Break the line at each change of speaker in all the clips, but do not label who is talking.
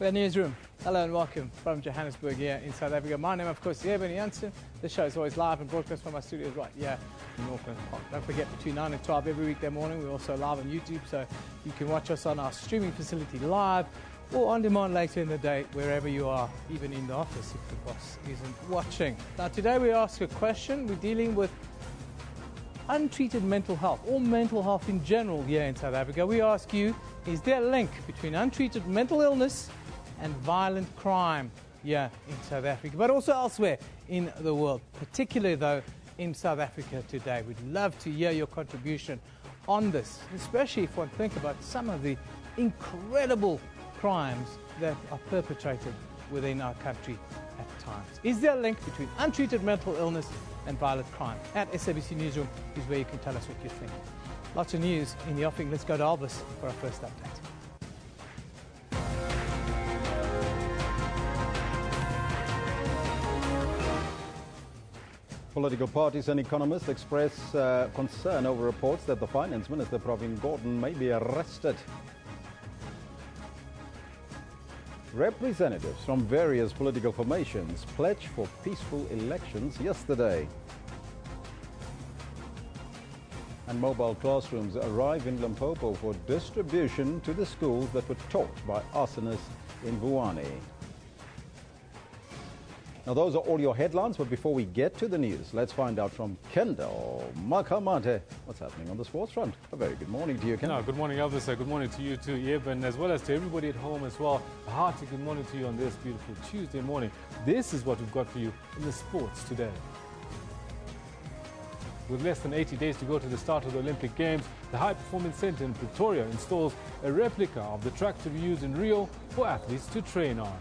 We're Newsroom. Hello and welcome from Johannesburg here in South Africa. My name, of course, is Eben Janssen. The show is always live and broadcast from our studios right here in Auckland Park. Don't forget, between 9 and 12 every weekday morning, we're also live on YouTube, so you can watch us on our streaming facility live or on demand later in the day, wherever you are, even in the office if the boss isn't watching. Now, today we ask a question. We're dealing with untreated mental health, or mental health in general here in South Africa. We ask you, is there a link between untreated mental illness and violent crime here in South Africa, but also elsewhere in the world, particularly though in South Africa today? We'd love to hear your contribution on this, especially if one think about some of the incredible crimes that are perpetrated within our country at times. Is there a link between untreated mental illness and violent crime? At SABC Newsroom is where you can tell us what you think. Lots of news in the offing. Let's go to Elvis for our first update.
Political parties and economists express concern over reports that the Finance Minister, Pravin Gordhan, may be arrested. Representatives from various political formations pledged for peaceful elections yesterday. And mobile classrooms arrive in Limpopo for distribution to the schools that were taught by arsonists in Vuani. Now, those are all your headlines, but before we get to the news, let's find out from Kendall Makamate what's happening on the sports front. A very good morning to you, Kendall.
Good morning, Elvis. Good morning to you too, Eben, as well as to everybody at home as well. A hearty good morning to you on this beautiful Tuesday morning. This is what we've got for you in the sports today. With less than 80 days to go to the start of the Olympic Games, the High Performance Centre in Pretoria installs a replica of the track to be used in Rio for athletes to train on.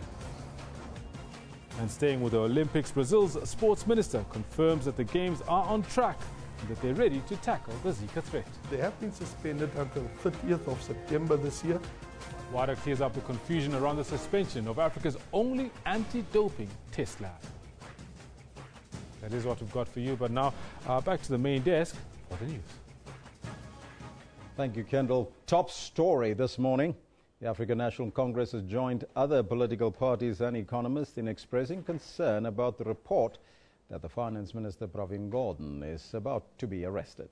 And staying with the Olympics, Brazil's sports minister confirms that the Games are on track and that they're ready to tackle the Zika threat.
They have been suspended until 30th of September this year.
WADA clears up the confusion around the suspension of Africa's only anti-doping test lab. That is what we've got for you, but now back to the main desk for the news.
Thank you, Kendall. Top story this morning. The African National Congress has joined other political parties and economists in expressing concern about the report that the Finance Minister, Pravin Gordhan, is about to be arrested.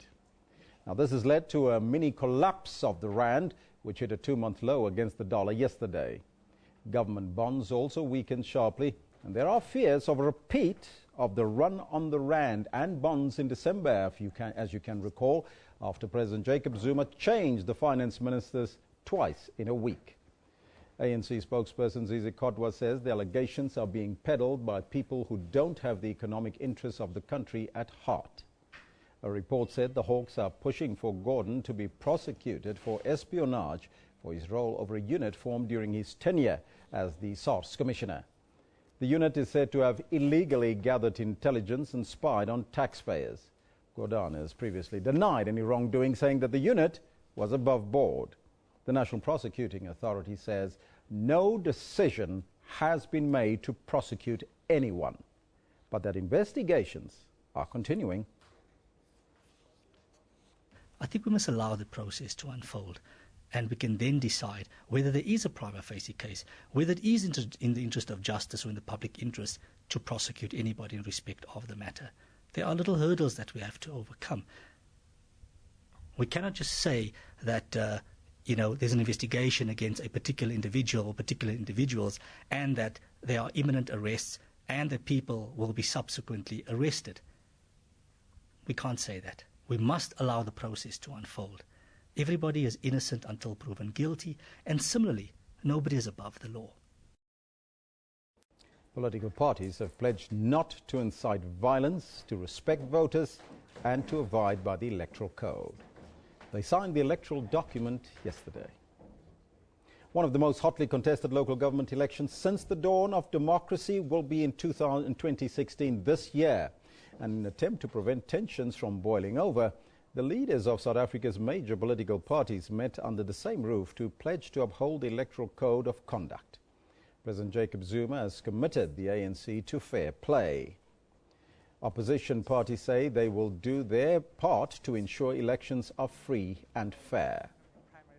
Now, this has led to a mini collapse of the rand, which hit a 2-month low against the dollar yesterday. Government bonds also weakened sharply, and there are fears of a repeat of the run on the rand and bonds in December, as you can recall, after President Jacob Zuma changed the finance ministers twice in a week. ANC spokesperson Zizi Kodwa says the allegations are being peddled by people who don't have the economic interests of the country at heart. A report said the Hawks are pushing for Gordhan to be prosecuted for espionage for his role over a unit formed during his tenure as the SARS commissioner. The unit is said to have illegally gathered intelligence and spied on taxpayers. Gordhan has previously denied any wrongdoing, saying that the unit was above board. The National Prosecuting Authority says no decision has been made to prosecute anyone, but that investigations are continuing.
I think we must allow the process to unfold, and we can then decide whether there is a prima facie case, whether it is in the interest of justice or in the public interest to prosecute anybody in respect of the matter. There are little hurdles that we have to overcome. We cannot just say that there's an investigation against a particular individual or particular individuals and that there are imminent arrests and that people will be subsequently arrested. We can't say that. We must allow the process to unfold. Everybody is innocent until proven guilty, and similarly, nobody is above the law.
Political parties have pledged not to incite violence, to respect voters, and to abide by the electoral code. They signed the electoral document yesterday. One of the most hotly contested local government elections since the dawn of democracy will be in 2016 this year. And in an attempt to prevent tensions from boiling over, the leaders of South Africa's major political parties met under the same roof to pledge to uphold the electoral code of conduct. President Jacob Zuma has committed the ANC to fair play. Opposition parties say they will do their part to ensure elections are free and fair.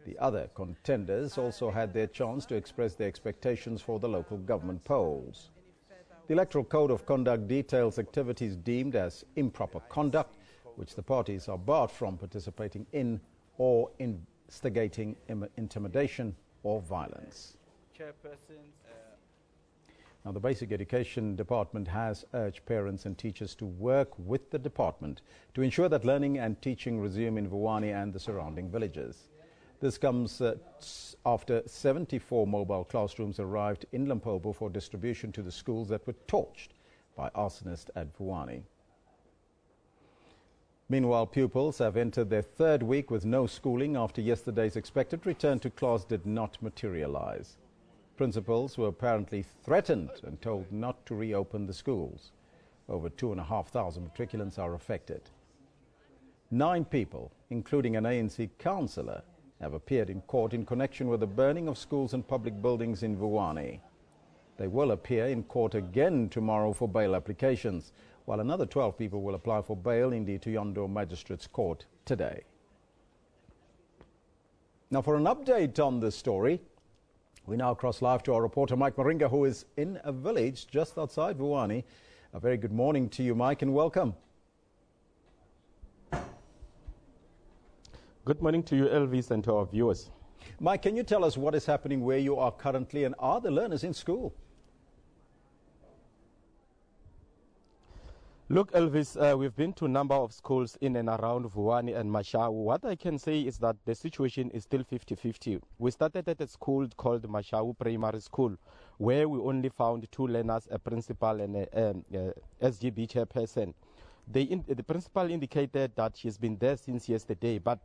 The other contenders also had their chance to express their expectations for the local government polls. The Electoral Code of Conduct details activities deemed as improper conduct, which the parties are barred from participating in or instigating intimidation or violence. Now, the Basic Education Department has urged parents and teachers to work with the department to ensure that learning and teaching resume in Vuwani and the surrounding villages. This comes after 74 mobile classrooms arrived in Limpopo for distribution to the schools that were torched by arsonists at Vuwani. Meanwhile, pupils have entered their third week with no schooling after yesterday's expected return to class did not materialize. Principals were apparently threatened and told not to reopen the schools. Over 2,500 matriculants are affected. 9 people, including an ANC councillor, have appeared in court in connection with the burning of schools and public buildings in Vuwani. They will appear in court again tomorrow for bail applications, while another 12 people will apply for bail in the Tuyando Magistrates Court today. Now, for an update on this story, we now cross live to our reporter Mike Maringa, who is in a village just outside Vuwani. A very good morning to you, Mike, and welcome.
Good morning to you, Elvis, and to our viewers.
Mike, can you tell us what is happening where you are currently, and are the learners in school?
Look, Elvis, we've been to a number of schools in and around Vuwani and Mashau. What I can say is that the situation is still 50-50. We started at a school called Mashau Primary School, where we only found 2 learners, a principal and a SGB chairperson. The principal indicated that she's been there since yesterday, but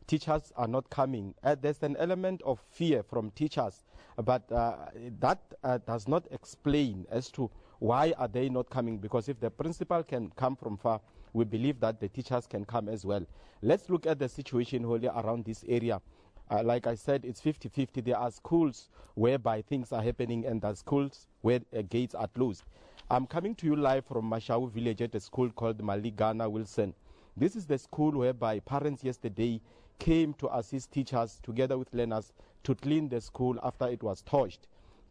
teachers are not coming. There's an element of fear from teachers, but that does not explain as to why are they not coming, because if the principal can come from far, we believe that the teachers can come as well. Let's look at the situation wholly around this area. Like I said, it's 50-50. There are schools whereby things are happening and there are schools where gates are closed. I'm coming to you live from Mashau village at a school called Maligana Wilson. This is the school whereby parents yesterday came to assist teachers together with learners to clean the school after it was torched.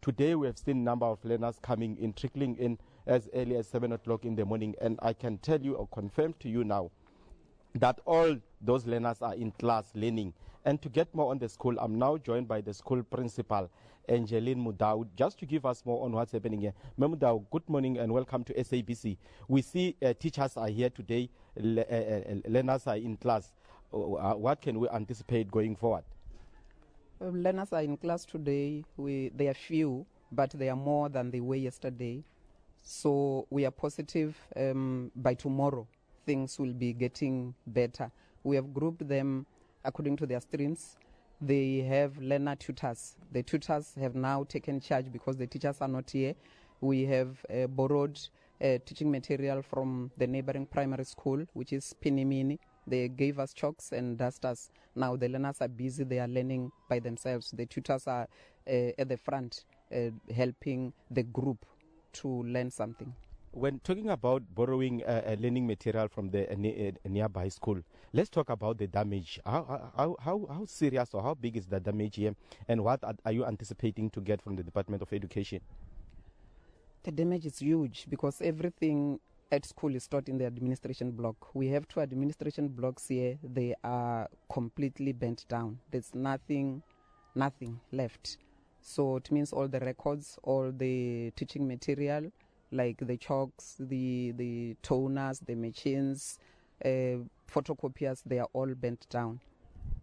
Today we have seen a number of learners coming in, trickling in as early as 7 o'clock in the morning, and I can tell you or confirm to you now that all those learners are in class learning. And to get more on the school, I'm now joined by the school principal, Angeline Mudau, just to give us more on what's happening here. Mudau, good morning and welcome to SABC. We see teachers are here today, learners are in class. What can we anticipate going forward?
Learners are in class today. They are few, but they are more than they were yesterday. So we are positive by tomorrow things will be getting better. We have grouped them according to their streams. They have learner tutors. The tutors have now taken charge because the teachers are not here. We have borrowed teaching material from the neighboring primary school, which is Pinimini. They gave us chalks and dusters. Now the learners are busy. They are learning by themselves. The tutors are at the front helping the group to learn something.
When talking about borrowing learning material from the nearby school, let's talk about the damage. How serious or how big is the damage here, and what are you anticipating to get from the Department of Education?
The damage is huge because everything at school is stored in the administration block. We have 2 administration blocks here. They are completely bent down. There's nothing left. So it means all the records, all the teaching material, like the chalks, the toners, the machines, photocopiers, they are all bent down.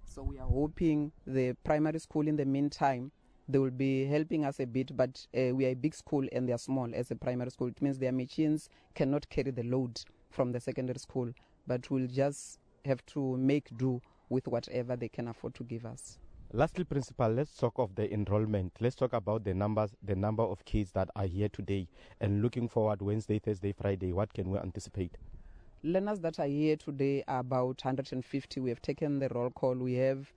So we are hoping the primary school in the meantime, they will be helping us a bit, but we are a big school and they are small as a primary school. It means their machines cannot carry the load from the secondary school, but we'll just have to make do with whatever they can afford to give us.
Lastly, Principal, let's talk of the enrollment. Let's talk about the number of kids that are here today, and looking forward Wednesday, Thursday, Friday, what can we anticipate?
Learners that are here today are about 150. We have taken the roll call. We have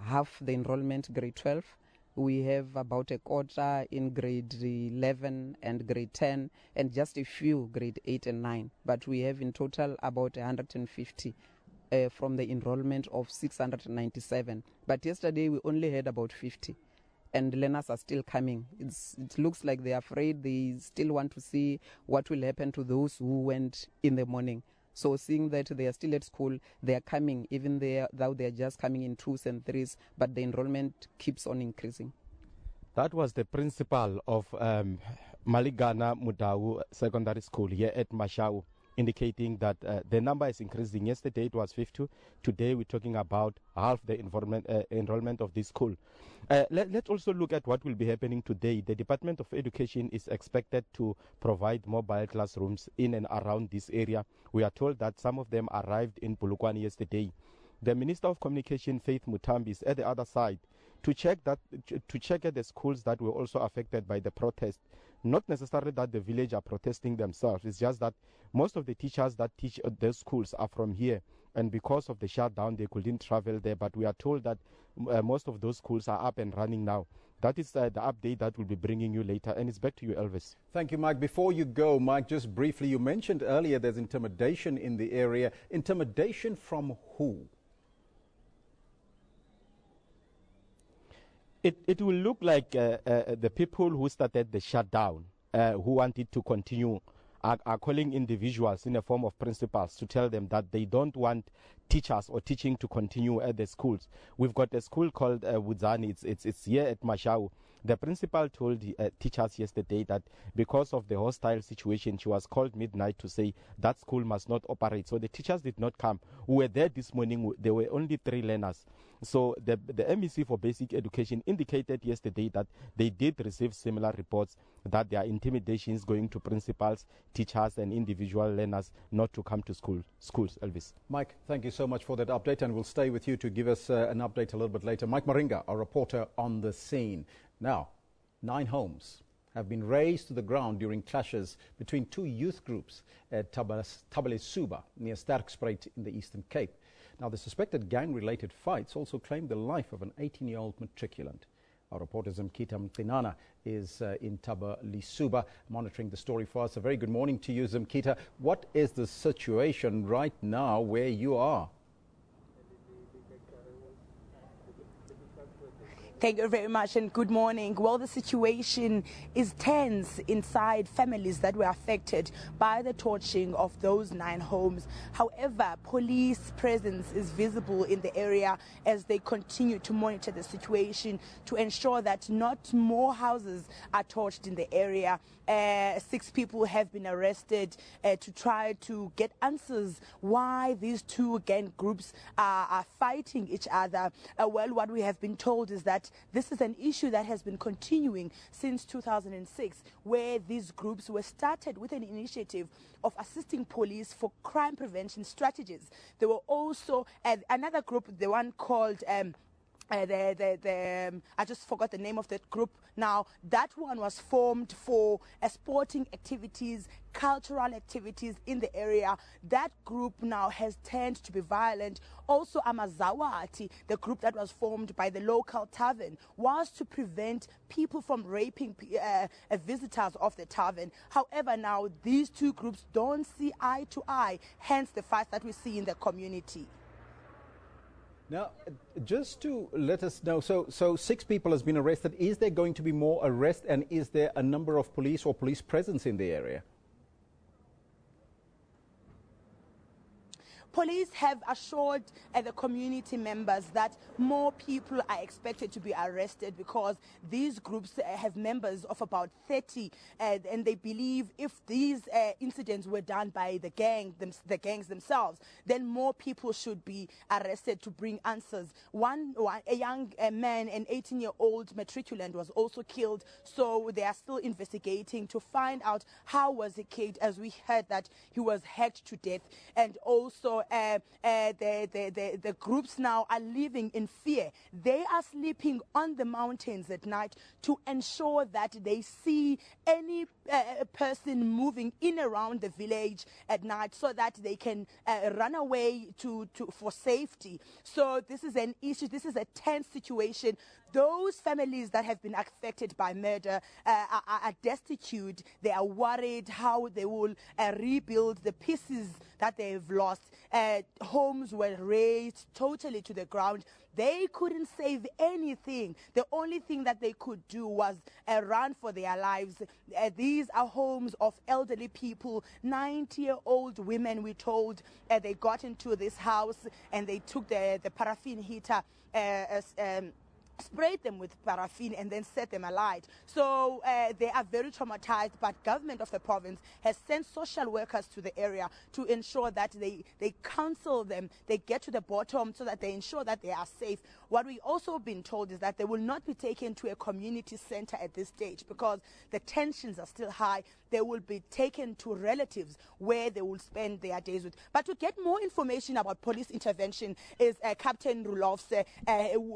half the enrollment grade 12. We have about a quarter in grade 11 and grade 10, and just a few grade 8 and 9. But we have in total about 150 from the enrollment of 697. But yesterday we only had about 50. And learners are still coming. It looks like they're afraid. They still want to see what will happen to those who went in the morning. So seeing that they are still at school, they are coming, even though they are just coming in 2s and 3s, but the enrollment keeps on increasing.
That was the principal of Maligana Mudau Secondary School here at Mashau, indicating that the number is increasing. Yesterday it was 50. Today we're talking about half the enrollment of this school. Let's also look at what will be happening today. The Department of Education is expected to provide mobile classrooms in and around this area. We are told that some of them arrived in Polokwane yesterday. The Minister of Communication, Faith Mutambi, is at the other side to check at the schools that were also affected by the protest. Not necessarily that the village are protesting themselves. It's just that most of the teachers that teach at those schools are from here, and because of the shutdown, they couldn't travel there. But we are told that most of those schools are up and running now. That is the update that we'll be bringing you later. And it's back to you, Elvis.
Thank you, Mike. Before you go, Mike, just briefly, you mentioned earlier there's intimidation in the area. Intimidation from who?
It will look like the people who started the shutdown, who wanted to continue, are calling individuals in a form of principals to tell them that they don't want teachers or teaching to continue at the schools. We've got a school called Wudzani. It's here at Mashau. The principal told the teachers yesterday that because of the hostile situation, she was called midnight to say that school must not operate. So the teachers did not come. We were there this morning. There were only 3 learners. So the MEC for Basic Education indicated yesterday that they did receive similar reports that there are intimidations going to principals, teachers, and individual learners not to come to schools. Elvis.
Mike, thank you so much for that update, and we'll stay with you to give us an update a little bit later. Mike Maringa, our reporter on the scene. Now, 9 homes have been razed to the ground during clashes between 2 youth groups at Tabalesuba near Sterkspruit in the Eastern Cape. Now, the suspected gang-related fights also claimed the life of an 18-year-old matriculant. Our reporter Zimkita Mtinana is in Tabalesuba monitoring the story for us. A very good morning to you, Zimkita. What is the situation right now where you are?
Thank you very much and good morning. Well, the situation is tense inside families that were affected by the torching of those 9 homes. However, police presence is visible in the area as they continue to monitor the situation to ensure that not more houses are torched in the area. 6 people have been arrested to try to get answers why these 2 gang groups are fighting each other. Well, what we have been told is that this is an issue that has been continuing since 2006, where these groups were started with an initiative of assisting police for crime prevention strategies. There were also another group, the one called I just forgot the name of that group now. That one was formed for sporting activities, cultural activities in the area. That group now has turned to be violent. Also, Amazawati, the group that was formed by the local tavern, was to prevent people from raping visitors of the tavern. However, now these 2 groups don't see eye to eye, hence the fights that we see in the community.
Now, just to let us know, so 6 people has been arrested. Is there going to be more arrests, and is there a number of police or police presence in the area?
Police have assured the community members that more people are expected to be arrested because these groups have members of about 30, and they believe if these incidents were done by the gangs themselves, then more people should be arrested to bring answers. A young man, an 18-year-old matriculant, was also killed, so they are still investigating to find out how was he killed, as we heard that he was hacked to death. And also the groups now are living in fear. They are sleeping on the mountains at night to ensure that they see any person moving in around the village at night so that they can run away for safety. So this is an issue. This is a tense situation. Those families that have been affected by murder are destitute. They are worried how they will rebuild the pieces that they've lost. Homes were razed totally to the ground. They couldn't save anything. The only thing that they could do was run for their lives. These are homes of elderly people, 90-year-old women, we're told. They got into this house and they took the paraffin heater, sprayed them with paraffin and then set them alight. So they are very traumatized, but government of the province has sent social workers to the area to ensure that they counsel them, they get to the bottom so that they ensure that they are safe. What we also been told is that they will not be taken to a community center at this stage because the tensions are still high. They will be taken to relatives where they will spend their days with. But to get more information about police intervention is Captain Rulovs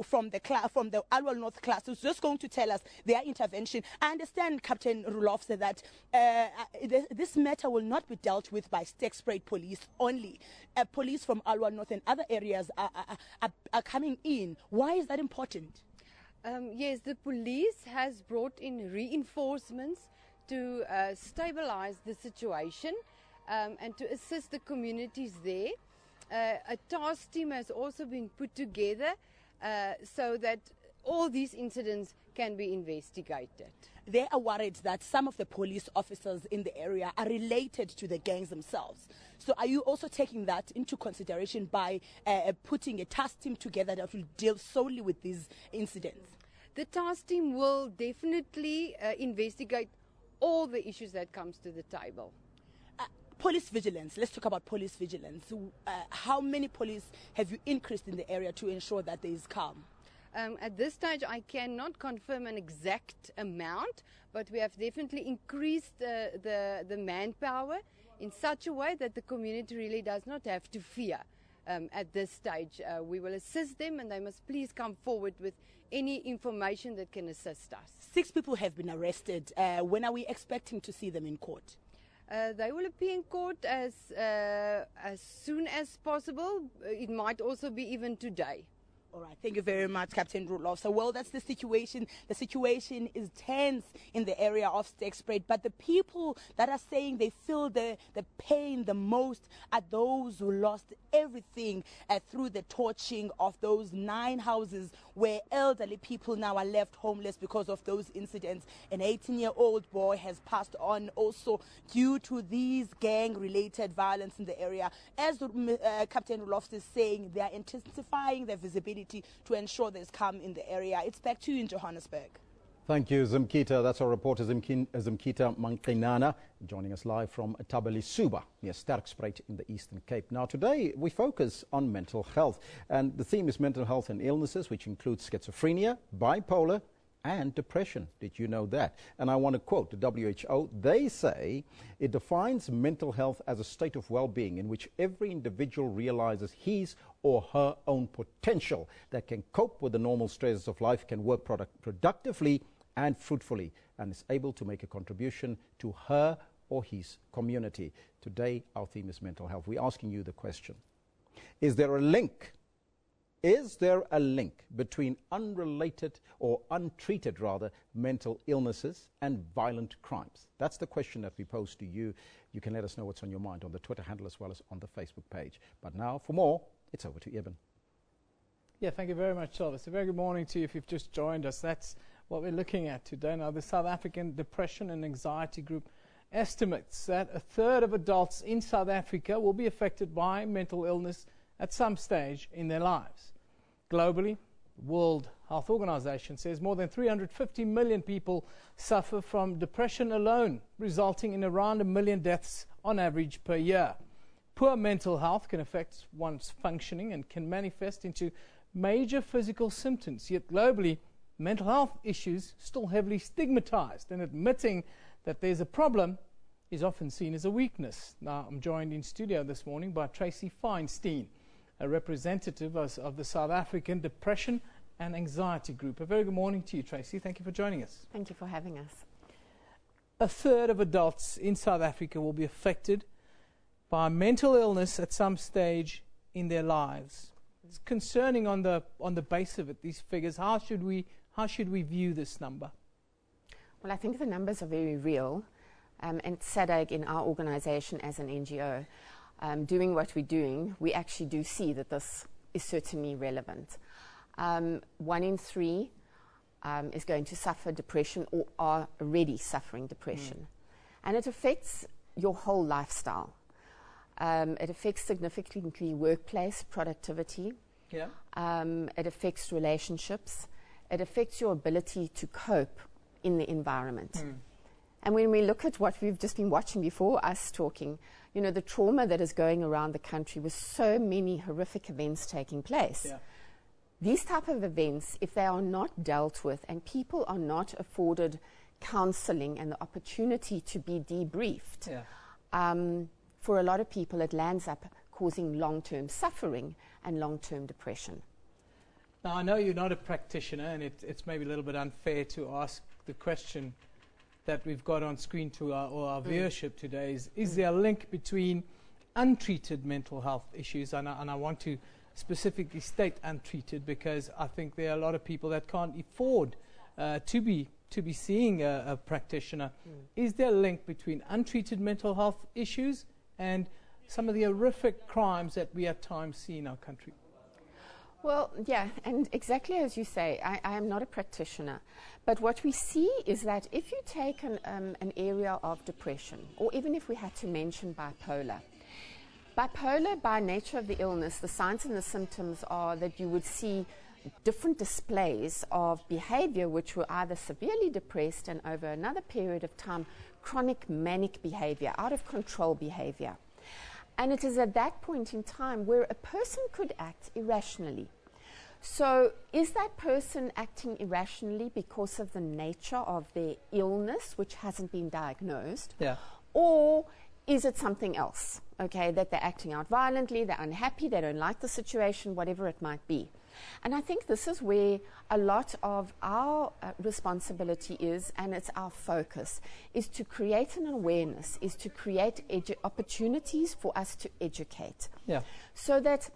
from the Alwal North class, who's just going to tell us their intervention. I understand, Captain Rulovs, that this matter will not be dealt with by Stegspruit police only. Police from Alwal North and other areas are coming in. Why is that important?
Yes, the police has brought in reinforcements to stabilize the situation and to assist the communities there. A task team has also been put together so that all these incidents can be investigated.
They are worried that some of the police officers in the area are related to the gangs themselves. So are you also taking that into consideration by putting a task team together that will deal solely with these incidents?
The task team will definitely investigate all the issues that comes to the table.
Police vigilance. Let's talk about police vigilance. How many police have you increased in the area to ensure that there is calm?
At this stage, I cannot confirm an exact amount, but we have definitely increased the manpower in such a way that the community really does not have to fear. At this stage, we will assist them, and they must please come forward with any information that can assist us.
6 people have been arrested. When are we expecting to see them in court?
They will appear in court as soon as possible. It might also be even today.
All right, thank you very much, Captain Rudloff. So, well, that's the situation. The situation is tense in the area of Stegspruit, but the people that are saying they feel the pain the most are those who lost everything through the torching of those 9 houses where elderly people now are left homeless because of those incidents. An 18-year-old boy has passed on also due to these gang-related violence in the area. As Captain Rudloff is saying, they are intensifying their visibility to ensure there's calm in the area. It's back to you in Johannesburg.
Thank you, Zimkita. That's our reporter Zimkita Mankinana, joining us live from Tabelisuba near Sterkspruit in the Eastern Cape. Now, today we focus on mental health, and the theme is mental health and illnesses, which includes schizophrenia, bipolar, and depression. Did you know that? And I want to quote the WHO. They say it defines mental health as a state of well-being in which every individual realizes his or her own potential, that can cope with the normal stresses of life, can work productively and fruitfully, and is able to make a contribution to her or his community. Today, our theme is mental health. We're asking you the question: is there a link? Is there a link between unrelated or untreated, rather, mental illnesses and violent crimes? That's the question that we pose to you. You can let us know what's on your mind on the Twitter handle as well as on the Facebook page. But now, for more, it's over to Eben.
Yeah, thank you very much, Silvis. A very good morning to you if you've just joined us. That's what we're looking at today. Now, the South African Depression and Anxiety Group estimates that 1/3 of adults in South Africa will be affected by mental illness at some stage in their lives. Globally, the World Health Organization says more than 350 million people suffer from depression alone, resulting in around 1 million deaths on average per year. Poor mental health can affect one's functioning and can manifest into major physical symptoms. Yet globally, mental health issues still heavily stigmatized, and admitting that there's a problem is often seen as a weakness. Now, I'm joined in studio this morning by Tracy Feinstein, a representative of the South African Depression and Anxiety Group. A very good morning to you, Tracy. Thank you for joining us.
Thank you for having us.
1/3 of adults in South Africa will be affected by mental illness at some stage in their lives. It's concerning on the base of it, these figures. How should we view this number?
Well, I think the numbers are very real, and SADC in our organization as an NGO doing what we're doing, we actually do see that this is certainly relevant. 1 in 3 is going to suffer depression or are already suffering depression. And it affects your whole lifestyle. It affects significantly workplace productivity.
Yeah.
It affects relationships. It affects your ability to cope in the environment. And when we look at what we've just been watching before us talking, you know, the trauma that is going around the country with so many horrific events taking place.
Yeah.
These type of events, if they are not dealt with and people are not afforded counseling and the opportunity to be debriefed, for a lot of people it lands up causing long-term suffering and long-term depression.
Now, I know you're not a practitioner, and it's maybe a little bit unfair to ask the question that we've got on screen to our viewership today is there a link between untreated mental health issues, and I want to specifically state untreated because I think there are a lot of people that can't afford to be seeing a practitioner. Is there a link between untreated mental health issues and some of the horrific crimes that we at times see in our country?
Well, yeah, and exactly as you say, I am not a practitioner, but what we see is that if you take an area of depression, or even if we had to mention bipolar, by nature of the illness, the signs and the symptoms are that you would see different displays of behavior which were either severely depressed and over another period of time, chronic manic behavior, out of control behavior. And it is at that point in time where a person could act irrationally. So is that person acting irrationally because of the nature of their illness, which hasn't been diagnosed?
Yeah.
Or is it something else, okay, that they're acting out violently, they're unhappy, they don't like the situation, whatever it might be. And I think this is where a lot of our responsibility is, and it's our focus, is to create an awareness, is to create opportunities for us to educate.
Yeah.
So that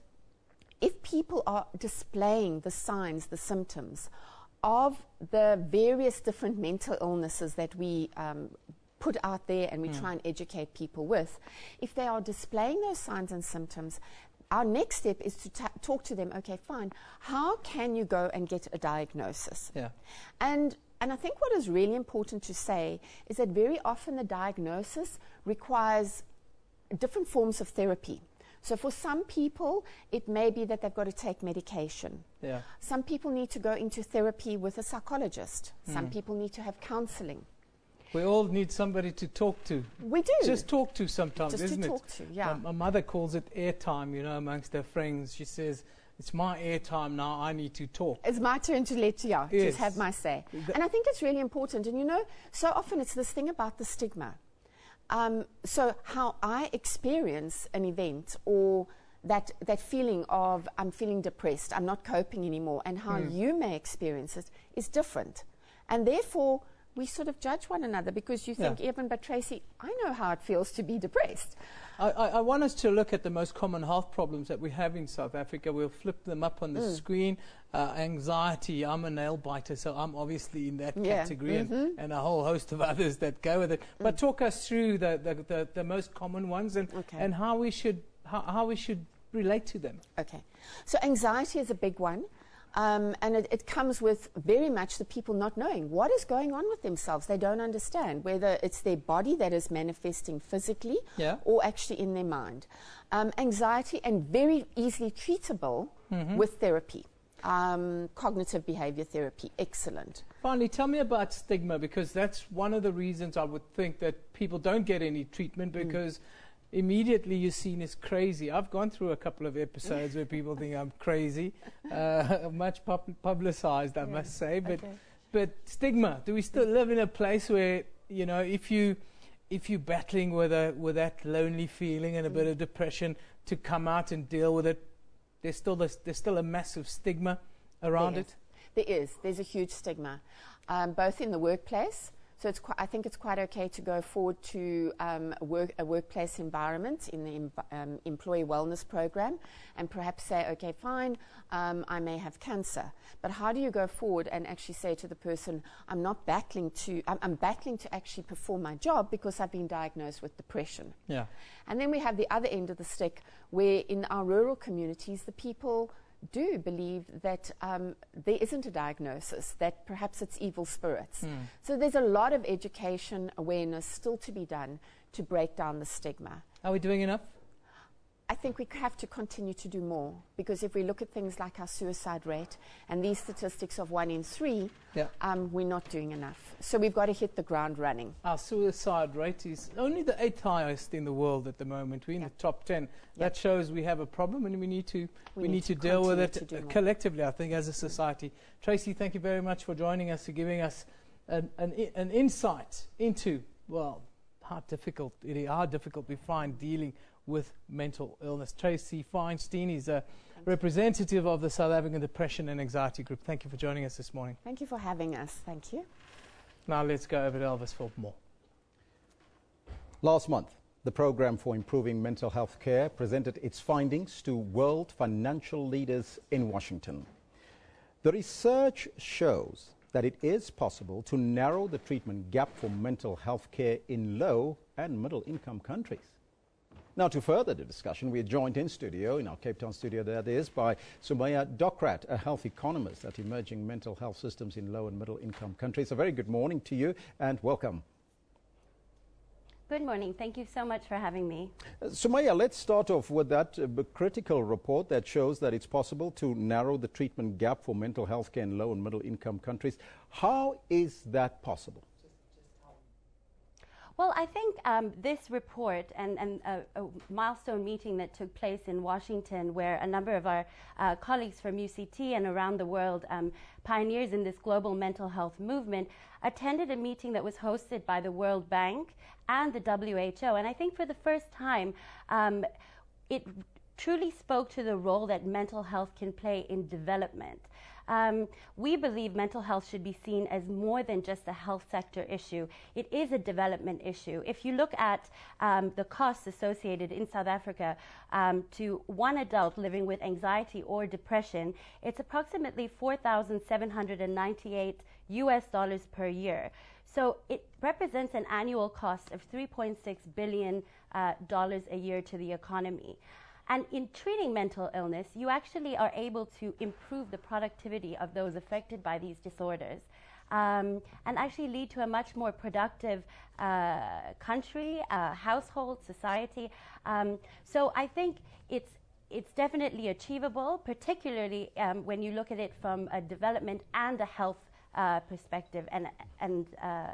if people are displaying the signs, the symptoms of the various different mental illnesses that we put out there and we try and educate people with, if they are displaying those signs and symptoms, our next step is to talk to them, okay, fine, how can you go and get a diagnosis?
Yeah.
And I think what is really important to say is that very often the diagnosis requires different forms of therapy. So for some people, it may be that they've got to take medication.
Yeah.
Some people need to go into therapy with a psychologist. Some people need to have counseling.
We all need somebody to talk to.
We do.
Just talk to sometimes,
Just
isn't
to
it?
talk to, yeah.
My mother calls it airtime, you know, amongst her friends. She says, it's my airtime now, I need to talk.
It's my turn to let you out,
Yes.
just have my say. And I think it's really important. And you know, so often it's this thing about the stigma. So how I experience an event or that feeling of I'm feeling depressed, I'm not coping anymore, and how you may experience it is different. And therefore, we sort of judge one another because you think, Evan, but Tracy, I know how it feels to be depressed.
I want us to look at the most common health problems that we have in South Africa. We'll flip them up on the screen. Anxiety, I'm a nail biter, so I'm obviously in that category, and a whole host of others that go with it. But talk us through the most common ones and how we should relate to them.
Okay. So anxiety is a big one. And it comes with very much the people not knowing what is going on with themselves. They don't understand whether it's their body that is manifesting physically or actually in their mind. Anxiety, and very easily treatable with therapy. Cognitive behavior therapy, excellent.
Finally, tell me about stigma, because that's one of the reasons I would think that people don't get any treatment, because immediately you're seen as crazy. I've gone through a couple of episodes where people think I'm crazy, much publicized, I must say. But stigma. Do we still live in a place where, you know, if you're battling with that lonely feeling and a bit of depression, to come out and deal with it, there's still a massive stigma around it?
There is. There's a huge stigma, both in the workplace. So I think it's quite okay to go forward to a workplace environment in the employee wellness program and perhaps say, okay, fine, I may have cancer. But how do you go forward and actually say to the person, I'm battling to actually perform my job because I've been diagnosed with depression.
Yeah.
And then we have the other end of the stick where in our rural communities, the people do believe that there isn't a diagnosis, that perhaps it's evil spirits. So there's a lot of education, awareness still to be done to break down the stigma.
Are we doing enough?
I think we have to continue to do more, because if we look at things like our suicide rate and these statistics of 1 in 3, we're not doing enough. So we've got to hit the ground running.
Our suicide rate is only the 8th highest in the world at the moment. We're in the top 10. That shows we have a problem, and we need to deal with it collectively, I think, as a society. Tracy, thank you very much for joining us, for giving us an insight into, well, how difficult we find dealing with mental illness. Tracy Feinstein is a representative of the South African Depression and Anxiety Group. Thank you for joining us this morning.
Thank you for having us. Thank you.
Now let's go over to Elvis for more.
Last month, the Program for Improving Mental Health Care presented its findings to world financial leaders in Washington. The research shows that it is possible to narrow the treatment gap for mental health care in low and middle income countries. Now, to further the discussion, we are joined in studio, in our Cape Town studio that is, by Sumaya Dokrat, a health economist at emerging mental health systems in low and middle income countries. A very good morning to you and welcome.
Good morning. Thank you so much for having me.
Sumaya, let's start off with that critical report that shows that it's possible to narrow the treatment gap for mental health care in low and middle income countries. How is that possible?
Well, I think this report and a milestone meeting that took place in Washington, where a number of our colleagues from UCT and around the world, pioneers in this global mental health movement, attended a meeting that was hosted by the World Bank and the WHO. And I think for the first time, it truly spoke to the role that mental health can play in development. We believe mental health should be seen as more than just a health sector issue. It is a development issue. If you look at the costs associated in South Africa to one adult living with anxiety or depression, it's approximately $4,798 per year. So it represents an annual cost of $3.6 billion a year to the economy. And in treating mental illness, you actually are able to improve the productivity of those affected by these disorders and actually lead to a much more productive country, household, society. So I think it's definitely achievable, particularly when you look at it from a development and a health perspective and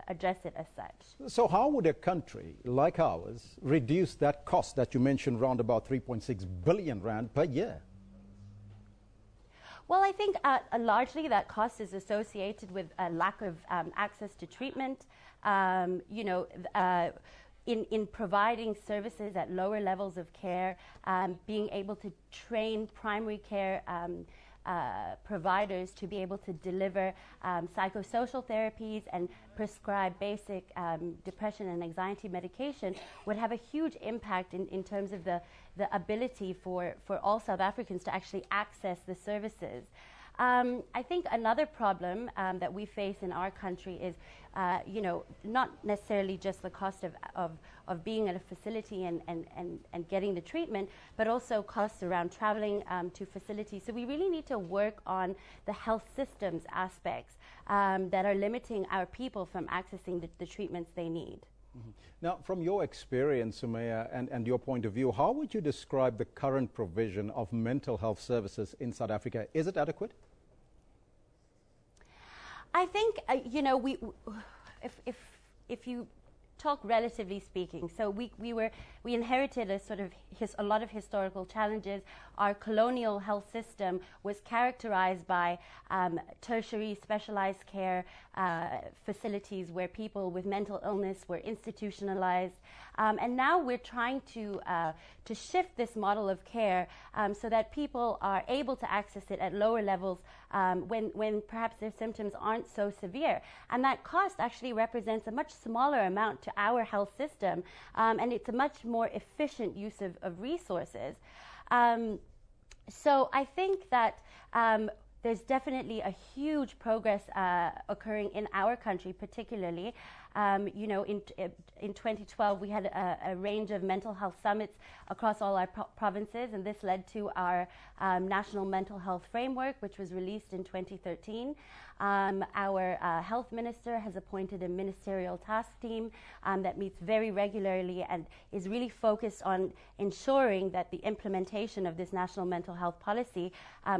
address it as such.
So how would a country like ours reduce that cost that you mentioned, around about 3.6 billion rand per year?
Well, I think largely that cost is associated with a lack of access to treatment, in providing services at lower levels of care, being able to train primary care providers to be able to deliver psychosocial therapies and prescribe basic depression and anxiety medication would have a huge impact in terms of the ability for all South Africans to actually access the services. I think another problem that we face in our country is, not necessarily just the cost of being at a facility and getting the treatment, but also costs around traveling to facilities. So we really need to work on the health systems aspects that are limiting our people from accessing the treatments they need.
Mm-hmm. Now, from your experience, Sumaya, and your point of view, how would you describe the current provision of mental health services in South Africa? Is it adequate?
I think, if you talk relatively speaking. So we inherited a lot of historical challenges. Our colonial health system was characterized by tertiary specialized care facilities where people with mental illness were institutionalized. And now we're trying to shift this model of care so that people are able to access it at lower levels when perhaps their symptoms aren't so severe. And that cost actually represents a much smaller amount to our health system, and it's a much more efficient use of resources. So I think that there's definitely a huge progress occurring in our country, particularly. In 2012, we had a range of mental health summits across all our provinces, and this led to our National Mental Health Framework, which was released in 2013. Our health minister has appointed a ministerial task team that meets very regularly and is really focused on ensuring that the implementation of this national mental health policy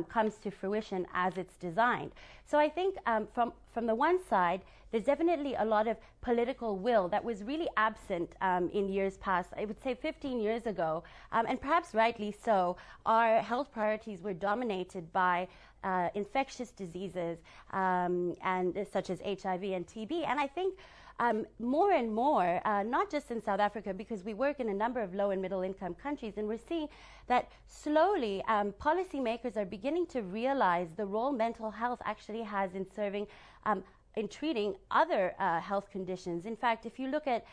comes to fruition as it's designed. So I think from the one side, there's definitely a lot of political will that was really absent in years past. I would say 15 years ago, and perhaps rightly so, our health priorities were dominated by infectious diseases and such as HIV and TB. And I think more and more, not just in South Africa, because we work in a number of low and middle income countries, and we're seeing that slowly policymakers are beginning to realize the role mental health actually has in serving in treating other health conditions. In fact, if you look at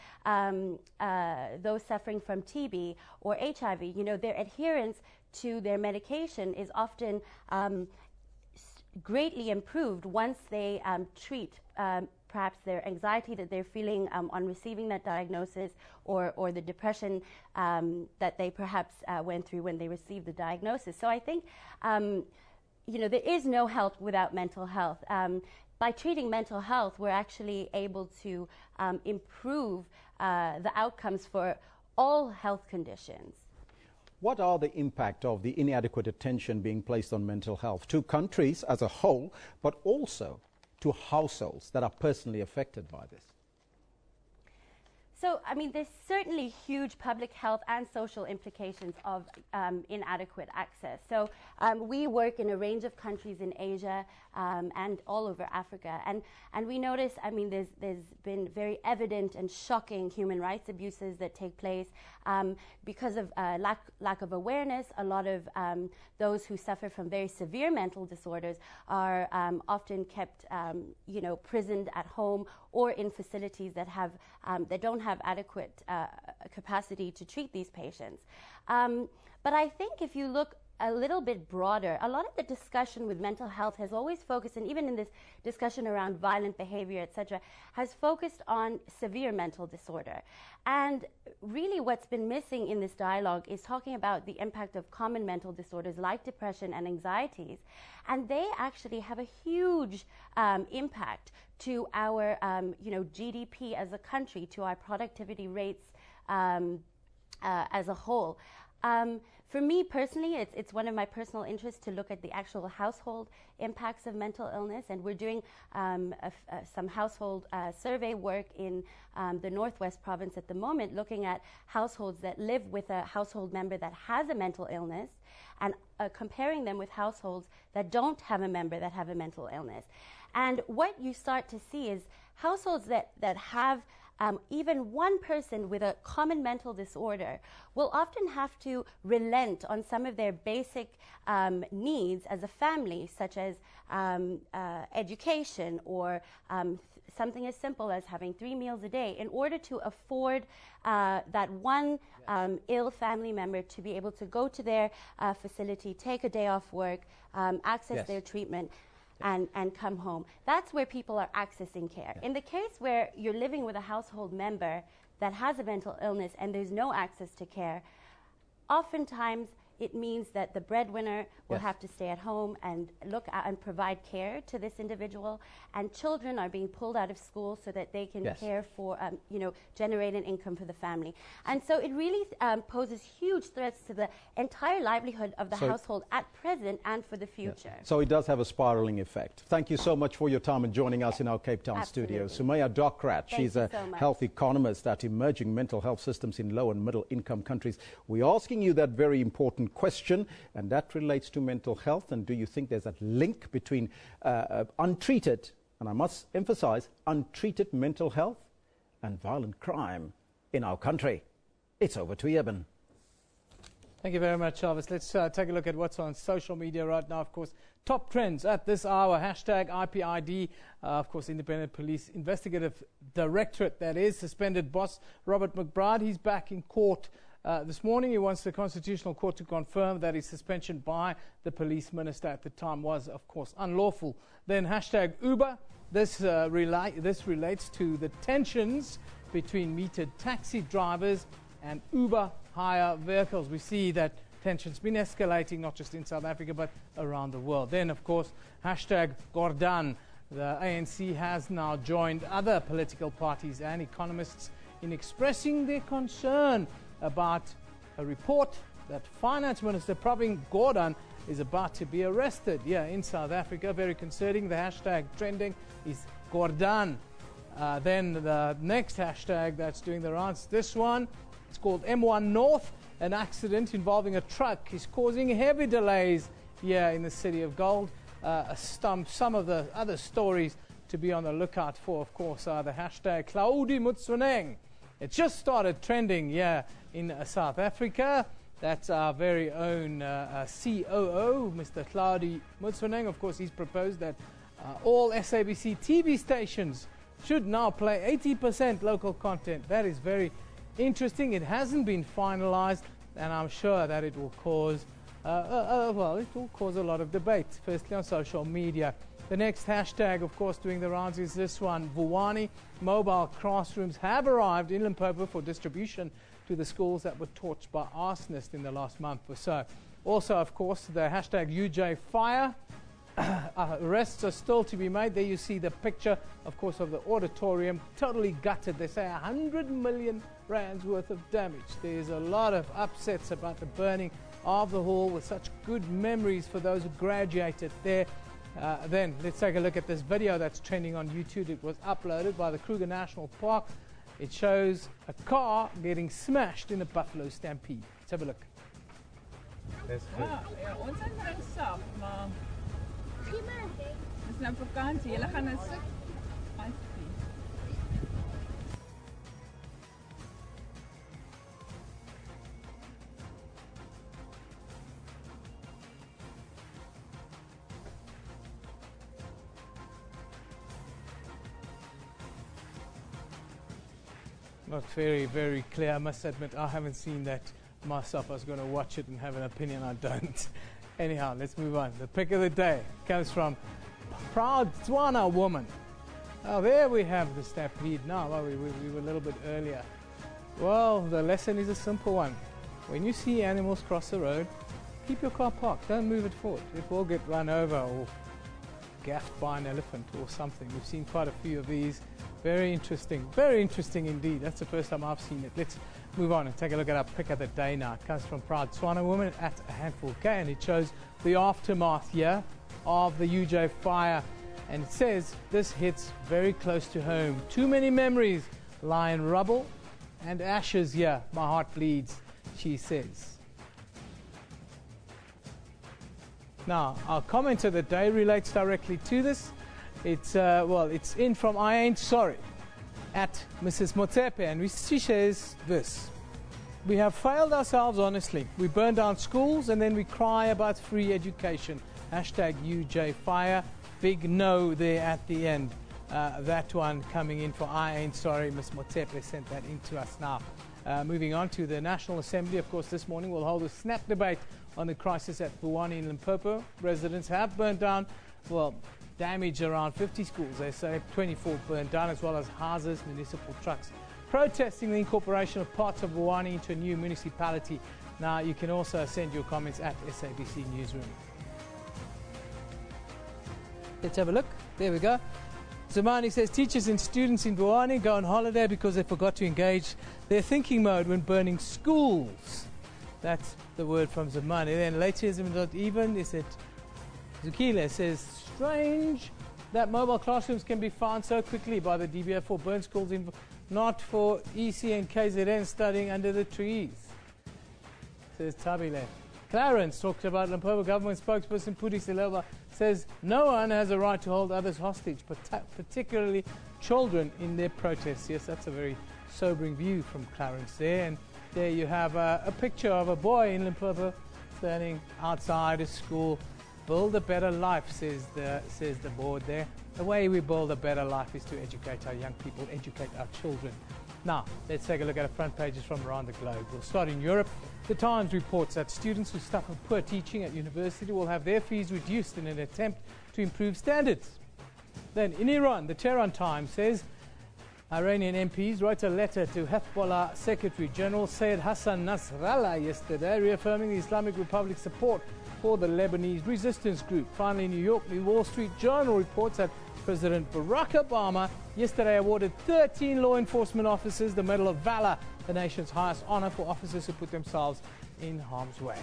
those suffering from TB or HIV, their adherence to their medication is often greatly improved once they treat perhaps their anxiety that they're feeling on receiving that diagnosis, or the depression that they perhaps went through when they received the diagnosis. So I think, there is no health without mental health. By treating mental health, we're actually able to improve the outcomes for all health conditions.
What are the impact of the inadequate attention being placed on mental health to countries as a whole, but also to households that are personally affected by this?
So, there's certainly huge public health and social implications of inadequate access. So, we work in a range of countries in Asia and all over Africa. And we notice, there's been very evident and shocking human rights abuses that take place because of lack of awareness. A lot of those who suffer from very severe mental disorders are often kept, prisoned at home or in facilities that don't have adequate capacity to treat these patients. But I think if you look a little bit broader, a lot of the discussion with mental health has always focused, and even in this discussion around violent behavior, etc., has focused on severe mental disorder. And really what's been missing in this dialogue is talking about the impact of common mental disorders like depression and anxieties. And they actually have a huge impact to our GDP as a country, to our productivity rates as a whole. For me personally, it's one of my personal interests to look at the actual household impacts of mental illness, and we're doing some household survey work in the Northwest Province at the moment, looking at households that live with a household member that has a mental illness and comparing them with households that don't have a member that have a mental illness. And what you start to see is households that have even one person with a common mental disorder will often have to relent on some of their basic needs as a family, such as education or something as simple as having 3 meals a day, in order to afford that one ill family member to be able to go to their facility, take a day off work, access their treatment, and come home. That's where people are accessing care. In the case where you're living with a household member that has a mental illness and there's no access to care, oftentimes it means that the breadwinner will have to stay at home and look at and provide care to this individual, and children are being pulled out of school so that they can care for, generate an income for the family. And so it really poses huge threats to the entire livelihood of the household at present and for the future.
So it does have a spiraling effect. Thank you so much for your time and joining us in our Cape Town studio. Sumaya Dokrat, she's a health economist at emerging mental health systems in low and middle income countries. We're asking you that very important question, and that relates to mental health. And do you think there's a link between untreated, and I must emphasize, untreated mental health and violent crime in our country? It's over to Eben.
Thank you very much, Elvis. Let's take a look at what's on social media right now. Of course, top trends at this hour, hashtag IPID. Of course, Independent Police Investigative Directorate, that is, suspended boss Robert McBride. He's back in court this morning. He wants the Constitutional Court to confirm that his suspension by the police minister at the time was, of course, unlawful. Then hashtag Uber. This relates to the tensions between metered taxi drivers and Uber hire vehicles. We see that tensions been escalating not just in South Africa but around the world. Then, of course, hashtag Gordhan. The ANC has now joined other political parties and economists in expressing their concern about a report that Finance Minister Pravin Gordhan is about to be arrested in South Africa. Very concerning. The hashtag trending is Gordhan. Then the next hashtag that's doing the rounds, this one, it's called M1 North. An accident involving a truck is causing heavy delays here in the city of Gold. Some of the other stories to be on the lookout for, of course, are the hashtag Claudi Mutsuneng. It just started trending in South Africa. That's our very own COO, Mr. Claudi Mutsuneng. Of course, he's proposed that all SABC TV stations should now play 80% local content. That is very interesting. It hasn't been finalized, and I'm sure that it will cause it will cause a lot of debate, firstly on social media. The next hashtag, of course, doing the rounds is this one, Vuwani. Mobile classrooms have arrived in Limpopo for distribution to the schools that were torched by arsonists in the last month or so. Also, of course, the hashtag UJ Fire. Arrests are still to be made. There you see the picture, of course, of the auditorium, totally gutted. They say 100 million rands worth of damage. There's a lot of upsets about the burning of the hall with such good memories for those who graduated there. Then let's take a look at this video that's trending on YouTube. It was uploaded by the Kruger National Park. It shows a car getting smashed in a buffalo stampede. Let's have a look.
Dis nou vakansie. Julle gaan nou sit.
Not very, very clear. I must admit, I haven't seen that myself. I was going to watch it and have an opinion. I don't. Anyhow, let's move on. The pick of the day comes from Proud Tswana Woman. Oh, there we have the stampede now. Well, we were a little bit earlier. Well, the lesson is a simple one. When you see animals cross the road, keep your car parked. Don't move it forward. It will get run over or gaffed by an elephant or something. We've seen quite a few of these. Very interesting indeed. That's the first time I've seen it. Let's move on and take a look at our pick of the day now. It comes from Proud Tswana Woman at a handful K, and it shows the aftermath here of the UJ fire. And it says this hits very close to home. Too many memories lie in rubble and ashes here. My heart bleeds, she says. Now, our comment of the day relates directly to this. It's it's in from I Ain't Sorry at Mrs. Motsepe, and she says this: we have failed ourselves honestly. We burn down schools and then we cry about free education. Hashtag UJ Fire. Big no there at the end. That one coming in for I Ain't Sorry. Ms. Motsepe sent that in to us now. Moving on to the National Assembly, of course, this morning we'll hold a snap debate on the crisis at Vuwani in Limpopo. Residents have burned down, damage around 50 schools. They say 24 burned down, as well as houses, municipal trucks, protesting the incorporation of parts of Vuwani into a new municipality. Now, you can also send your comments at SABC Newsroom. Let's have a look. There we go. Zamani says teachers and students in Bhuwani go on holiday because they forgot to engage their thinking mode when burning schools. That's the word from Zamani. Then lateism.even is it Zukile says strange that mobile classrooms can be found so quickly by the DBA for burn schools, not for EC and KZN studying under the trees. Says Tabile. Clarence talked about Limpopo government spokesperson Pudi Silova says no one has a right to hold others hostage, particularly children in their protests. Yes, that's a very sobering view from Clarence there. And there you have a picture of a boy in Limpopo standing outside a school. Build a better life, says the board there. The way we build a better life is to educate our young people, educate our children. Now, let's take a look at the front pages from around the globe. We'll start in Europe. The Times reports that students who suffer poor teaching at university will have their fees reduced in an attempt to improve standards. Then in Iran, the Tehran Times says Iranian MPs wrote a letter to Hezbollah Secretary General Sayyid Hassan Nasrallah yesterday, reaffirming the Islamic Republic's support for the Lebanese resistance group. Finally, in New York, the Wall Street Journal reports that President Barack Obama yesterday awarded 13 law enforcement officers the Medal of Valor, the nation's highest honor for officers who put themselves in harm's way.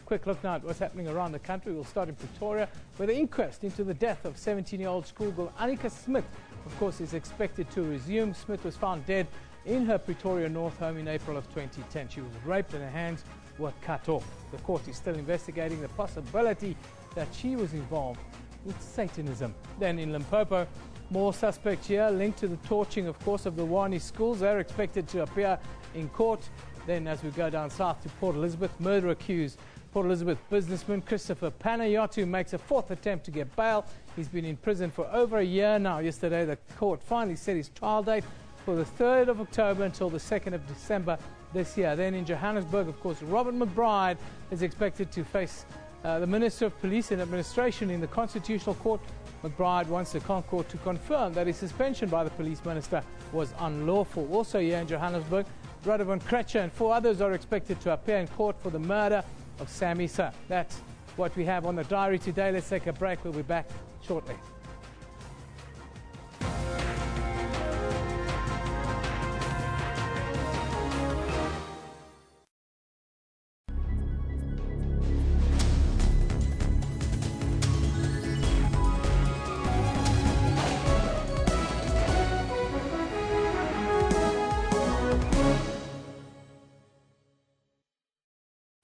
Quick look now at what's happening around the country. We'll start in Pretoria, where the inquest into the death of 17-year-old schoolgirl Annika Smith, of course, is expected to resume. Smith was found dead in her Pretoria North home in April of 2010. She was raped and her hands were cut off. The court is still investigating the possibility that she was involved with Satanism. Then in Limpopo, more suspects here linked to the torching, of course, of the Wani schools. They're expected to appear in court. Then as we go down south to Port Elizabeth, murder accused Port Elizabeth businessman Christopher Panayiotou makes a fourth attempt to get bail. He's been in prison for over a year now. Yesterday, the court finally set his trial date for the 3rd of October until the 2nd of December this year. Then in Johannesburg, of course, Robert McBride is expected to face the Minister of Police and Administration in the Constitutional Court. McBride wants the Court to confirm that his suspension by the Police Minister was unlawful. Also here in Johannesburg, Radovan Kretcher and 4 others are expected to appear in court for the murder of Sam Issa. That's what we have on the diary today. Let's take a break. We'll be back shortly.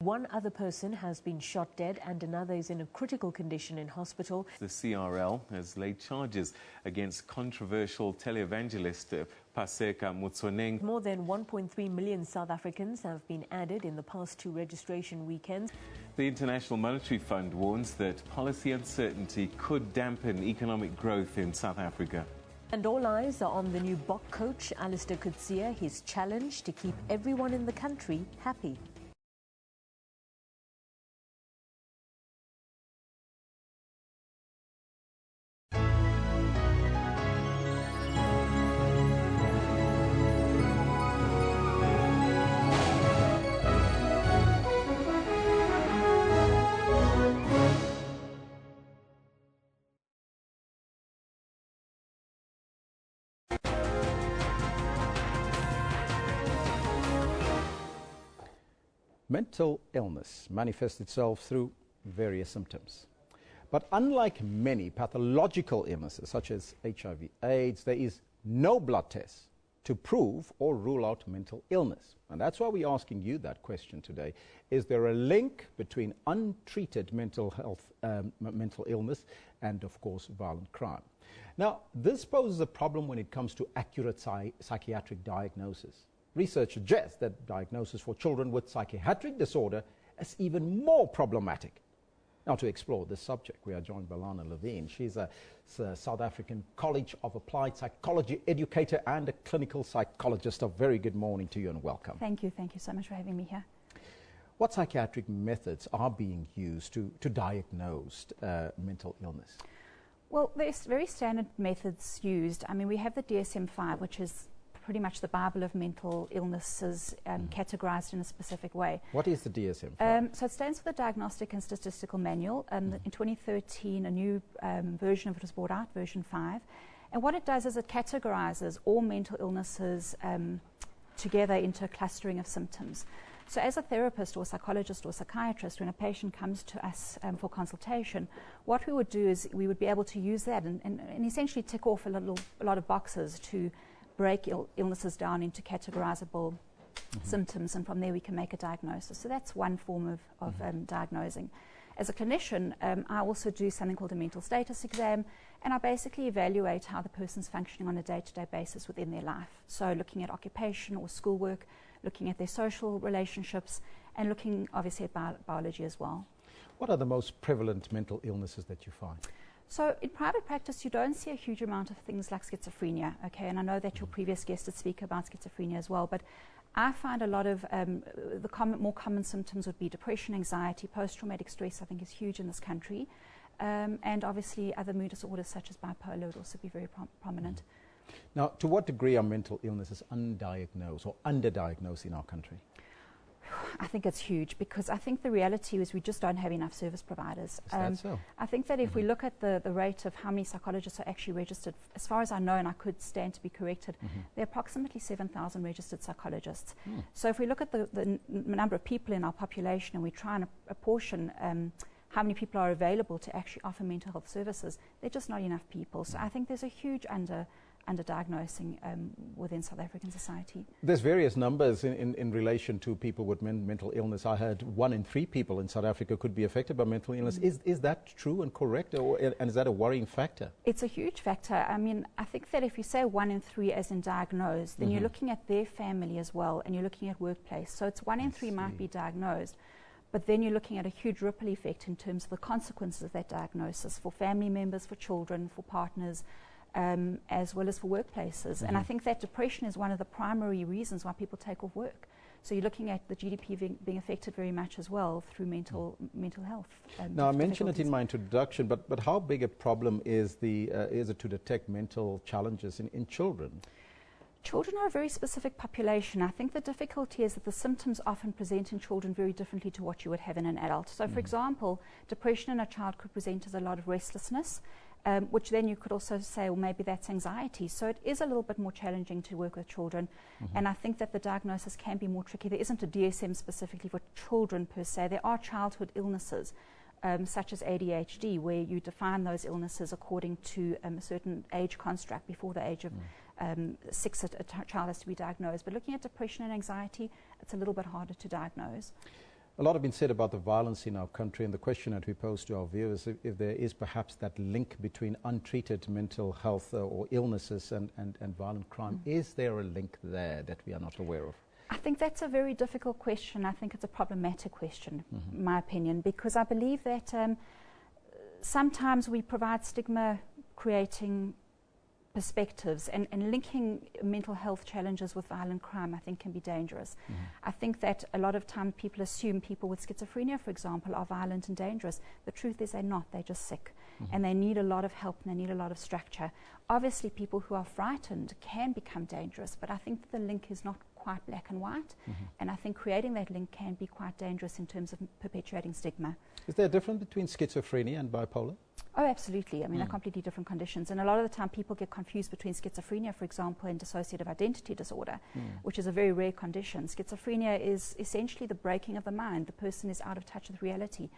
One other person has been shot dead and another is in a critical condition in hospital.
The CRL has laid charges against controversial televangelist Paseka Mutsoneng.
More than 1.3 million South Africans have been added in the past 2 registration weekends.
The International Monetary Fund warns that policy uncertainty could dampen economic growth in South Africa.
And all eyes are on the new Bok coach, Alistair Coetzee, his challenge to keep everyone in the country happy.
Mental illness manifests itself through various symptoms. But unlike many pathological illnesses such as HIV/AIDS, there is no blood test to prove or rule out mental illness. And that's why we're asking you that question today. Is there a link between untreated mental illness and, of course, violent crime? Now, this poses a problem when it comes to accurate psychiatric diagnosis. Research suggests that diagnosis for children with psychiatric disorder is even more problematic. Now, to explore this subject, we are joined by Lana Levine. She's a South African College of Applied Psychology educator and a clinical psychologist. A very good morning to you and welcome.
Thank you so much for having me here.
What psychiatric methods are being used to diagnose mental illness?
Well, there's very standard methods used. I mean, we have the DSM-5, which is pretty much the Bible of mental illnesses categorized in a specific way.
What is the DSM-5?
So it stands for the Diagnostic and Statistical Manual. In 2013, a new version of it was brought out, version 5. And what it does is it categorizes all mental illnesses together into a clustering of symptoms. So as a therapist or psychologist or psychiatrist, when a patient comes to us for consultation, what we would do is we would be able to use that and essentially tick off a lot of boxes to break illnesses down into categorizable symptoms, and from there we can make a diagnosis. So that's one form of diagnosing. As a clinician, I also do something called a mental status exam, and I basically evaluate how the person's functioning on a day-to-day basis within their life. So looking at occupation or schoolwork, looking at their social relationships, and looking obviously at biology as well.
What are the most prevalent mental illnesses that you find?
So in private practice, you don't see a huge amount of things like schizophrenia, okay? And I know that your previous guest did speak about schizophrenia as well, but I find a lot of the more common symptoms would be depression, anxiety, post-traumatic stress, I think is huge in this country, and obviously other mood disorders such as bipolar would also be very prominent.
Now, to what degree are mental illnesses undiagnosed or underdiagnosed in our country?
I think it's huge, because I think the reality is we just don't have enough service providers.
Is that so?
I think that if we look at the rate of how many psychologists are actually registered, as far as I know, and I could stand to be corrected, there are approximately 7,000 registered psychologists. So if we look at the number of people in our population and we try and apportion how many people are available to actually offer mental health services, there are just not enough people. So I think there's a huge underdiagnosing within South African society.
There's various numbers in relation to people with mental illness. I heard 1 in 3 people in South Africa could be affected by mental illness. Is that true and correct, and is that a worrying factor?
It's a huge factor. I mean, I think that if you say 1 in 3 as in diagnosed, then you're looking at their family as well, and you're looking at workplace. So it's 1 in 3 might be diagnosed, but then you're looking at a huge ripple effect in terms of the consequences of that diagnosis for family members, for children, for partners, as well as for workplaces. And I think that depression is one of the primary reasons why people take off work. So you're looking at the GDP being affected very much as well through mental health.
Now, I mentioned it in my introduction, but how big a problem is it to detect mental challenges in children?
Children are a very specific population. I think the difficulty is that the symptoms often present in children very differently to what you would have in an adult. So, for example, depression in a child could present as a lot of restlessness, which then you could also say, well, maybe that's anxiety. So it is a little bit more challenging to work with children, and I think that the diagnosis can be more tricky. There isn't a DSM specifically for children per se. There are childhood illnesses, such as ADHD, where you define those illnesses according to a certain age construct. Before the age of 6, a child has to be diagnosed. But looking at depression and anxiety, it's a little bit harder to diagnose.
A lot has been said about the violence in our country, and the question that we pose to our viewers, if there is perhaps that link between untreated mental health or illnesses and violent crime. Is there a link there that we are not aware of?
I think that's a very difficult question. I think it's a problematic question, in my opinion, because I believe that sometimes we provide stigma creating perspectives, and linking mental health challenges with violent crime, I think, can be dangerous. I think that a lot of time people assume people with schizophrenia, for example, are violent and dangerous. The truth is they're not. They're just sick, and they need a lot of help, and they need a lot of structure. Obviously, people who are frightened can become dangerous, but I think that the link is not quite black and white, and I think creating that link can be quite dangerous in terms of perpetuating stigma.
Is there a difference between schizophrenia and bipolar?
Oh, absolutely. I mean, they're completely different conditions. And a lot of the time people get confused between schizophrenia, for example, and dissociative identity disorder, which is a very rare condition. Schizophrenia is essentially the breaking of the mind. The person is out of touch with reality.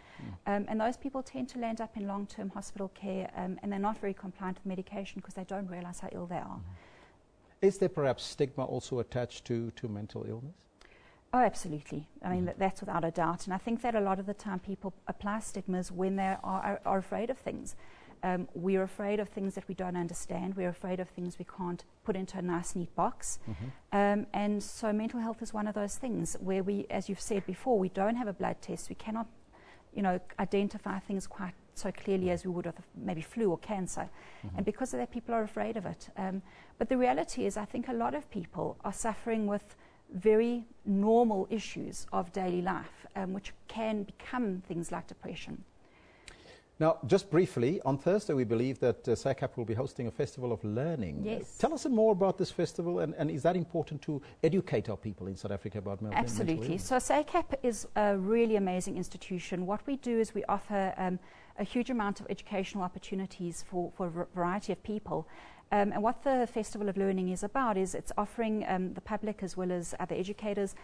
And those people tend to land up in long-term hospital care, and they're not very compliant with medication because they don't realize how ill they are.
Is there perhaps stigma also attached to mental illness?
Oh, absolutely. I mean, that's without a doubt. And I think that a lot of the time people apply stigmas when they are afraid of things. We're afraid of things that we don't understand. We're afraid of things we can't put into a nice, neat box. And so mental health is one of those things where we, as you've said before, we don't have a blood test. We cannot, identify things quite so clearly as we would with maybe flu or cancer. And because of that, people are afraid of it. But the reality is, I think a lot of people are suffering with very normal issues of daily life, which can become things like depression.
Now, just briefly, on Thursday we believe that SACAP will be hosting a festival of learning.
Yes.
Tell us more about this festival, and is that important to educate our people in South Africa about mental
Absolutely.
illness?
So SACAP is a really amazing institution. What we do is we offer a huge amount of educational opportunities for a variety of people. And what the Festival of Learning is about is it's offering the public as well as other educators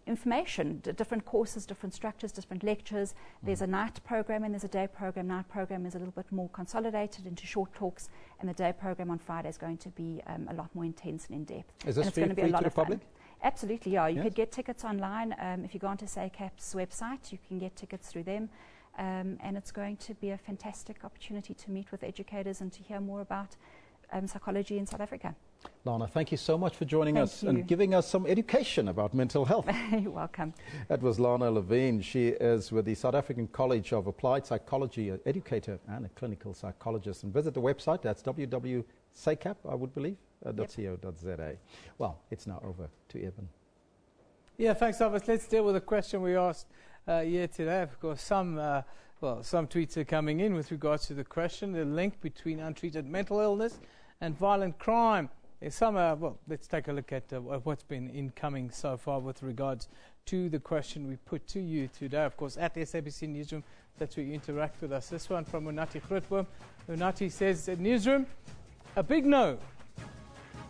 information, different courses, different structures, different lectures. There's a night program and there's a day program. Night program is a little bit more consolidated into short talks, and the day program on Friday is going to be a lot more intense and in-depth.
Is this free to the public?
Absolutely, yeah. You could get tickets online. If you go onto SACAP's website, you can get tickets through them. And it's going to be a fantastic opportunity to meet with educators and to hear more about psychology in South Africa.
Lana, thank you so much for joining us and giving us some education about mental health.
You're welcome.
That was Lana Levine. She is with the South African College of Applied Psychology, an educator and a clinical psychologist. And visit the website, that's www.sacap, I would believe, .co.za. Well, it's now over to Eben.
Yeah, thanks, Elvis. Let's deal with a question we asked here today. Of course, some tweets are coming in with regards to the question, the link between untreated mental illness and violent crime. There's some, let's take a look at what's been incoming so far with regards to the question we put to you today. Of course, at SABC Newsroom, that's where you interact with us. This one from Unati Grootboom. Unati says, at Newsroom, a big no.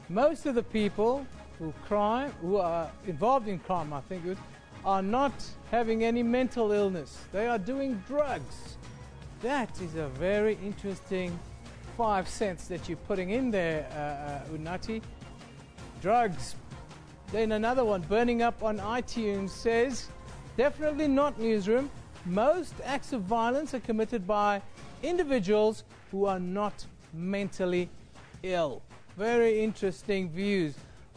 Most of the people who are involved in crime, I think, are not having any mental illness. They are doing drugs. That is a very interesting 5 cents that you're putting in there, Unati. Drugs. Then another one, Burning Up on iTunes, says, definitely not, Newsroom. Most acts of violence are committed by individuals who are not mentally ill. Very interesting views.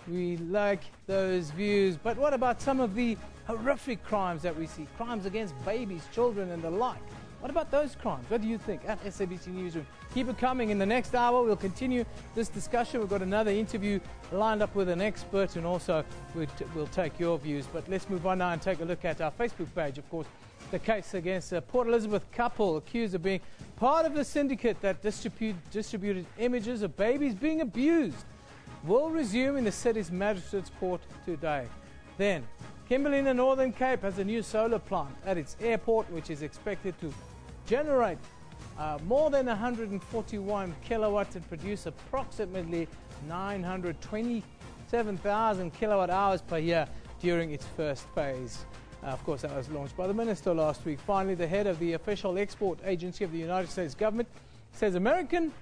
We like those views. But what about some of the horrific crimes that we see? Crimes against babies, children, and the like. What about those crimes? What do you think? At SABC Newsroom. Keep it coming. In the next hour, we'll continue this discussion. We've got another interview lined up with an expert, and also we'll take your views. But let's move on now and take a look at our Facebook page. Of course, the case against a Port Elizabeth couple accused of being part of a syndicate that distributed images of babies being abused will resume in the city's magistrates court today. Then, Kimberley in the Northern Cape has a new solar plant at its airport, which is expected to generate more than 141 kilowatts and produce approximately 927,000 kilowatt hours per year during its first phase. Of course, that was launched by the minister last week. Finally, the head of the official export agency of the United States government says American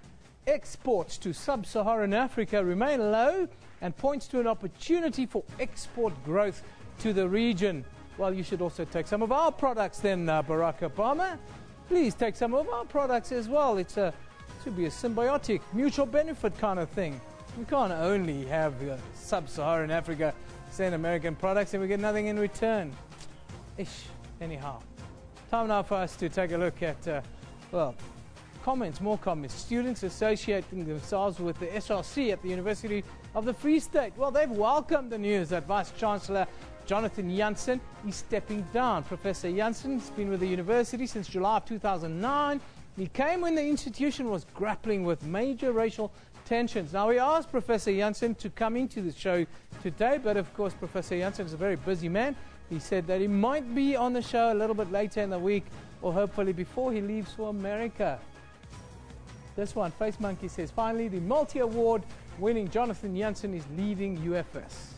exports to sub-Saharan Africa remain low and points to an opportunity for export growth to the region. Well, you should also take some of our products then, Barack Obama. Please take some of our products as well. It should be a symbiotic, mutual benefit kind of thing. We can't only have sub-Saharan Africa send American products and we get nothing in return. Anyhow, time now for us to take a look at, more comments. Students associating themselves with the SRC at the University of the Free State. Well, they've welcomed the news that Vice-Chancellor Jonathan Jansen is stepping down. Professor Jansen has been with the university since July of 2009. He came when the institution was grappling with major racial tensions. Now, we asked Professor Jansen to come into the show today, but of course, Professor Jansen is a very busy man. He said that he might be on the show a little bit later in the week, or hopefully before he leaves for America. This one, Face Monkey says, finally, the multi-award winning Jonathan Jansen is leaving UFS.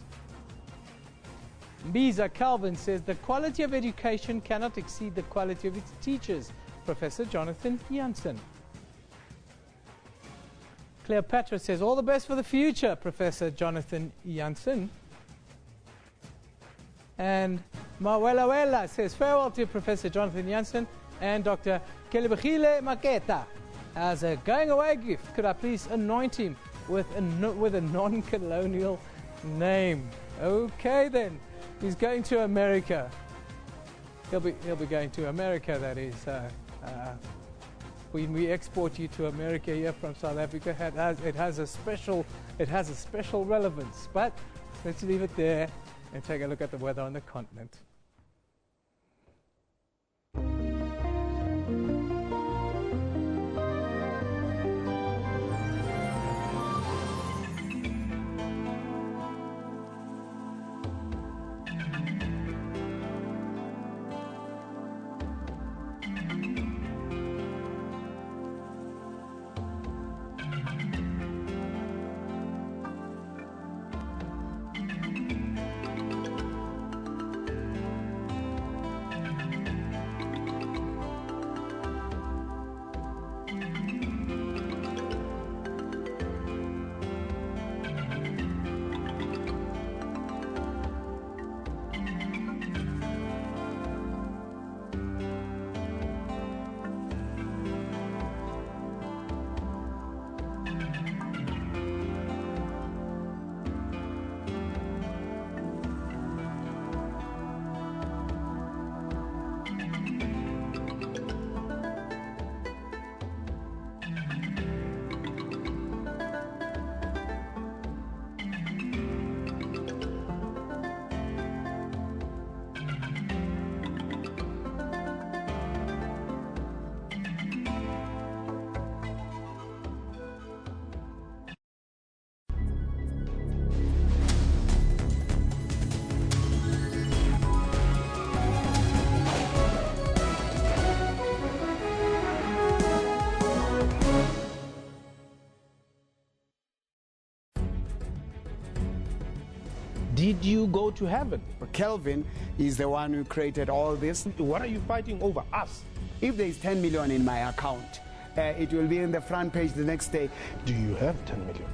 Mbiza Calvin says, the quality of education cannot exceed the quality of its teachers. Professor Jonathan Jansen. Cleopatra says, all the best for the future, Professor Jonathan Jansen. And Mawelawela says, farewell to Professor Jonathan Jansen and Dr. Kelebegile Maketa. As a going-away gift, could I please anoint him with a non-colonial name? Okay, then. He's going to America. He'll be going to America, that is. When we export you to America here from South Africa, it has a special relevance. But let's leave it there and take a look at the weather on the continent.
did you go to heaven?
Kelvin is the one who created all this.
What are you fighting over? Us?
If there is 10 million in my account, it will be in the front page the next day.
Do you have 10 million?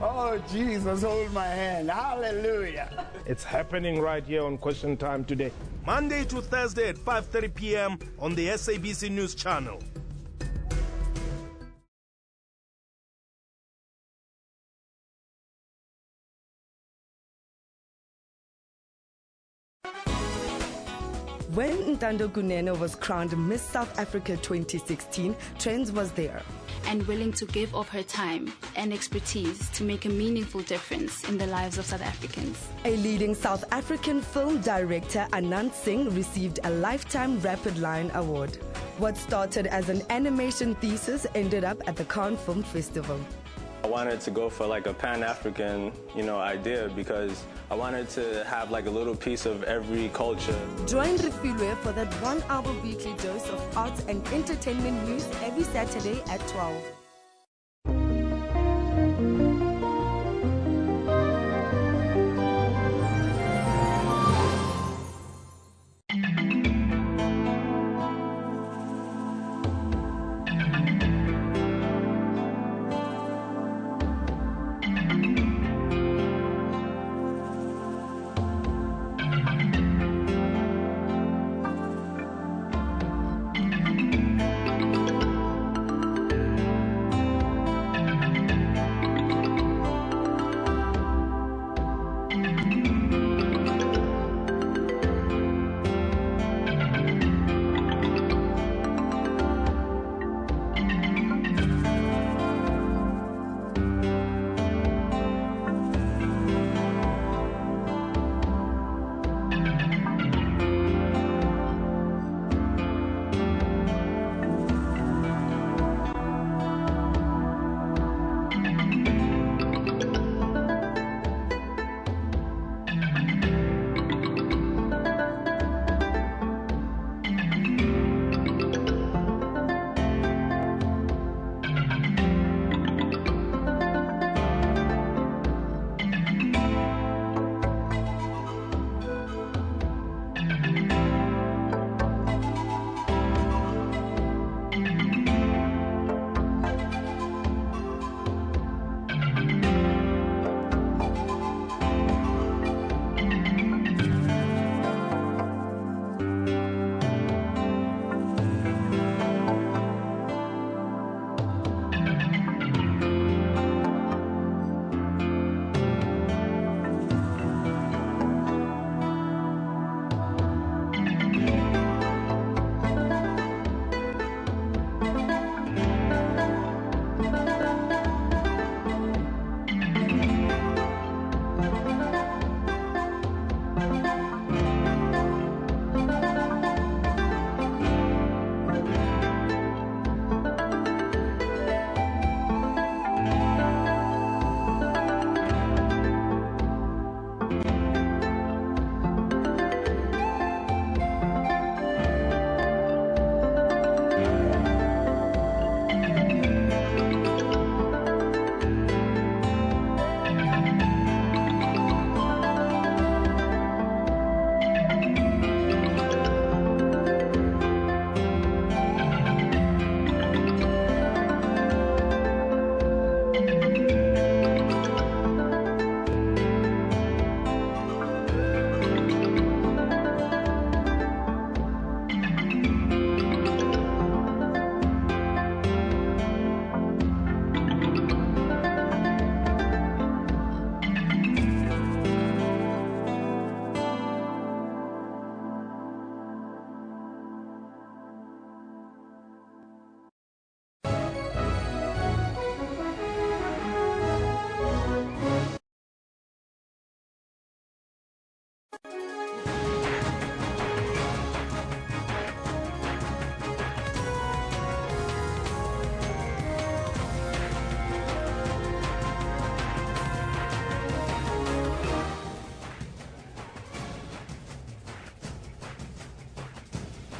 Oh, Jesus, hold my hand. Hallelujah.
It's happening right here on Question Time today.
Monday to Thursday at 5:30 p.m. on the SABC News Channel.
When Ntando Kunene was crowned Miss South Africa 2016, Trends was there.
And willing to give of her time and expertise to make a meaningful difference in the lives of South Africans.
A leading South African film director, Anand Singh, received a Lifetime Rapid Lion Award. What started as an animation thesis ended up at the Cannes Film Festival.
I wanted to go for like a Pan-African, idea because I wanted to have like a little piece of every culture.
Join Refilwe for that 1 hour weekly dose of arts and entertainment news every Saturday at 12.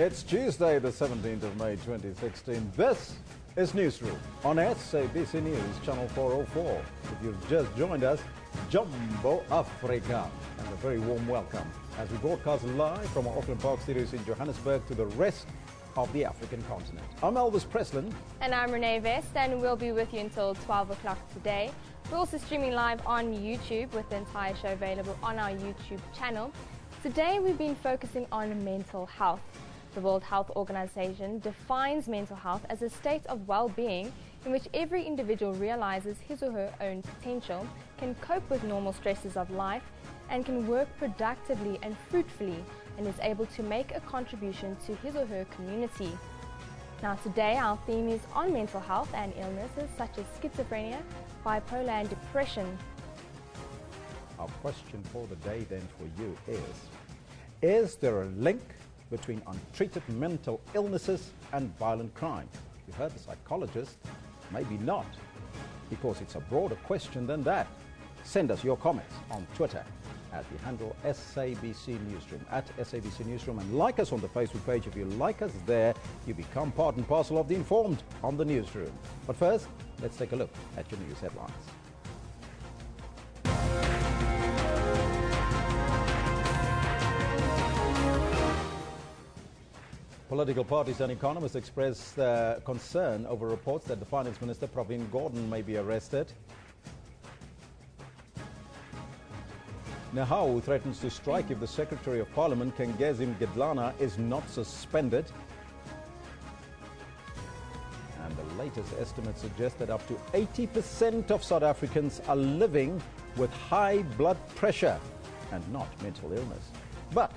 It's Tuesday, the 17th of May 2016. This is Newsroom on SABC News, Channel 404. If you've just joined us, Jumbo Africa, and a very warm welcome as we broadcast live from our Auckland Park studios in Johannesburg to the rest of the African continent. I'm Elvis Presslin.
And I'm Renee Vest, and we'll be with you until 12 o'clock today. We're also streaming live on YouTube with the entire show available on our YouTube channel. Today we've been focusing on mental health. The World Health Organization defines mental health as a state of well-being in which every individual realizes his or her own potential, can cope with normal stresses of life, and can work productively and fruitfully, and is able to make a contribution to his or her community. Now today our theme is on mental health and illnesses such as schizophrenia, bipolar and depression.
Our question for the day then for you is there a link between untreated mental illnesses and violent crime? You heard the psychologist, maybe not, because it's a broader question than that. Send us your comments on Twitter at the handle SABC Newsroom, at SABC Newsroom, and like us on the Facebook page. If you like us there, you become part and parcel of the informed on the Newsroom. But first, let's take a look at your news headlines. Political parties and economists expressed concern over reports that the Finance Minister Pravin Gordhan may be arrested. Nahau threatens to strike if the Secretary of Parliament, Kengezim Gedlana, is not suspended. And the latest estimates suggest that up to 80% of South Africans are living with high blood pressure and not mental illness. But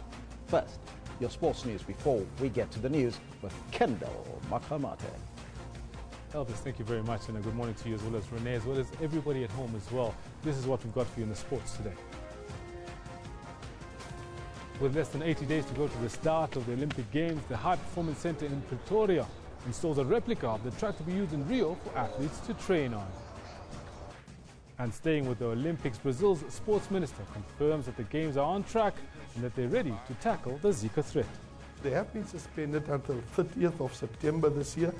first, your sports news before we get to the news with Kendall Makamate.
Elvis, thank you very much, and a good morning to you as well as Renee, as well as everybody at home as well. This is what we've got for you in the sports today. With less than 80 days to go to the start of the Olympic Games, the High Performance Centre in Pretoria installs a replica of the track to be used in Rio for athletes to train on. And staying with the Olympics, Brazil's sports minister confirms that the Games are on track and that they're ready to tackle the Zika threat.
They have been suspended until 30th of September this year.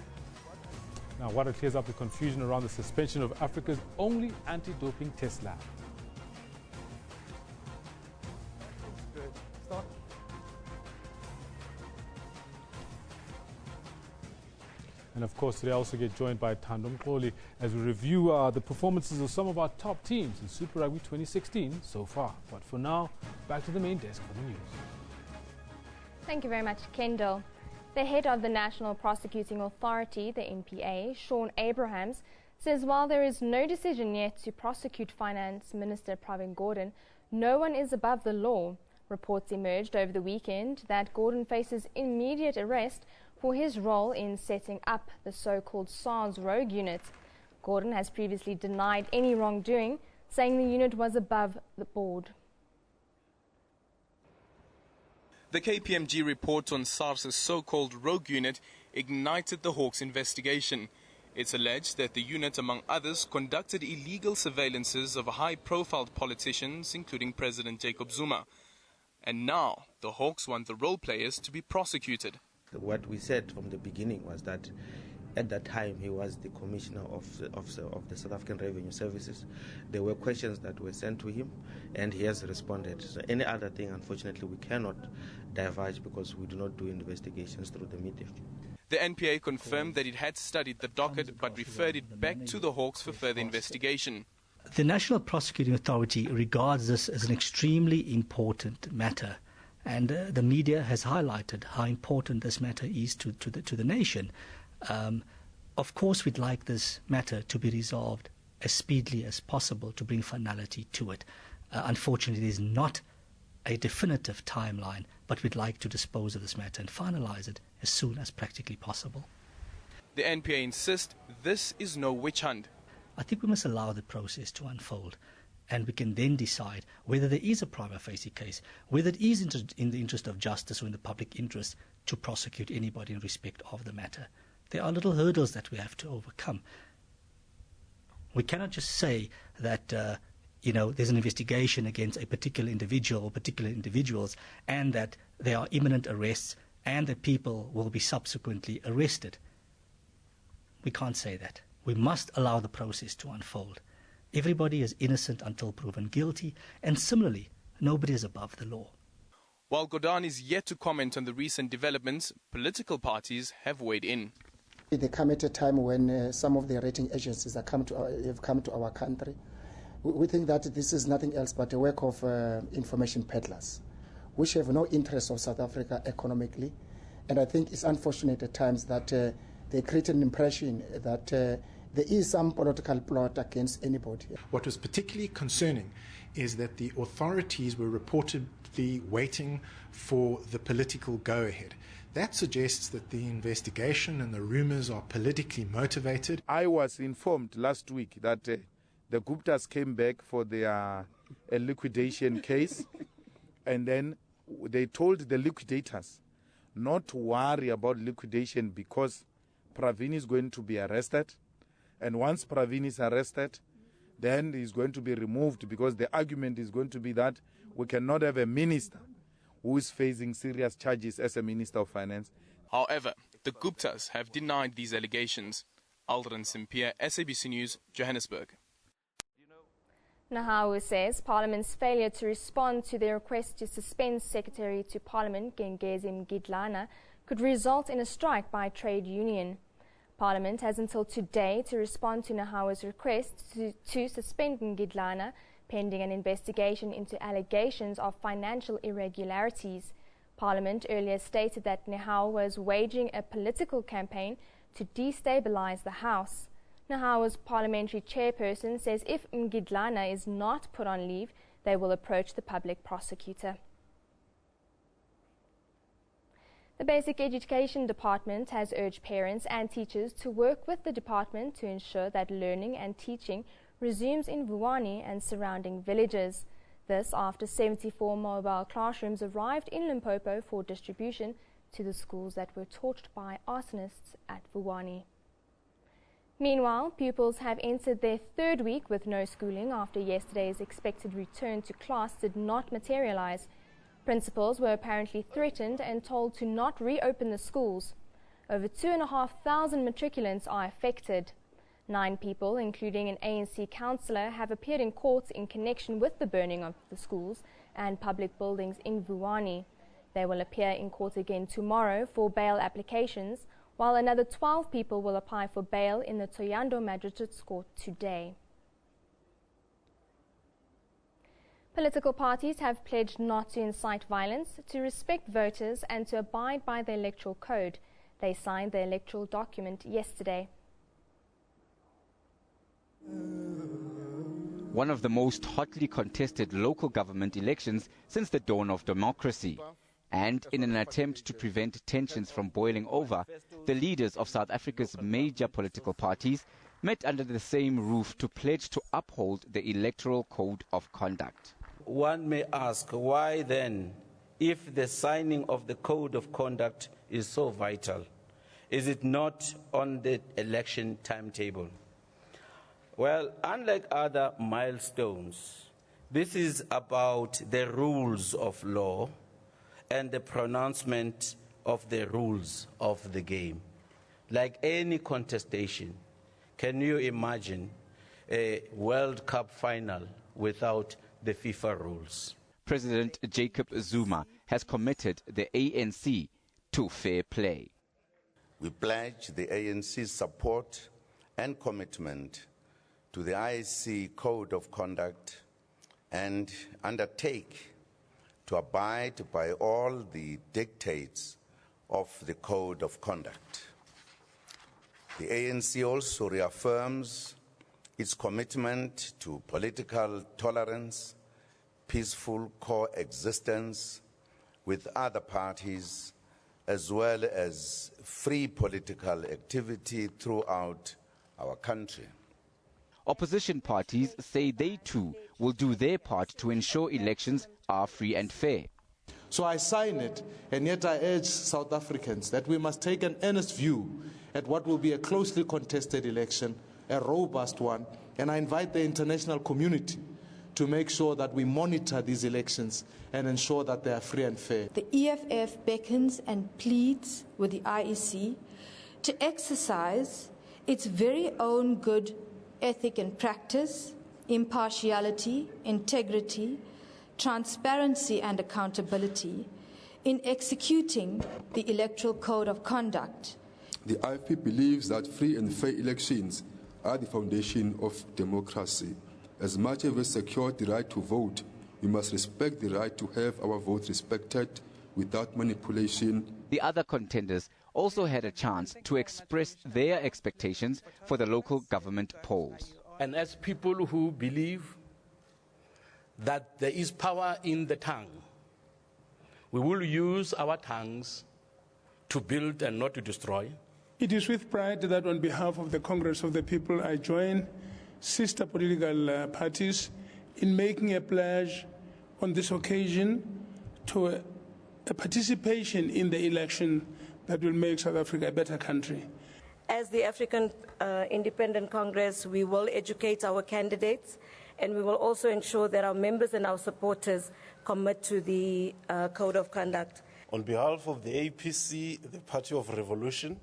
Now, what clears up the confusion around the suspension of Africa's only anti-doping test lab. And of course, today I also get joined by Thando Mkholi as we review the performances of some of our top teams in Super Rugby 2016 so far. But for now, back to the main desk for the news.
Thank you very much, Kendall. The head of the National Prosecuting Authority, the NPA, Sean Abrahams, says while there is no decision yet to prosecute Finance Minister Pravin Gordhan, no one is above the law. Reports emerged over the weekend that Gordhan faces immediate arrest for his role in setting up the so-called SARS rogue unit. Gordhan has previously denied any wrongdoing, saying the unit was above the board.
The KPMG report on SARS's so-called rogue unit ignited the Hawks investigation. It's alleged that the unit, among others, conducted illegal surveillances of high-profile politicians, including President Jacob Zuma. And now, the Hawks want the role players to be prosecuted.
What we said from the beginning was that at that time he was the commissioner of the South African Revenue Services. There were questions that were sent to him and he has responded. So any other thing, unfortunately, we cannot divulge because we do not do investigations through the media.
The NPA confirmed that it had studied the docket but referred it back to the Hawks for further investigation.
The National Prosecuting Authority regards this as an extremely important matter. And the media has highlighted how important this matter is to the nation. Of course, we'd like this matter to be resolved as speedily as possible to bring finality to it. Unfortunately, there's not a definitive timeline, but we'd like to dispose of this matter and finalize it as soon as practically possible.
The NPA insists this is no witch hunt.
I think we must allow the process to unfold, and we can then decide whether there is a prima facie case, whether it is in the interest of justice or in the public interest to prosecute anybody in respect of the matter. There are little hurdles that we have to overcome. We cannot just say that there's an investigation against a particular individual or particular individuals and that there are imminent arrests and that people will be subsequently arrested. We can't say that. We must allow the process to unfold. Everybody is innocent until proven guilty, and similarly, nobody is above the law.
While Gordhan is yet to comment on the recent developments, political parties have weighed in.
They come at a time when some of the rating agencies have come to our country. We think that this is nothing else but a work of information peddlers, which have no interest of South Africa economically. And I think it's unfortunate at times that they create an impression that there is some political plot against anybody.
What was particularly concerning is that the authorities were reportedly waiting for the political go-ahead. That suggests that the investigation and the rumors are politically motivated.
I was informed last week that the Guptas came back for their liquidation case, and then they told the liquidators not to worry about liquidation because Pravin is going to be arrested, and once Pravin is arrested, then he's going to be removed, because the argument is going to be that we cannot have a minister who is facing serious charges as a Minister of Finance.
However, the Guptas have denied these allegations. Aldrin Simpier, SABC News, Johannesburg.
Nahawu says Parliament's failure to respond to their request to suspend Secretary to Parliament Gengezi Mgidlana could result in a strike by a trade union. Parliament has until today to respond to Nahawu's request to suspend Mgidlana, pending an investigation into allegations of financial irregularities. Parliament earlier stated that Nahawu was waging a political campaign to destabilize the House. Nahawu's parliamentary chairperson says if Mgidlana is not put on leave, they will approach the public prosecutor. The Basic Education Department has urged parents and teachers to work with the department to ensure that learning and teaching resumes in Vuwani and surrounding villages. This after 74 mobile classrooms arrived in Limpopo for distribution to the schools that were torched by arsonists at Vuwani. Meanwhile, pupils have entered their third week with no schooling after yesterday's expected return to class did not materialize. Principals were apparently threatened and told to not reopen the schools. Over 2,500 matriculants are affected. 9 people, including an ANC councillor, have appeared in court in connection with the burning of the schools and public buildings in Vuwani. They will appear in court again tomorrow for bail applications, while another 12 people will apply for bail in the Thoyando Magistrates Court today. Political parties have pledged not to incite violence, to respect voters and to abide by the electoral code. They signed the electoral document yesterday.
One of the most hotly contested local government elections since the dawn of democracy. And in an attempt to prevent tensions from boiling over, the leaders of South Africa's major political parties met under the same roof to pledge to uphold the electoral code of conduct.
One may ask, why then, if the signing of the code of conduct is so vital, is it not on the election timetable? Well, unlike other milestones, this is about the rules of law and the pronouncement of the rules of the game. Like any contestation, can you imagine a World Cup final without the FIFA rules?
President Jacob Zuma has committed the ANC to fair play.
We pledge the ANC's support and commitment to the IEC Code of Conduct and undertake to abide by all the dictates of the Code of Conduct. The ANC also reaffirms its commitment to political tolerance, peaceful coexistence with other parties, as well as free political activity throughout our country.
Opposition parties say they too will do their part to ensure elections are free and fair.
So I sign it, and yet I urge South Africans that we must take an earnest view at what will be a closely contested election, a robust one, and I invite the international community to make sure that we monitor these elections and ensure that they are free and fair.
The EFF beckons and pleads with the IEC to exercise
its very own good ethic and practice, impartiality, integrity, transparency and accountability in executing the Electoral Code of Conduct.
The IFP believes that free and fair elections are the foundation of democracy. As much as we secure the right to vote, we must respect the right to have our vote respected without manipulation.
The other contenders also had a chance to express their expectations for the local government polls.
And as people who believe that there is power in the tongue, we will use our tongues to build and not to destroy.
It is with pride that on behalf of the Congress of the People, I join sister political parties in making a pledge on this occasion to a participation in the election that will make South Africa a better country.
As the African Independent Congress, we will educate our candidates, and we will also ensure that our members and our supporters commit to the Code of Conduct.
On behalf of the APC, the Party of Revolution,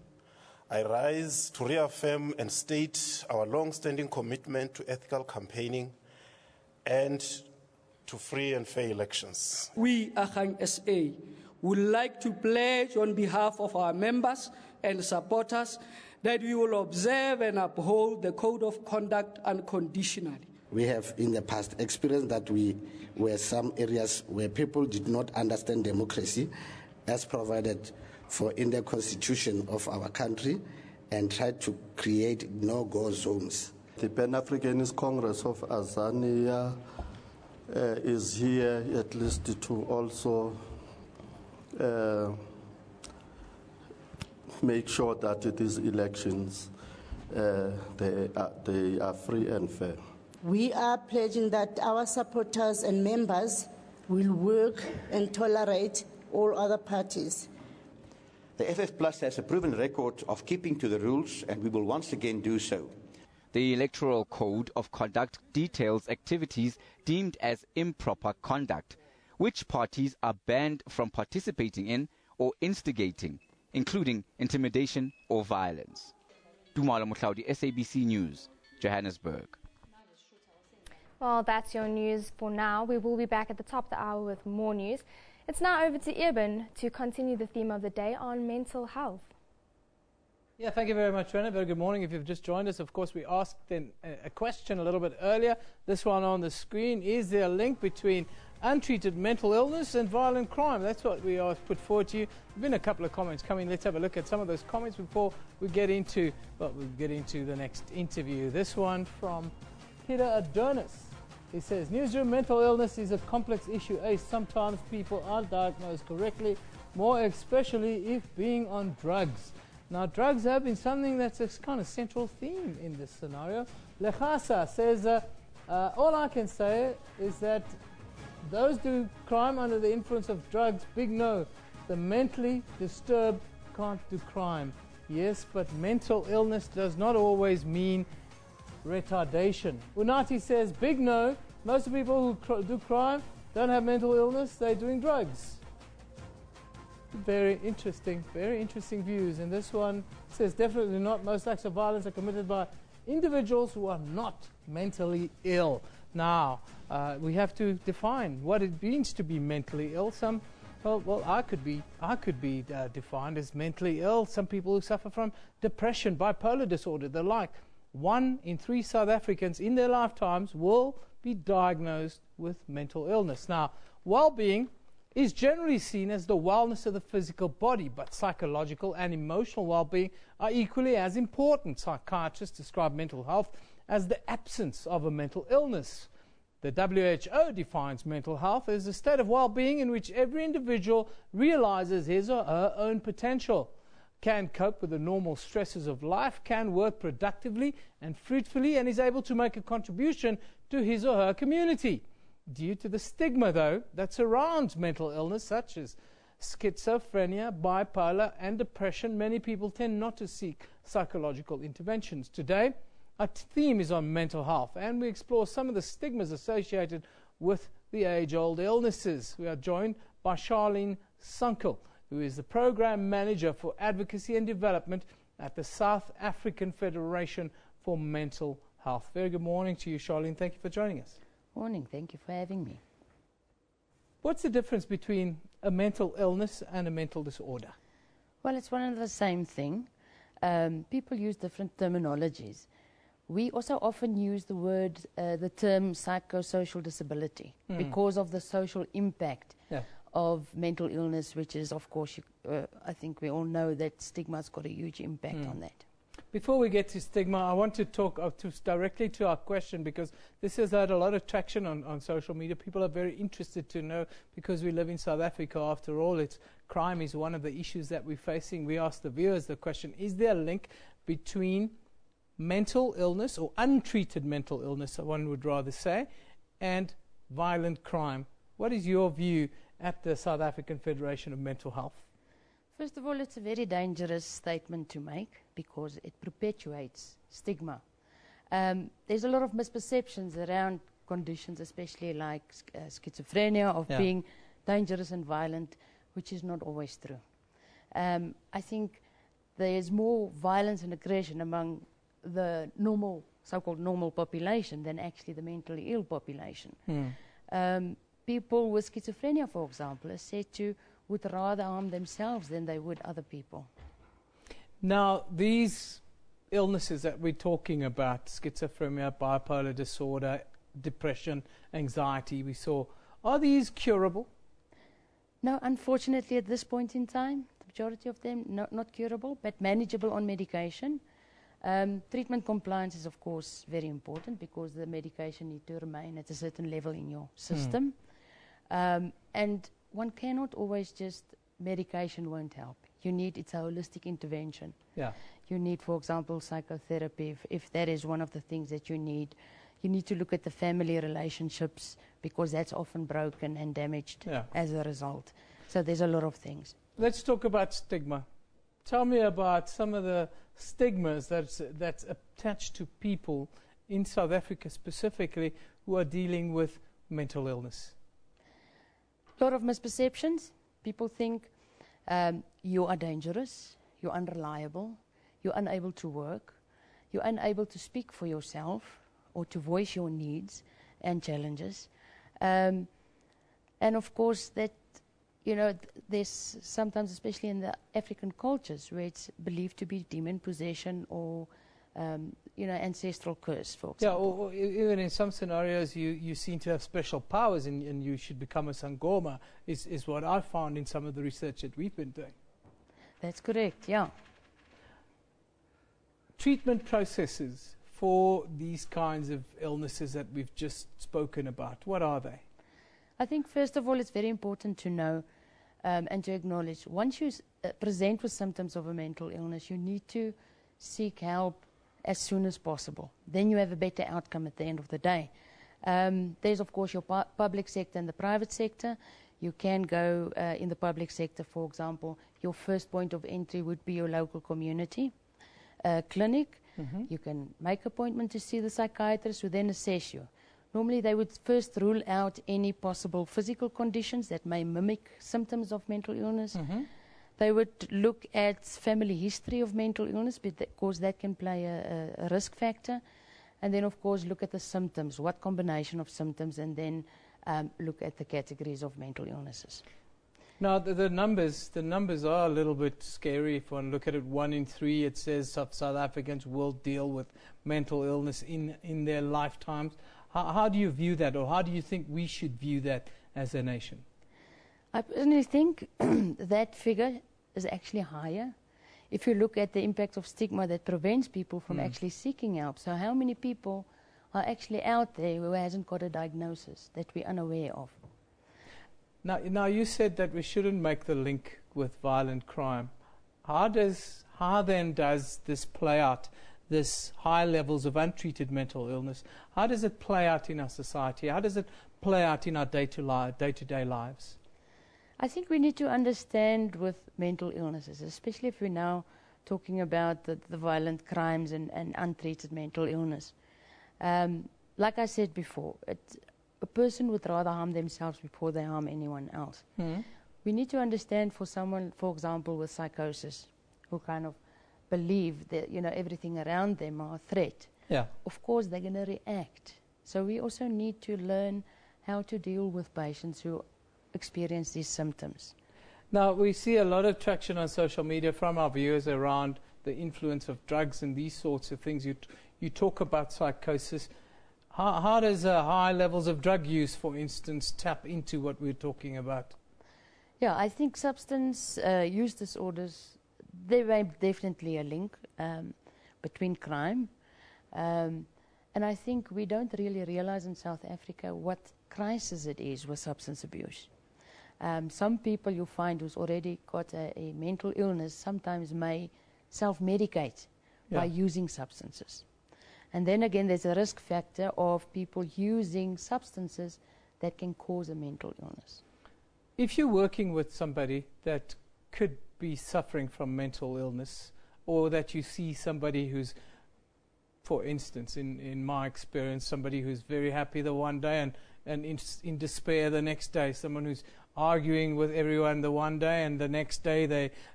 I rise to reaffirm and state our long-standing commitment to ethical campaigning and to free and fair elections.
We, Agang SA, would like to pledge on behalf of our members and supporters that we will observe and uphold the Code of Conduct unconditionally.
We have in the past experienced that we were some areas where people did not understand democracy as provided for in the constitution of our country and tried to create no-go zones.
The Pan-Africanist Congress of Azania is here at least to also make sure that these elections they are free and fair.
We are pledging that our supporters and members will work and tolerate all other parties.
The FF Plus has a proven record of keeping to the rules, and we will once again do so.
The Electoral Code of Conduct details activities deemed as improper conduct, which parties are banned from participating in or instigating, including intimidation or violence. Dumala Mutlaudi, SABC News, Johannesburg.
Well, that's your news for now. We will be back at the top of the hour with more news. It's now over to Eben to continue the theme of the day on mental health.
Yeah, thank you very much, Rena. Very good morning. If you've just joined us, of course, we asked a question a little bit earlier. This one on the screen. Is there a link between untreated mental illness and violent crime? That's what we asked, put forward to you. There have been a couple of comments coming. Let's have a look at some of those comments before we get into, the next interview. This one from Peter Adonis. He says, Newsroom, mental illness is a complex issue. Sometimes people aren't diagnosed correctly, more especially if being on drugs. Now, drugs have been something that's a kind of central theme in this scenario. Lechasa says, all I can say is that those do crime under the influence of drugs, big no. The mentally disturbed can't do crime. Yes, but mental illness does not always mean retardation. Unati says, big no. Most of the people who do crime don't have mental illness, they're doing drugs. Very interesting views. And this one says, definitely not. Most acts of violence are committed by individuals who are not mentally ill. Now, we have to define what it means to be mentally ill. I could be defined as mentally ill. Some people who suffer from depression, bipolar disorder, the like. 1 in 3 South Africans in their lifetimes will be diagnosed with mental illness. Now, well-being is generally seen as the wellness of the physical body, but psychological and emotional well-being are equally as important. Psychiatrists describe mental health as the absence of a mental illness. The WHO defines mental health as a state of well-being in which every individual realizes his or her own potential, can cope with the normal stresses of life, can work productively and fruitfully, and is able to make a contribution to his or her community. Due to the stigma, though, that surrounds mental illness, such as schizophrenia, bipolar, and depression, many people tend not to seek psychological interventions. Today, our theme is on mental health, and we explore some of the stigmas associated with the age-old illnesses. We are joined by Charlene Sunkel, who is the Program Manager for Advocacy and Development at the South African Federation for Mental Health. Very good morning to you, Charlene. Thank you for joining us.
Morning. Thank you for having me.
What's the difference between a mental illness and a mental disorder?
Well, it's one and the same thing. People use different terminologies. We also often use the term psychosocial disability because of the social impact of mental illness, which is, of course, I think we all know that stigma's got a huge impact on that.
Before we get to stigma, I want to talk directly to our question, because this has had a lot of traction on social media. People are very interested to know, because we live in South Africa, after all, crime is one of the issues that we're facing. We ask the viewers the question, is there a link between mental illness, or untreated mental illness, one would rather say, and violent crime? What is your view at the South African Federation of Mental Health?
First of all, it's a very dangerous statement to make because it perpetuates stigma. There's a lot of misperceptions around conditions, especially like schizophrenia, of being dangerous and violent, which is not always true. I think there's more violence and aggression among the normal, so-called normal population than actually the mentally ill population. People with schizophrenia, for example, are said to would rather harm themselves than they would other people.
Now, these illnesses that we're talking about, schizophrenia, bipolar disorder, depression, anxiety, we saw, are these curable?
No, unfortunately, at this point in time, the majority of them not curable, but manageable on medication. Treatment compliance is, of course, very important because the medication needs to remain at a certain level in your system. And one cannot always just, medication won't help. It's a holistic intervention.
Yeah.
You need, for example, psychotherapy. If that is one of the things that you need to look at the family relationships because that's often broken and damaged as a result. So there's a lot of things.
Let's talk about stigma. Tell me about some of the stigmas that's attached to people in South Africa specifically who are dealing with mental illness.
A lot of misperceptions. People think you are dangerous, you're unreliable, you're unable to work, you're unable to speak for yourself or to voice your needs and challenges. And of course that, there's sometimes, especially in the African cultures, where it's believed to be demon possession or ancestral curse, for example.
Yeah, or even in some scenarios you seem to have special powers and you should become a Sangoma, is what I found in some of the research that we've been doing.
That's correct, yeah.
Treatment processes for these kinds of illnesses that we've just spoken about, what are they?
I think, first of all, it's very important to know and to acknowledge, once you present with symptoms of a mental illness, you need to seek help as soon as possible. Then you have a better outcome at the end of the day. There's, of course, your public sector and the private sector. You can go in the public sector, for example, your first point of entry would be your local community clinic. You can make appointment to see the psychiatrist who then assess you. Normally they would first rule out any possible physical conditions that may mimic symptoms of mental illness. They would look at family history of mental illness because that can play a risk factor. And then, of course, look at the symptoms, what combination of symptoms, and then look at the categories of mental illnesses.
Now, the numbers are a little bit scary. If one look at it, 1 in 3, it says South Africans will deal with mental illness in their lifetimes. How do you view that, or how do you think we should view that as a nation?
I personally think that figure is actually higher if you look at the impact of stigma that prevents people from actually seeking help. So how many people are actually out there who hasn't got a diagnosis that we're unaware of?
Now you said that we shouldn't make the link with violent crime. How then does this play out, this high levels of untreated mental illness? How does it play out in our society? How does it play out in our day-to-day lives?
I think we need to understand with mental illnesses, especially if we're now talking about the violent crimes and untreated mental illness. Like I said before, a person would rather harm themselves before they harm anyone else. We need to understand for someone, for example, with psychosis, who kind of believe that, you know, everything around them are a threat, of course they're going to react. So we also need to learn how to deal with patients who experience these symptoms.
Now, we see a lot of traction on social media from our viewers around the influence of drugs and these sorts of things. You talk about psychosis. How does high levels of drug use, for instance, tap into what we're talking about?
Yeah, I think substance use disorders, there is definitely a link between crime. And I think we don't really realize in South Africa what crisis it is with substance abuse. Some people you find who's already got a mental illness sometimes may self-medicate by using substances. And then again, there's a risk factor of people using substances that can cause a mental illness.
If you're working with somebody that could be suffering from mental illness, or that you see somebody who's, for instance, in my experience, somebody who's very happy the one day and in despair the next day, someone who's arguing with everyone the one day and the next day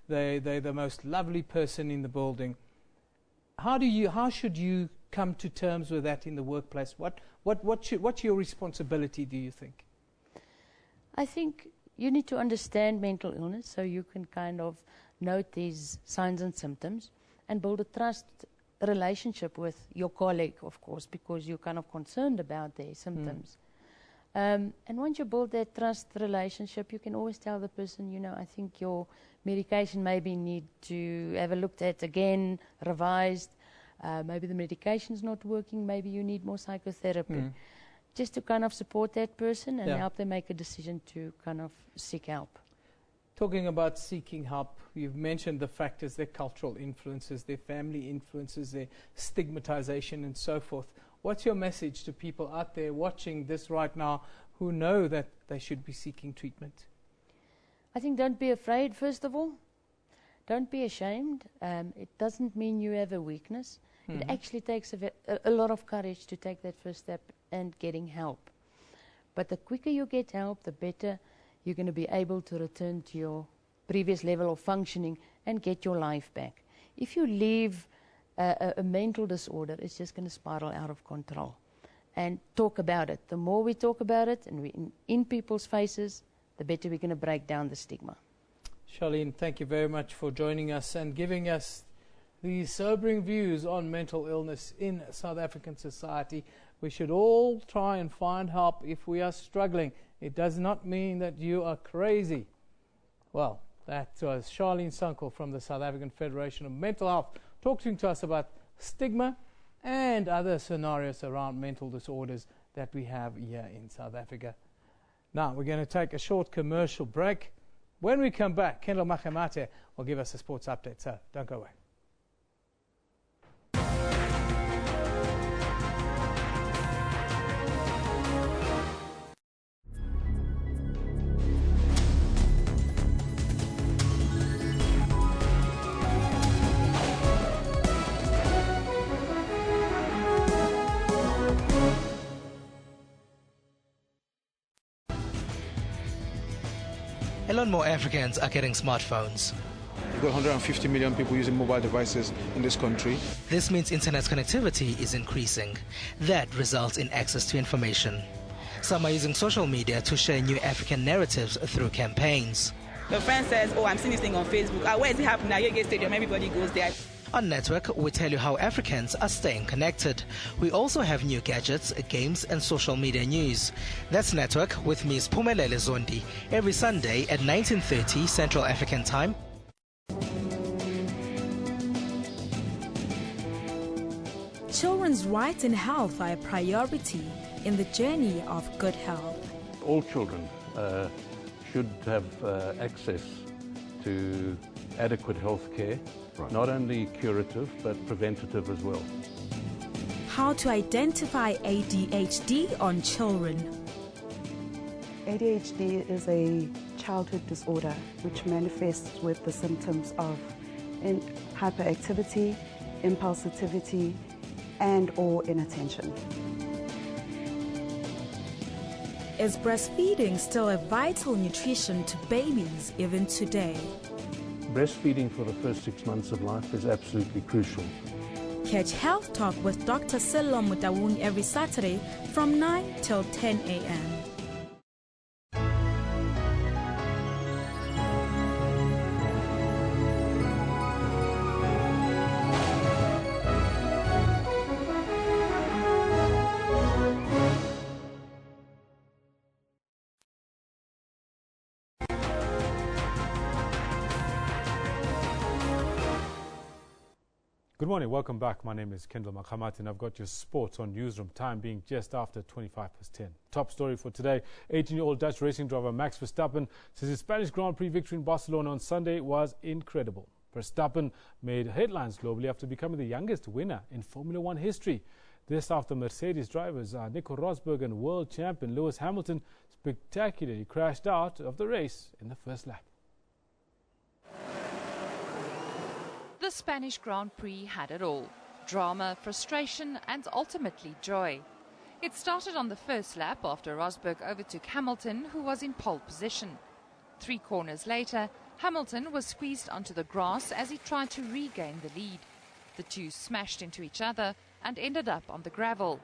they're the most lovely person in the building. How should you come to terms with that in the workplace? What's your responsibility, do you think?
I think you need to understand mental illness so you can kind of note these signs and symptoms and build a trust relationship with your colleague, of course, because you're kind of concerned about their symptoms. And once you build that trust relationship, you can always tell the person, you know, I think your medication maybe need to have a looked at again, revised. Maybe the medication's not working, maybe you need more psychotherapy. Just to kind of support that person and help them make a decision to kind of seek help.
Talking about seeking help, you've mentioned the factors, their cultural influences, their family influences, their stigmatization and so forth. What's your message to people out there watching this right now who know that they should be seeking treatment?
I think don't be afraid, first of all. Don't be ashamed. It doesn't mean you have a weakness. It actually takes a lot of courage to take that first step and getting help. But the quicker you get help, the better you're going to be able to return to your previous level of functioning and get your life back. If you leave a mental disorder, it's just going to spiral out of control. And talk about it. The more we talk about it and we're in people's faces, the better we're going to break down the stigma.
Charlene, thank you very much for joining us and giving us these sobering views on mental illness in South African society. We should all try and find help if we are struggling. It does not mean that you are crazy. Well, that was Charlene Sankel from the South African Federation of Mental Health talking to us about stigma and other scenarios around mental disorders that we have here in South Africa. Now, we're going to take a short commercial break. When we come back, Kendall Makamate will give us a sports update, so don't go away.
A lot more Africans are getting smartphones.
You've got 150 million people using mobile devices in this country.
This means internet connectivity is increasing. That results in access to information. Some are using social media to share new African narratives through campaigns.
Your friend says, oh, I'm seeing this thing on Facebook. Where is it happening? Now, Yege Stadium, everybody goes there.
On Network, we tell you how Africans are staying connected. We also have new gadgets, games and social media news. That's Network with Ms. Pumelele Zondi every Sunday at 19:30 Central African Time.
Children's rights and health are a priority in the journey of good health.
All children should have access to adequate health care. Right. Not only curative, but preventative as well.
How to identify ADHD on children.
ADHD is a childhood disorder which manifests with the symptoms of hyperactivity, impulsivity, and or inattention.
Is breastfeeding still a vital nutrition to babies even today?
breastfeeding for the first 6 months of life is absolutely crucial.
Catch Health Talk with Dr. Sello Mutawung every Saturday from 9 till 10 a.m.
Good morning, welcome back. My name is Kendall Makhamat and I've got your sports on Newsroom, time being just after 10:25. Top story for today, 18-year-old Dutch racing driver Max Verstappen says his Spanish Grand Prix victory in Barcelona on Sunday was incredible. Verstappen made headlines globally after becoming the youngest winner in Formula One history. This after Mercedes drivers Nico Rosberg and world champion Lewis Hamilton spectacularly crashed out of the race in the first lap.
The Spanish Grand Prix had it all: drama, frustration and ultimately joy. It started on the first lap after Rosberg overtook Hamilton, who was in pole position. 3 corners later, Hamilton was squeezed onto the grass as he tried to regain the lead. The two smashed into each other and ended up on the gravel.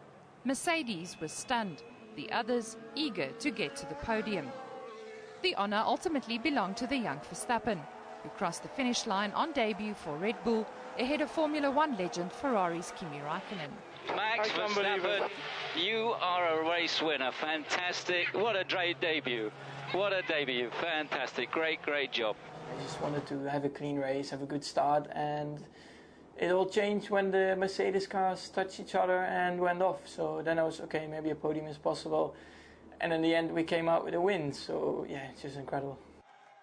Mercedes was stunned, the others eager to get to the podium. The honour ultimately belonged to the young Verstappen, who crossed the finish line on debut for Red Bull ahead of Formula One legend Ferrari's Kimi Räikkönen.
Max Verstappen, you are a race winner. Fantastic. What a great debut. What a debut. Fantastic. Great, great job.
I just wanted to have a clean race, have a good start, and it all changed when the Mercedes cars touched each other and went off. So then I was, okay, maybe a podium is possible. And in the end, we came out with a win. So yeah, it's just incredible.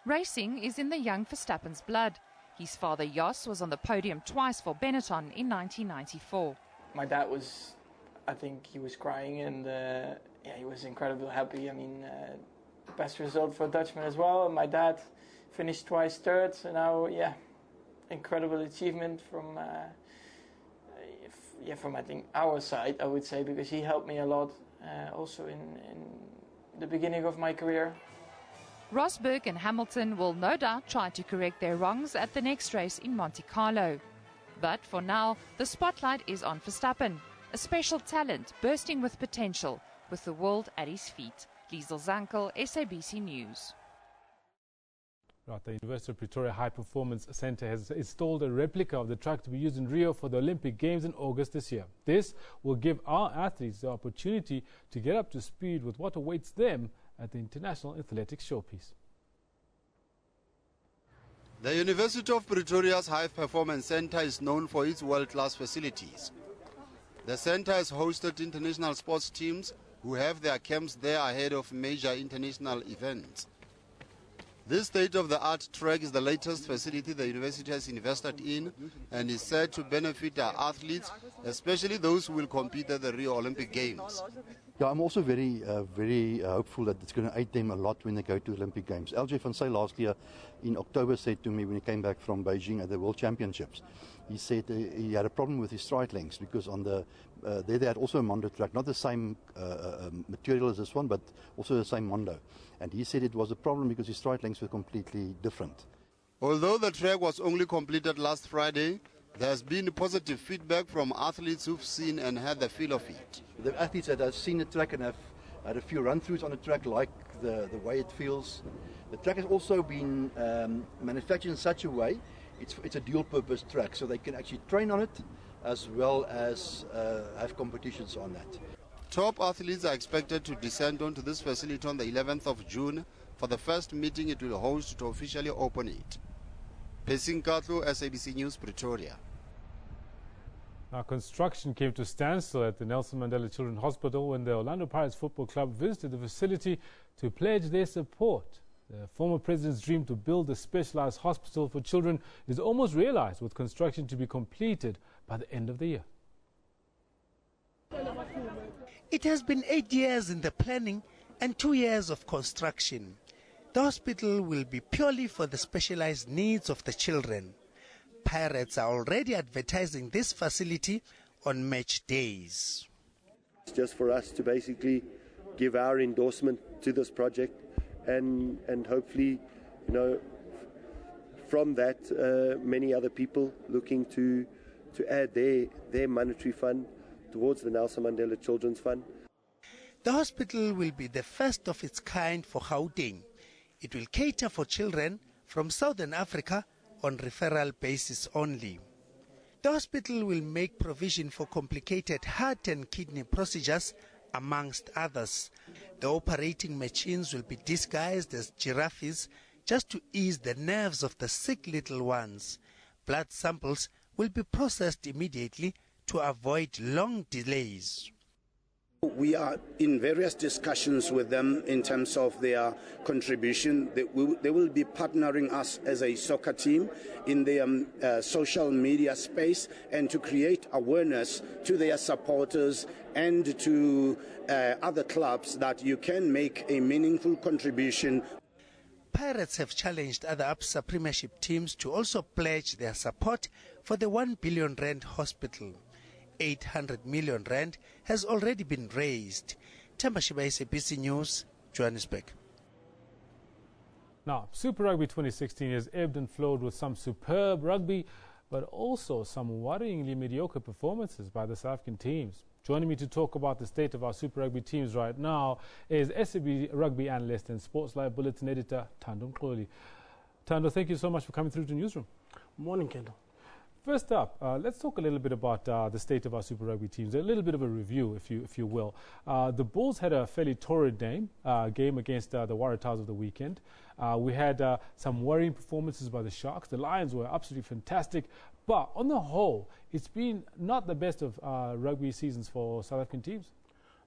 Racing is in the young Verstappen's blood. His father Jos was on the podium twice for Benetton in 1994.
My dad was, I think he was crying, and yeah, he was incredibly happy. I mean, best result for a Dutchman as well. And my dad finished twice third, so now, yeah, incredible achievement from, from I think our side, I would say, because he helped me a lot, also in the beginning of my career.
Rosberg and Hamilton will no doubt try to correct their wrongs at the next race in Monte Carlo. But for now, the spotlight is on Verstappen, a special talent bursting with potential, with the world at his feet. Liesl Zankel, SABC News.
Right, the University of Pretoria High Performance Centre has installed a replica of the track to be used in Rio for the Olympic Games in August this year. This will give our athletes the opportunity to get up to speed with what awaits them at the International Athletics Showpiece.
The University of Pretoria's High Performance Centre is known for its world-class facilities. The centre has hosted international sports teams who have their camps there ahead of major international events. This state-of-the-art track is the latest facility the university has invested in and is said to benefit our athletes, especially those who will compete at the Rio Olympic Games.
Yeah, I'm also very hopeful that it's going to aid them a lot when they go to the Olympic Games. LJ van Zyl last year in October said to me when he came back from Beijing at the World Championships, he said he had a problem with his stride lengths because on the there they had also a Mondo track, not the same material as this one, but also the same Mondo. And he said it was a problem because his stride lengths were completely different.
Although the track was only completed last Friday, there has been positive feedback from athletes who've seen and had the feel of it.
The athletes that have seen the track and have had a few run-throughs on the track like the way it feels. The track has also been manufactured in such a way, it's a dual-purpose track, so they can actually train on it as well as have competitions on that.
Top athletes are expected to descend onto this facility on the 11th of June for the first meeting it will host to officially open it. Pesing Katlo, SABC News, Pretoria.
Now, construction came to standstill at the Nelson Mandela Children's Hospital when the Orlando Pirates Football Club visited the facility to pledge their support. The former president's dream to build a specialized hospital for children is almost realized, with construction to be completed by the end of the year.
It has been 8 years in the planning and 2 years of construction. The hospital will be purely for the specialized needs of the children. Pirates are already advertising this facility on match days.
It's just for us to basically give our endorsement to this project and hopefully, from that, many other people looking to add their monetary fund towards the Nelson Mandela Children's Fund.
The hospital will be the first of its kind for Gauteng. It will cater for children from Southern Africa on referral basis only. The hospital will make provision for complicated heart and kidney procedures, amongst others. The operating machines will be disguised as giraffes just to ease the nerves of the sick little ones. Blood samples will be processed immediately to avoid long delays.
We are in various discussions with them in terms of their contribution. They will be partnering us as a soccer team in the social media space and to create awareness to their supporters and to other clubs that you can make a meaningful contribution.
Pirates have challenged other ABSA Premiership teams to also pledge their support for the 1 billion rand hospital. 800 million rand has already been raised. Thembashiba, SABC News, Johannesburg.
Now, Super Rugby 2016 has ebbed and flowed with some superb rugby, but also some worryingly mediocre performances by the South African teams. Joining me to talk about the state of our Super Rugby teams right now is SABC Rugby analyst and Sports Live Bulletin editor, Thando Mqoli. Thando, thank you so much for coming through to Newsroom.
Morning, Kendall.
First up, let's talk a little bit about the state of our Super Rugby teams, a little bit of a review, if you will. The Bulls had a fairly torrid game against the Waratahs of the weekend. We had some worrying performances by the Sharks. The Lions were absolutely fantastic, but on the whole, it's been not the best of rugby seasons for South African teams.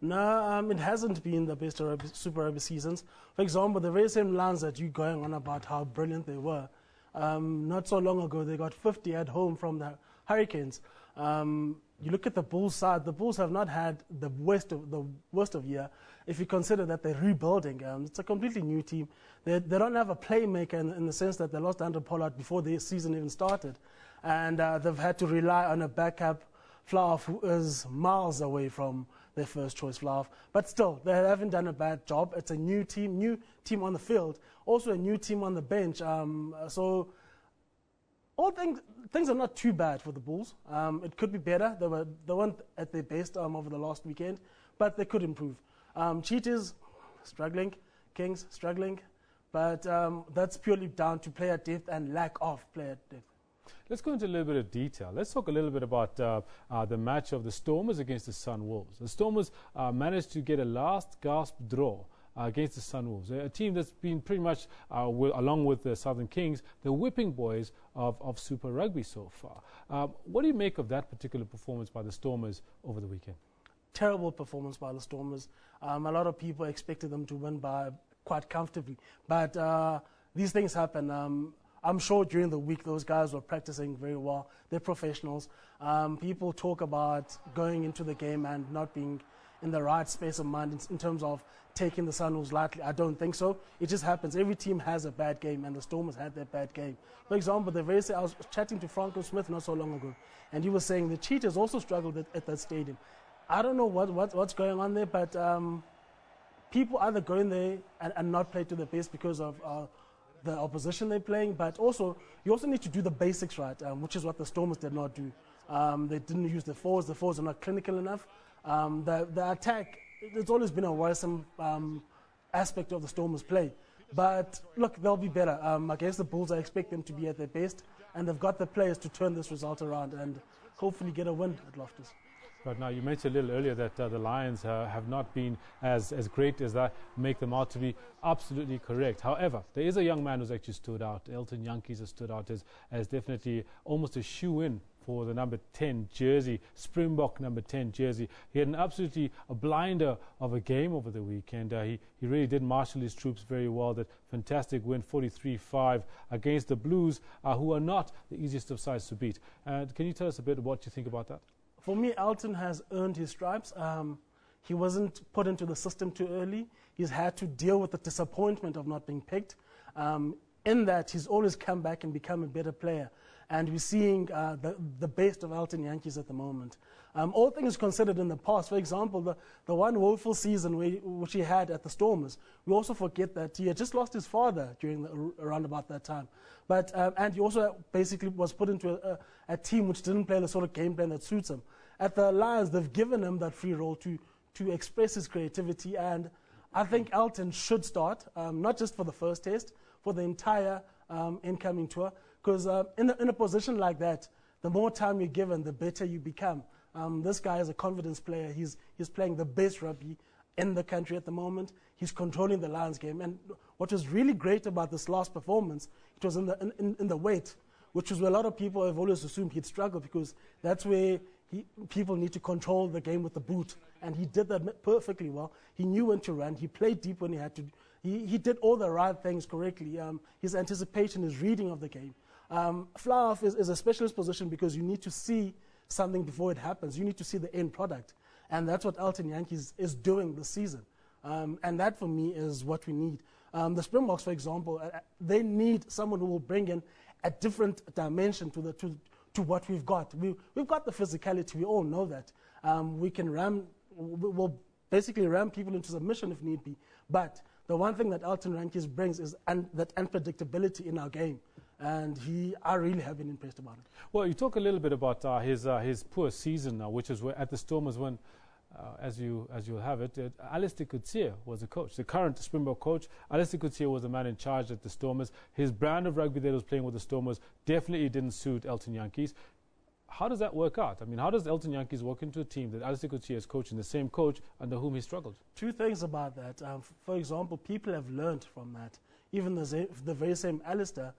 No, it hasn't been the best of Super Rugby seasons. For example, the very same Lions that you're going on about how brilliant they were, not so long ago, they got 50 at home from the Hurricanes. You look at the Bulls side, the Bulls have not had the worst of year. If you consider that they're rebuilding, it's a completely new team. They don't have a playmaker in the sense that they lost Andrew Pollard before the season even started. And they've had to rely on a backup Flav who is miles away from their first choice Flav. But still, they haven't done a bad job. It's a new team on the field, also a new team on the bench. So all things are not too bad for the Bulls. It could be better. They weren't at their best over the last weekend, but they could improve. Cheetahs, struggling. Kings, struggling. But that's purely down to player depth and lack of player depth.
Let's go into a little bit of detail. Let's talk a little bit about the match of the Stormers against the Sunwolves. The Stormers managed to get a last gasp draw against the Sunwolves, a team that's been pretty much, along with the Southern Kings, the whipping boys of Super Rugby so far. What do you make of that particular performance by the Stormers over the weekend?
Terrible performance by the Stormers. A lot of people expected them to win by quite comfortably, but these things happen. I'm sure during the week those guys were practicing very well. They're professionals. People talk about going into the game and not being in the right space of mind in terms of taking the Sunwolves lightly. I don't think so. It just happens. Every team has a bad game, and the Stormers had their bad game. For example, I was chatting to Franco Smith not so long ago, and he was saying the Cheetahs also struggled at that stadium. I don't know what's going on there, but people either go in there and not play to their best because of the opposition they're playing, but also you also need to do the basics right, which is what the Stormers did not do. They didn't use the fours. The fours are not clinical enough. The attack, it's always been a worrisome aspect of the Stormers' play. But look, they'll be better. Against the Bulls, I expect them to be at their best, and they've got the players to turn this result around and hopefully get a win at Loftus.
But now you mentioned a little earlier that the Lions have not been as great as that, make them out to be absolutely correct. However, there is a young man who's actually stood out. Elton Jantjies has stood out as definitely almost a shoe-in for the number 10 jersey, Springbok number 10 jersey. He had a blinder of a game over the weekend. He really did marshal his troops very well. That fantastic win, 43-5 against the Blues, who are not the easiest of sides to beat. Can you tell us a bit what you think about that?
For me, Elton has earned his stripes. He wasn't put into the system too early. He's had to deal with the disappointment of not being picked. In that, he's always come back and become a better player. and we're seeing the best of Elton Yankees at the moment. All things considered in the past, for example, the one woeful season which he had at the Stormers, we also forget that he had just lost his father around about that time. But, and he also basically was put into a team which didn't play the sort of game plan that suits him. At the Lions, they've given him that free role to express his creativity, and I think Elton should start, not just for the first test, for the entire incoming tour, because in a position like that, the more time you're given, the better you become. This guy is a confidence player. He's playing the best rugby in the country at the moment. He's controlling the Lions game. And what was really great about this last performance, it was in the weight, which is where a lot of people have always assumed he'd struggle, because that's where people need to control the game with the boot. And he did that perfectly well. He knew when to run. He played deep when he had to. He did all the right things correctly. His anticipation, his reading of the game. Fly-off is a specialist position because you need to see something before it happens. You need to see the end product. And that's what Elton Yankees is doing this season. And that, for me, is what we need. The Springboks, for example, they need someone who will bring in a different dimension to what we've got. We've got the physicality. We all know that. We'll basically ram people into submission if need be. But the one thing that Elton Yankees brings is that unpredictability in our game. And I really have been impressed about it.
Well, you talk a little bit about his poor season now, which is at the Stormers when, as you'll have it, Alistair Coetzee was the coach, the current Springbok coach. Alistair Coetzee was the man in charge at the Stormers. His brand of rugby that he was playing with the Stormers definitely didn't suit Elton Yankees. How does that work out? I mean, how does Elton Yankees walk into a team that Alistair Coetzee is coaching, the same coach under whom he struggled?
Two things about that. For example, people have learned from that. Even the very same Alistair,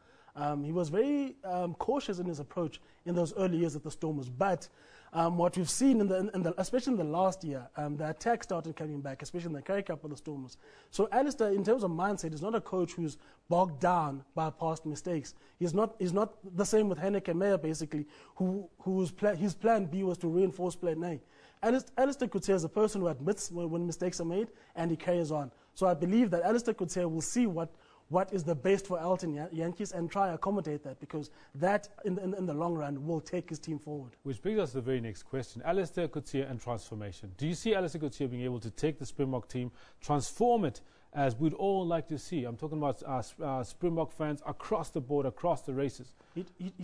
he was very cautious in his approach in those early years at the Stormers. But what we've seen, especially in the last year, the attack started coming back, especially in the Currie Cup of the Stormers. So Alistair, in terms of mindset, is not a coach who's bogged down by past mistakes. He's not the same with Henneke Meyer, basically, his plan B was to reinforce plan A. Alistair Coetzee is a person who admits when mistakes are made, and he carries on. So I believe that Alistair Coetzee will see what is the best for Elton Yankees and try to accommodate that, because that, in the long run, will take his team forward.
Which brings us to the very next question. Alistair Coetzee and transformation. Do you see Alistair Coetzee being able to take the Springbok team, transform it as we'd all like to see? I'm talking about Springbok fans across the board, across the races.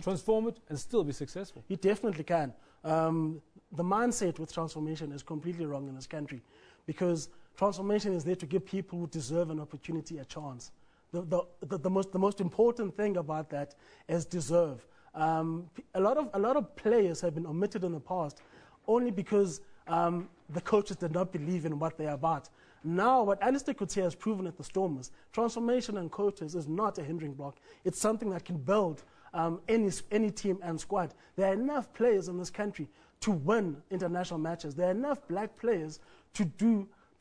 Transform it and still be successful.
He definitely can. The mindset with transformation is completely wrong in this country, because transformation is there to give people who deserve an opportunity a chance. The most important thing about that is deserve. A lot of players have been omitted in the past only because the coaches did not believe in what they're about. Now, what Alistair Coetzee has proven at the Stormers, transformation and coaches is not a hindering block. It's something that can build any team and squad. There are enough players in this country to win international matches. There are enough black players to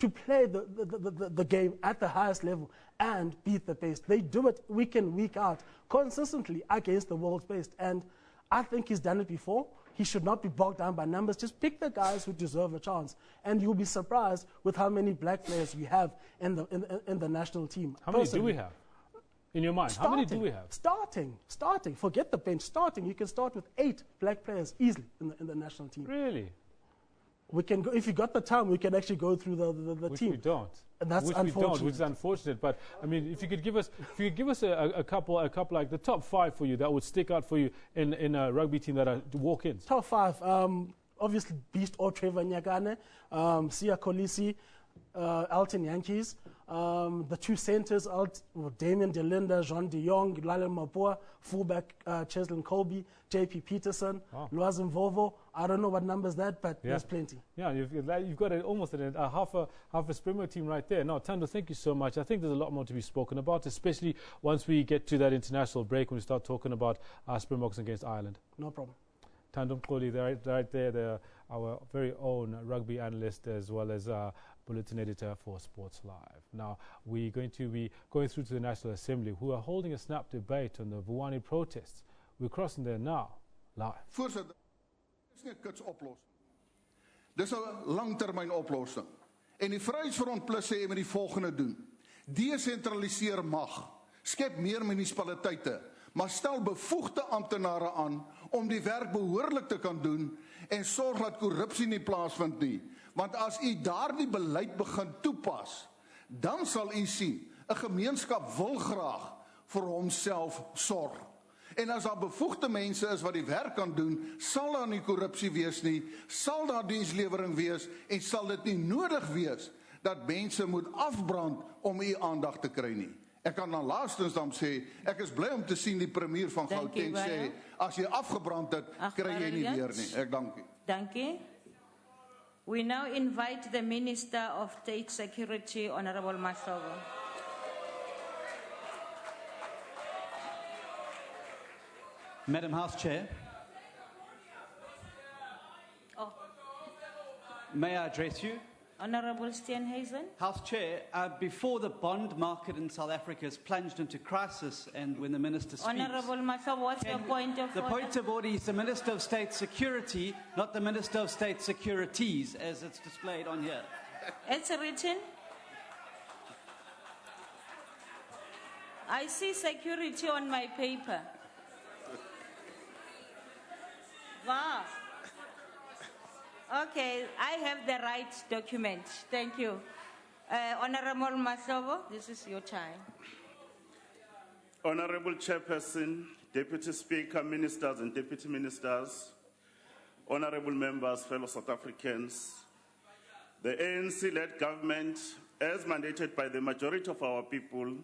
play the game at the highest level and beat the best. They do it week in, week out, consistently against the world's best. And I think he's done it before. He should not be bogged down by numbers. Just pick the guys who deserve a chance. And you'll be surprised with how many black players we have in the national team.
How many do we have? In your mind, how many do we have?
Starting. Forget the bench. Starting. You can start with 8 black players easily in the national team.
Really?
We can go, if you got the time, we can actually go through the team.
Which we don't.
And that's unfortunate.
Which is unfortunate. But I mean, if you could give us a couple like the top 5 for you that would stick out for you in a rugby team that are walk-ins.
Top 5, obviously Beast or Trevor Nyagane, Sia Kolisi, Elton Yankees. The 2 centres, Damien Delinda, Jean de Jong, Lale Mapua, fullback Cheslin Colby, JP Peterson, Lwazim Vovo. I don't know what number is that, but there's plenty.
Yeah, you've got almost half a Springbok team right there. No, Thando, thank you so much. I think there's a lot more to be spoken about, especially once we get to that international break when we start talking about Springboks against Ireland.
No problem.
Thando Mkholi, right there, they're our very own rugby analyst as well as bulletin editor for Sports Live. Now, we're going to be going through to the National Assembly, who are holding a snap debate on the Vuwani protests. We're crossing there now, live.
Voorzitter, dit is nie 'n kutsoplossing. Dis 'n langtermynoplossing. En die Vryheidsfront Plus sê jy moet die volgende doen. Desentraliseer mag. Skep meer munisipaliteite. maar stel bevoegde amptenare aan om die werk behoorlik te kan doen en sorg dat korrupsie nie plaasvind nie. Want as u daardie beleid begin toepas, dan sal u sien, 'n gemeenskap wil graag vir homself sorg. En as daar bevoegde mense is wat die werk kan doen, sal daar nie korrupsie wees nie, sal daar dienslewering wees en sal dit nie nodig wees dat mense moet afbrand om u aandag te kry nie. Ek kan dan laastens dan sê, ek is bly om te sien die premier van Gauteng sê, as jy afgebrand het, kry jy nie weer nie. Ek dank u.
Dankie. We now invite the Minister of State Security, Honorable Mahlobo.
Madam House Chair, may I address you?
Honorable Steenhuisen.
House Chair, before the bond market in South Africa has plunged into crisis and when the Minister speaks...
Honorable Mahlobo, what's your point of order?
The point of order is the Minister of State Security, not the Minister of State Securities, as it's displayed on here.
It's written. I see security on my paper. Wow. Okay, I have the right document. Thank you. Honorable Mahlobo, this is your time.
Honorable Chairperson, Deputy Speaker, Ministers and Deputy Ministers, Honorable Members, fellow South Africans, the ANC-led government, as mandated by the majority of our people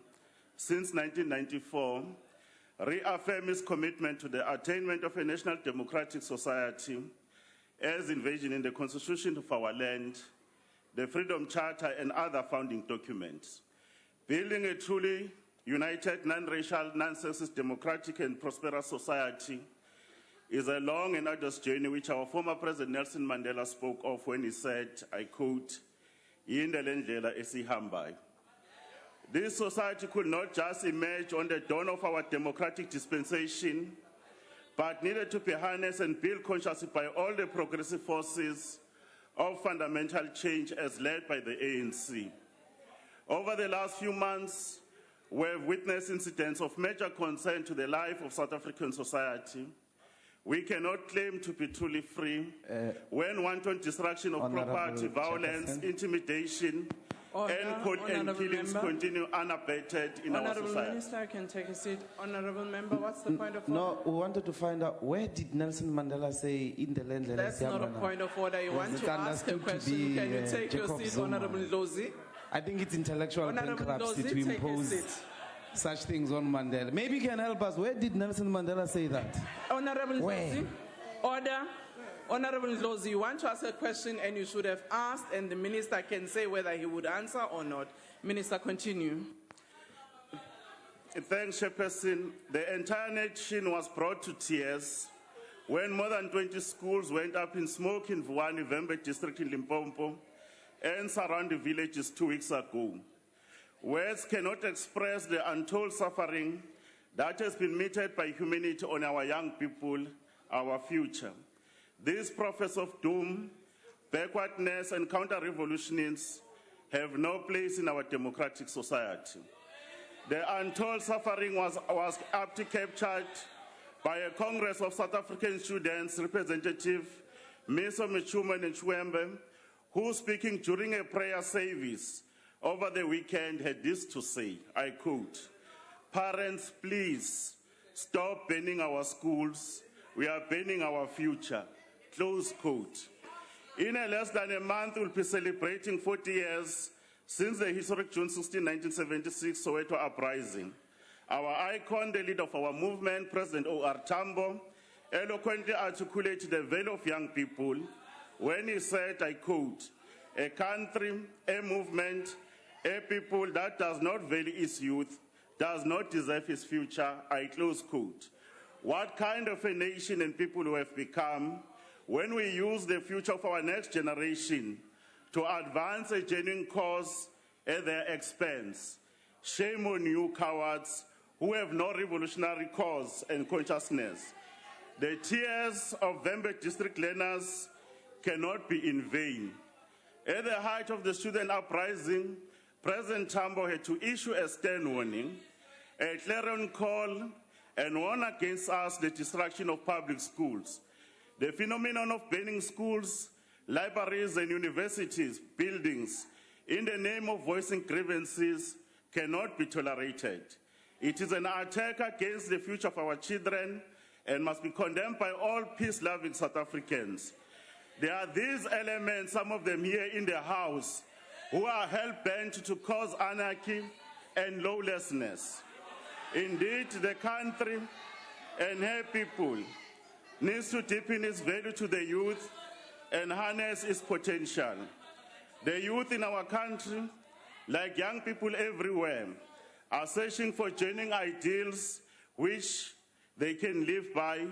since 1994, reaffirms its commitment to the attainment of a national democratic society as envisioned in the Constitution of our land, the Freedom Charter and other founding documents. Building a truly united, non-racial, non-sexist, democratic and prosperous society is a long and arduous journey which our former President Nelson Mandela spoke of when he said, I quote, "Yindlela ndlela esihambayo." This society could not just emerge on the dawn of our democratic dispensation, but needed to be harnessed and built consciously by all the progressive forces of fundamental change as led by the ANC. Over the last few months, we have witnessed incidents of major concern to the life of South African society. We cannot claim to be truly free when wanton destruction of property, violence, intimidation, and killings continue unabated in our society.
Honourable Minister can take a seat. Honourable Member, what's the point of order?
No, we wanted to find out, where did Nelson Mandela say in the land?
That's not a point of order. You want to ask a question? Can you take your seat, Honourable Ndlozi?
I think it's intellectual bankruptcy to impose such things on Mandela. Maybe you can help us. Where did Nelson Mandela say that?
Honourable Ndlozi, order. Honourable Ndlozi, you want to ask a question and you should have asked, and the Minister can say whether he would answer or not. Minister, continue.
Thanks, Chairperson. The entire nation was brought to tears when more than 20 schools went up in smoke in Vuwani, Vembe district in Limpopo and surrounding villages 2 weeks ago. Words cannot express the untold suffering that has been meted by humanity on our young people, our future. These prophets of doom, backwardness, and counter-revolutionists have no place in our democratic society. The untold suffering was aptly captured by a Congress of South African Students representative, Miso Michuman Nchwembe, who, speaking during a prayer service over the weekend, had this to say, I quote, "Parents, please stop burning our schools. We are burning our future." Close quote. In less than a month, we'll be celebrating 40 years since the historic June 16, 1976 Soweto uprising. Our icon, the leader of our movement, President O.R. Tambo, eloquently articulated the value of young people when he said, I quote, "A country, a movement, a people that does not value its youth does not deserve its future," I close quote. What kind of a nation and people we have become when we use the future of our next generation to advance a genuine cause at their expense? Shame on you, cowards, who have no revolutionary cause and consciousness. The tears of Vembe district learners cannot be in vain. At the height of the student uprising, President Tambo had to issue a stern warning, a clarion call, and warn against us the destruction of public schools. The phenomenon of burning schools, libraries and universities, buildings, in the name of voicing grievances cannot be tolerated. It is an attack against the future of our children and must be condemned by all peace-loving South Africans. There are these elements, some of them here in the House, who are hell-bent to cause anarchy and lawlessness. Indeed, the country and her people needs to deepen its value to the youth and harness its potential. The youth in our country, like young people everywhere, are searching for genuine ideals which they can live by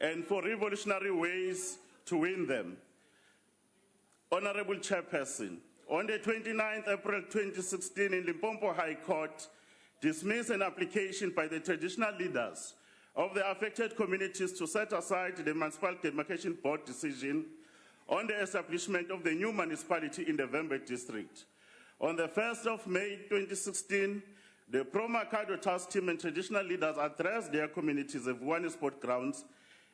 and for revolutionary ways to win them. Honorable Chairperson, on the 29th April 2016 in Limpopo High Court, dismissed an application by the traditional leaders of the affected communities to set aside the Municipal Demarcation Board decision on the establishment of the new municipality in the Vembe district. On the 1st of May 2016, the pro-Mercado task team and traditional leaders addressed their communities of one sport grounds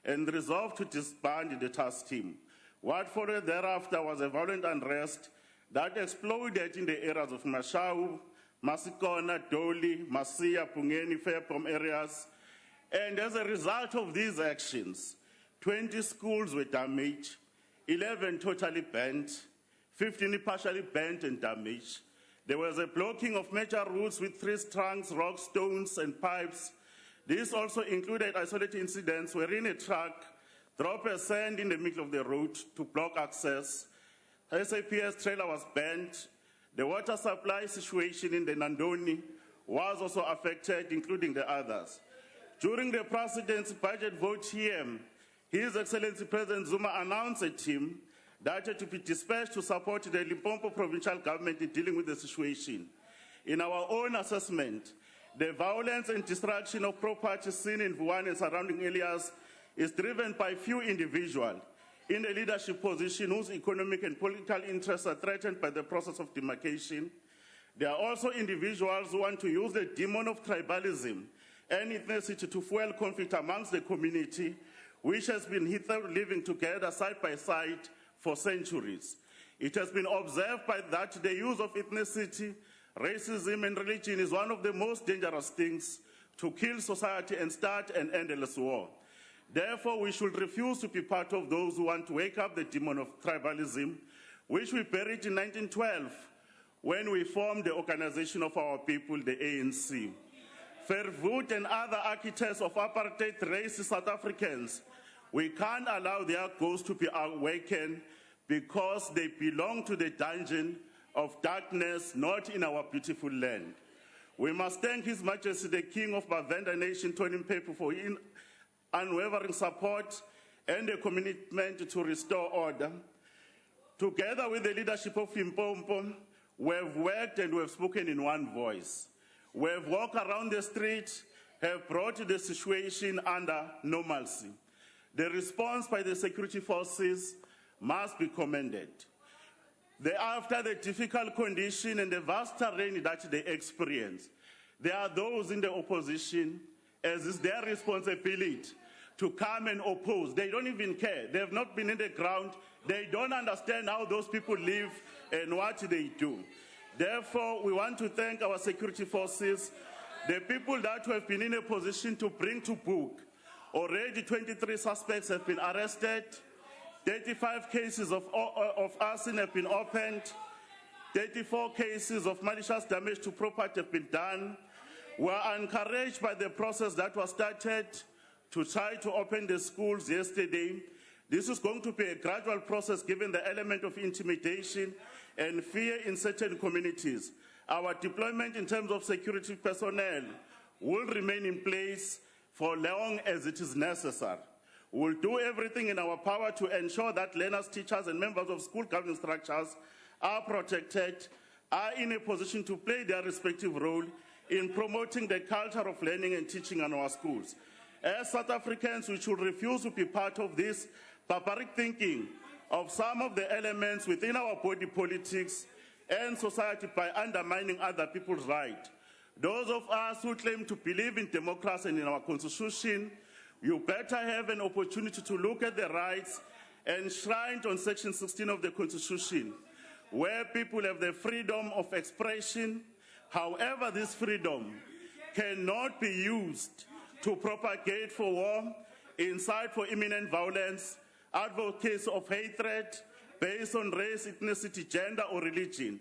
and resolved to disband the task team. What followed thereafter was a violent unrest that exploded in the areas of Mashau, Masikona, Doli, Masia, Pungeni, Fairpom areas. And as a result of these actions, 20 schools were damaged, 11 totally burnt, 15 partially burnt and damaged. There was a blocking of major routes with trees, trunks, rocks, stones, and pipes. This also included isolated incidents wherein a truck dropped a sand in the middle of the road to block access. A SAPS trailer was burnt. The water supply situation in the Nandoni was also affected, including the others. During the President's budget vote here, His Excellency President Zuma announced a team that had to be dispatched to support the Limpopo provincial government in dealing with the situation. In our own assessment, the violence and destruction of property seen in Vuan and surrounding areas is driven by few individuals in a leadership position whose economic and political interests are threatened by the process of demarcation. There are also individuals who want to use the demon of tribalism and ethnicity to fuel conflict amongst the community, which has been living together side by side for centuries. It has been observed that the use of ethnicity, racism, and religion is one of the most dangerous things to kill society and start an endless war. Therefore, we should refuse to be part of those who want to wake up the demon of tribalism, which we buried in 1912 when we formed the organization of our people, the ANC. Verwoerd and other architects of apartheid racist South Africans, we can't allow their ghosts to be awakened because they belong to the dungeon of darkness, not in our beautiful land. We must thank His Majesty the King of Bavenda Nation, Tony Mpepu, for his unwavering support and the commitment to restore order. Together with the leadership of Limpopo, we have worked and we have spoken in one voice. We have walked around the street, have brought the situation under normalcy. The response by the security forces must be commended. After the difficult condition and the vast terrain that they experience, there are those in the opposition, as is their responsibility, to come and oppose. They don't even care. They have not been in the ground. They don't understand how those people live and what they do. Therefore, we want to thank our security forces, the people that have been in a position to bring to book. Already 23 suspects have been arrested, 35 cases of arson have been opened, 34 cases of malicious damage to property have been done. We are encouraged by the process that was started to try to open the schools yesterday. This is going to be a gradual process given the element of intimidation and fear in certain communities. Our deployment in terms of security personnel will remain in place for long as it is necessary. We'll do everything in our power to ensure that learners, teachers, and members of school governance structures are protected, are in a position to play their respective role in promoting the culture of learning and teaching in our schools. As South Africans, we should refuse to be part of this barbaric thinking of some of the elements within our body politics and society by undermining other people's rights. Those of us who claim to believe in democracy and in our constitution, you better have an opportunity to look at the rights enshrined on Section 16 of the Constitution, where people have the freedom of expression. However, this freedom cannot be used to propagate for war, incite for imminent violence, advocacy of hatred based on race, ethnicity, gender, or religion.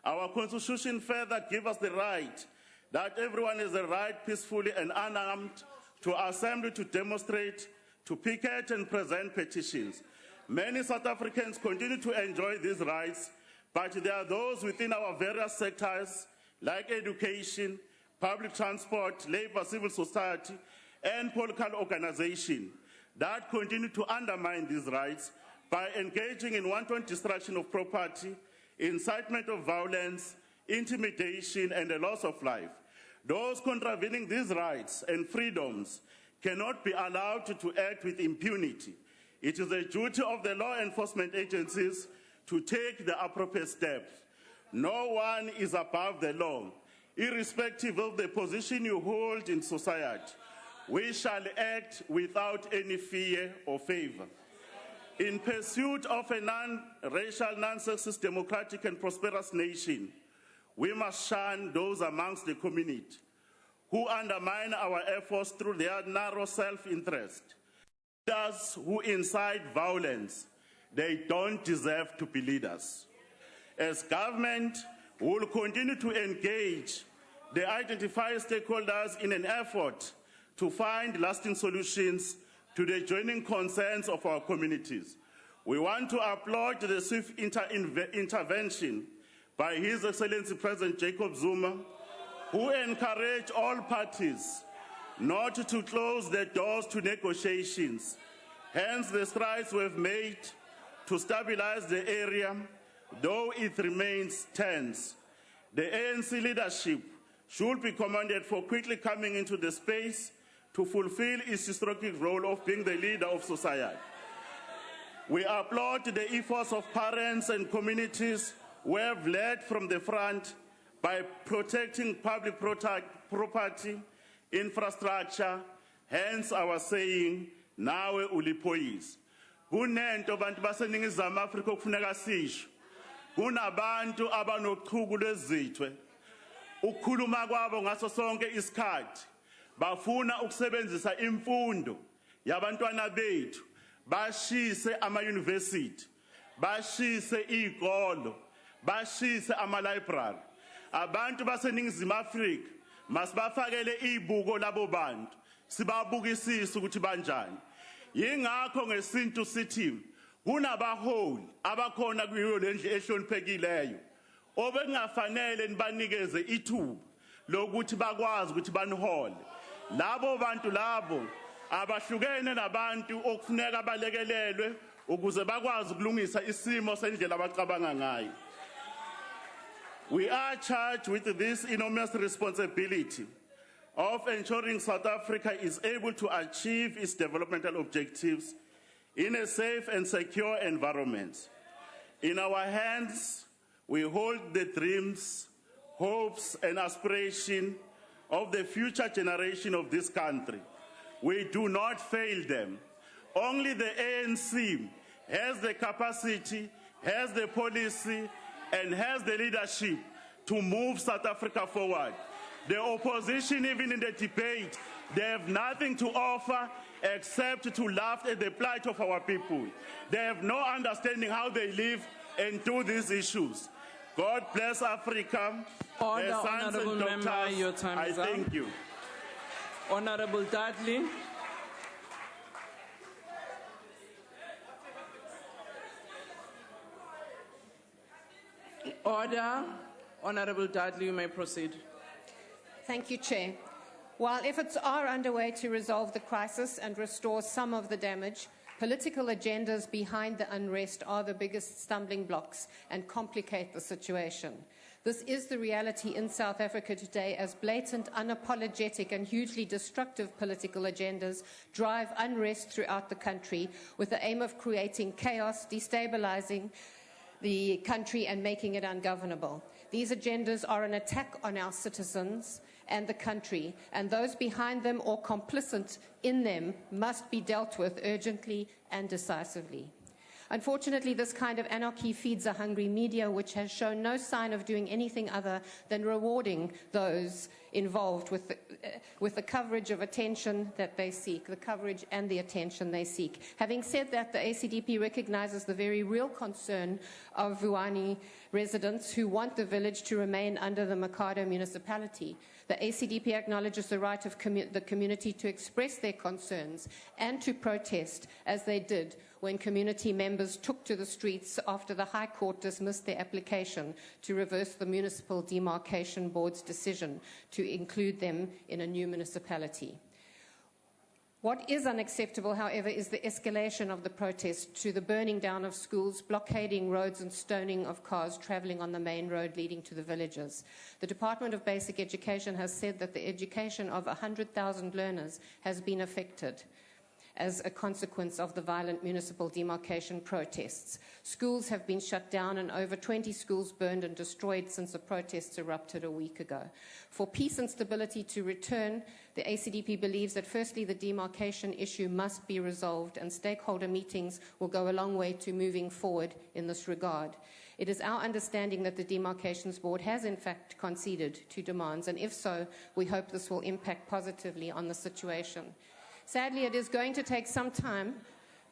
Our Constitution further gives us the right that everyone has the right peacefully and unarmed to assemble, to demonstrate, to picket and present petitions. Many South Africans continue to enjoy these rights, but there are those within our various sectors like education, public transport, labor, civil society, and political organization that continue to undermine these rights by engaging in wanton destruction of property, incitement of violence, intimidation, and the loss of life. Those contravening these rights and freedoms cannot be allowed to act with impunity. It is the duty of the law enforcement agencies to take the appropriate steps. No one is above the law, irrespective of the position you hold in society. We shall act without any fear or favor. In pursuit of a non-racial, non-sexist, democratic, and prosperous nation, we must shun those amongst the community who undermine our efforts through their narrow self-interest. Leaders who incite violence, they don't deserve to be leaders. As government, we will continue to engage the identified stakeholders in an effort to find lasting solutions to the joining concerns of our communities. We want to applaud the swift intervention by His Excellency President Jacob Zuma, who encouraged all parties not to close their doors to negotiations. Hence, the strides we've made to stabilize the area, though it remains tense. The ANC leadership should be commended for quickly coming into the space to fulfill its historic role of being the leader of society. We applaud the efforts of parents and communities who have led from the front by protecting public property, infrastructure, hence our saying, nawe ulipoyisa. Kunento bantu baseningizimu Afrika okufuneka sisho. Kunabantu abanochuku lwezithwe. Ukukhuluma kwabo ngaso sonke isikhathi. Bafuna ukusebenzisa imfundo yabantwana bethu. Bashise ama-university. Bashise izikolo. Bashise ama-library. Abantu baseningizimu Afrika masibafakele izibuko labo bantu. Sibabukisise ukuthi banjani. Yingakho ngesintu sithi kunabaholi abakhona kuyo lendlu ehloniphekileyo obengafanele nibanikeze ithuba lokuthi bakwazi ukuthi banihole. Labo bantu labo abahlukene nabantu okufuneka balekelelwe ukuze bakwazi ukulungisa isimo sendlela abacabanga ngayo. We are charged with this enormous responsibility of ensuring South Africa is able to achieve its developmental objectives in a safe and secure environment. In our hands, we hold the dreams, hopes, and aspirations of the future generation of this country. We do not fail them. Only the ANC has the capacity, has the policy, and has the leadership to move South Africa forward. The opposition, even in the debate, they have nothing to offer except to laugh at the plight of our people. They have no understanding how they live and do these issues. God bless Africa.
Order, Honourable Member, your time is up.
I thank you.
Honourable Dudley. Order. Honourable Dudley, you may proceed.
Thank you, Chair. While efforts are underway to resolve the crisis and restore some of the damage, political agendas behind the unrest are the biggest stumbling blocks and complicate the situation. This is the reality in South Africa today, as blatant, unapologetic and hugely destructive political agendas drive unrest throughout the country with the aim of creating chaos, destabilizing the country and making it ungovernable. These agendas are an attack on our citizens and the country, and those behind them or complicit in them must be dealt with urgently and decisively. Unfortunately, this kind of anarchy feeds a hungry media which has shown no sign of doing anything other than rewarding those involved with the coverage of attention that they seek, the coverage and the attention they seek. Having said that, the ACDP recognizes the very real concern of Vuwani residents who want the village to remain under the Mikado municipality. The ACDP acknowledges the right of the community to express their concerns and to protest, as they did when community members took to the streets after the High Court dismissed their application to reverse the Municipal Demarcation Board's decision to include them in a new municipality. What is unacceptable, however, is the escalation of the protest to the burning down of schools, blockading roads and stoning of cars travelling on the main road leading to the villages. The Department of Basic Education has said that the education of 100,000 learners has been affected as a consequence of the violent municipal demarcation protests. Schools have been shut down and over 20 schools burned and destroyed since the protests erupted a week ago. For peace and stability to return, the ACDP believes that firstly the demarcation issue must be resolved, and stakeholder meetings will go a long way to moving forward in this regard. It is our understanding that the Demarcations Board has in fact conceded to demands, and if so, we hope this will impact positively on the situation. Sadly, it is going to take some time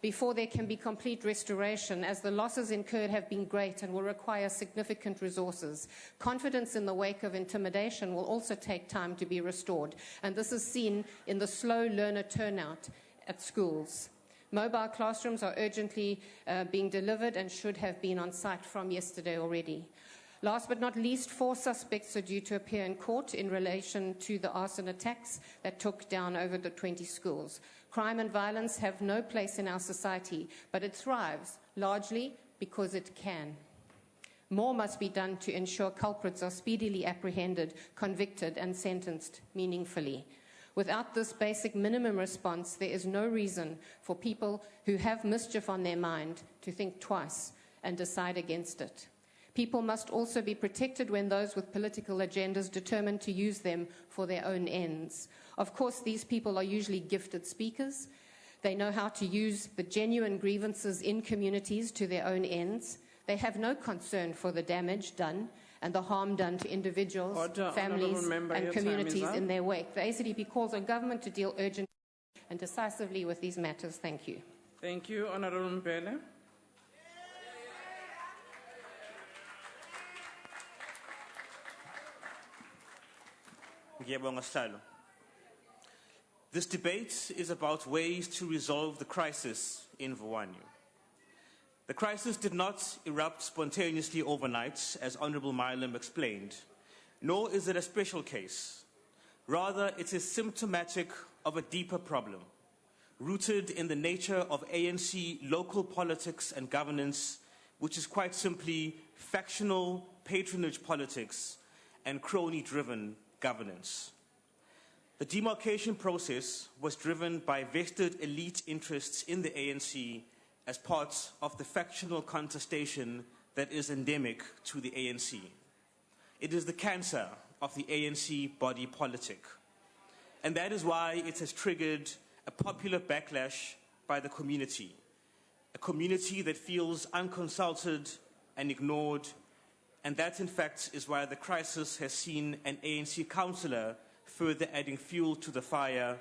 before there can be complete restoration, as the losses incurred have been great and will require significant resources. Confidence in the wake of intimidation will also take time to be restored, and this is seen in the slow learner turnout at schools. Mobile classrooms are urgently being delivered and should have been on site from yesterday already. Last but not least, 4 suspects are due to appear in court in relation to the arson attacks that took down over the 20 schools. Crime and violence have no place in our society, but it thrives largely because it can. More must be done to ensure culprits are speedily apprehended, convicted, and sentenced meaningfully. Without this basic minimum response, there is no reason for people who have mischief on their mind to think twice and decide against it. People must also be protected when those with political agendas determine to use them for their own ends. Of course, these people are usually gifted speakers. They know how to use the genuine grievances in communities to their own ends. They have no concern for the damage done and the harm done to individuals, families, and communities in their wake. The ACDP calls on government to deal urgently and decisively with these matters. Thank you.
Thank you, Honourable Mbele.
This debate is about ways to resolve the crisis in Vuwani. The crisis did not erupt spontaneously overnight, as Honourable Milam explained, nor is it a special case. Rather, it is symptomatic of a deeper problem, rooted in the nature of ANC local politics and governance, which is quite simply factional patronage politics and crony-driven governance. The demarcation process was driven by vested elite interests in the ANC as part of the factional contestation that is endemic to the ANC. It is the cancer of the ANC body politic. And that is why it has triggered a popular backlash by the community, a community that feels unconsulted and ignored. And that, in fact, is why the crisis has seen an ANC councillor further adding fuel to the fire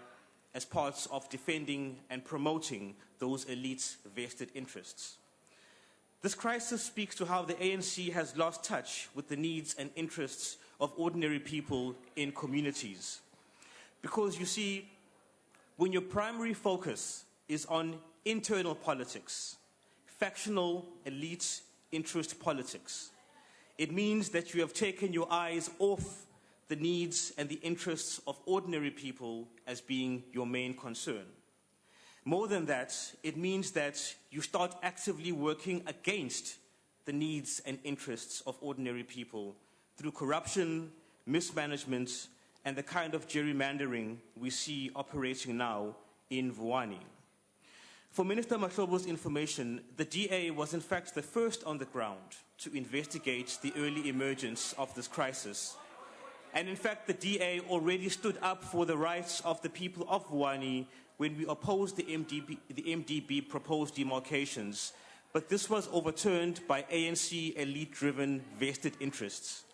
as part of defending and promoting those elite vested interests. This crisis speaks to how the ANC has lost touch with the needs and interests of ordinary people in communities. Because, you see, when your primary focus is on internal politics, factional elite interest politics, it means that you have taken your eyes off the needs and the interests of ordinary people as being your main concern. More than that, it means that you start actively working against the needs and interests of ordinary people through corruption, mismanagement, and the kind of gerrymandering we see operating now in Vuwani. For Minister Mahlobo's information, the DA was in fact the first on the ground to investigate the early emergence of this crisis. And in fact, the DA already stood up for the rights of the people of Vuwani when we opposed the MDB proposed demarcations. But this was overturned by ANC elite-driven vested interests.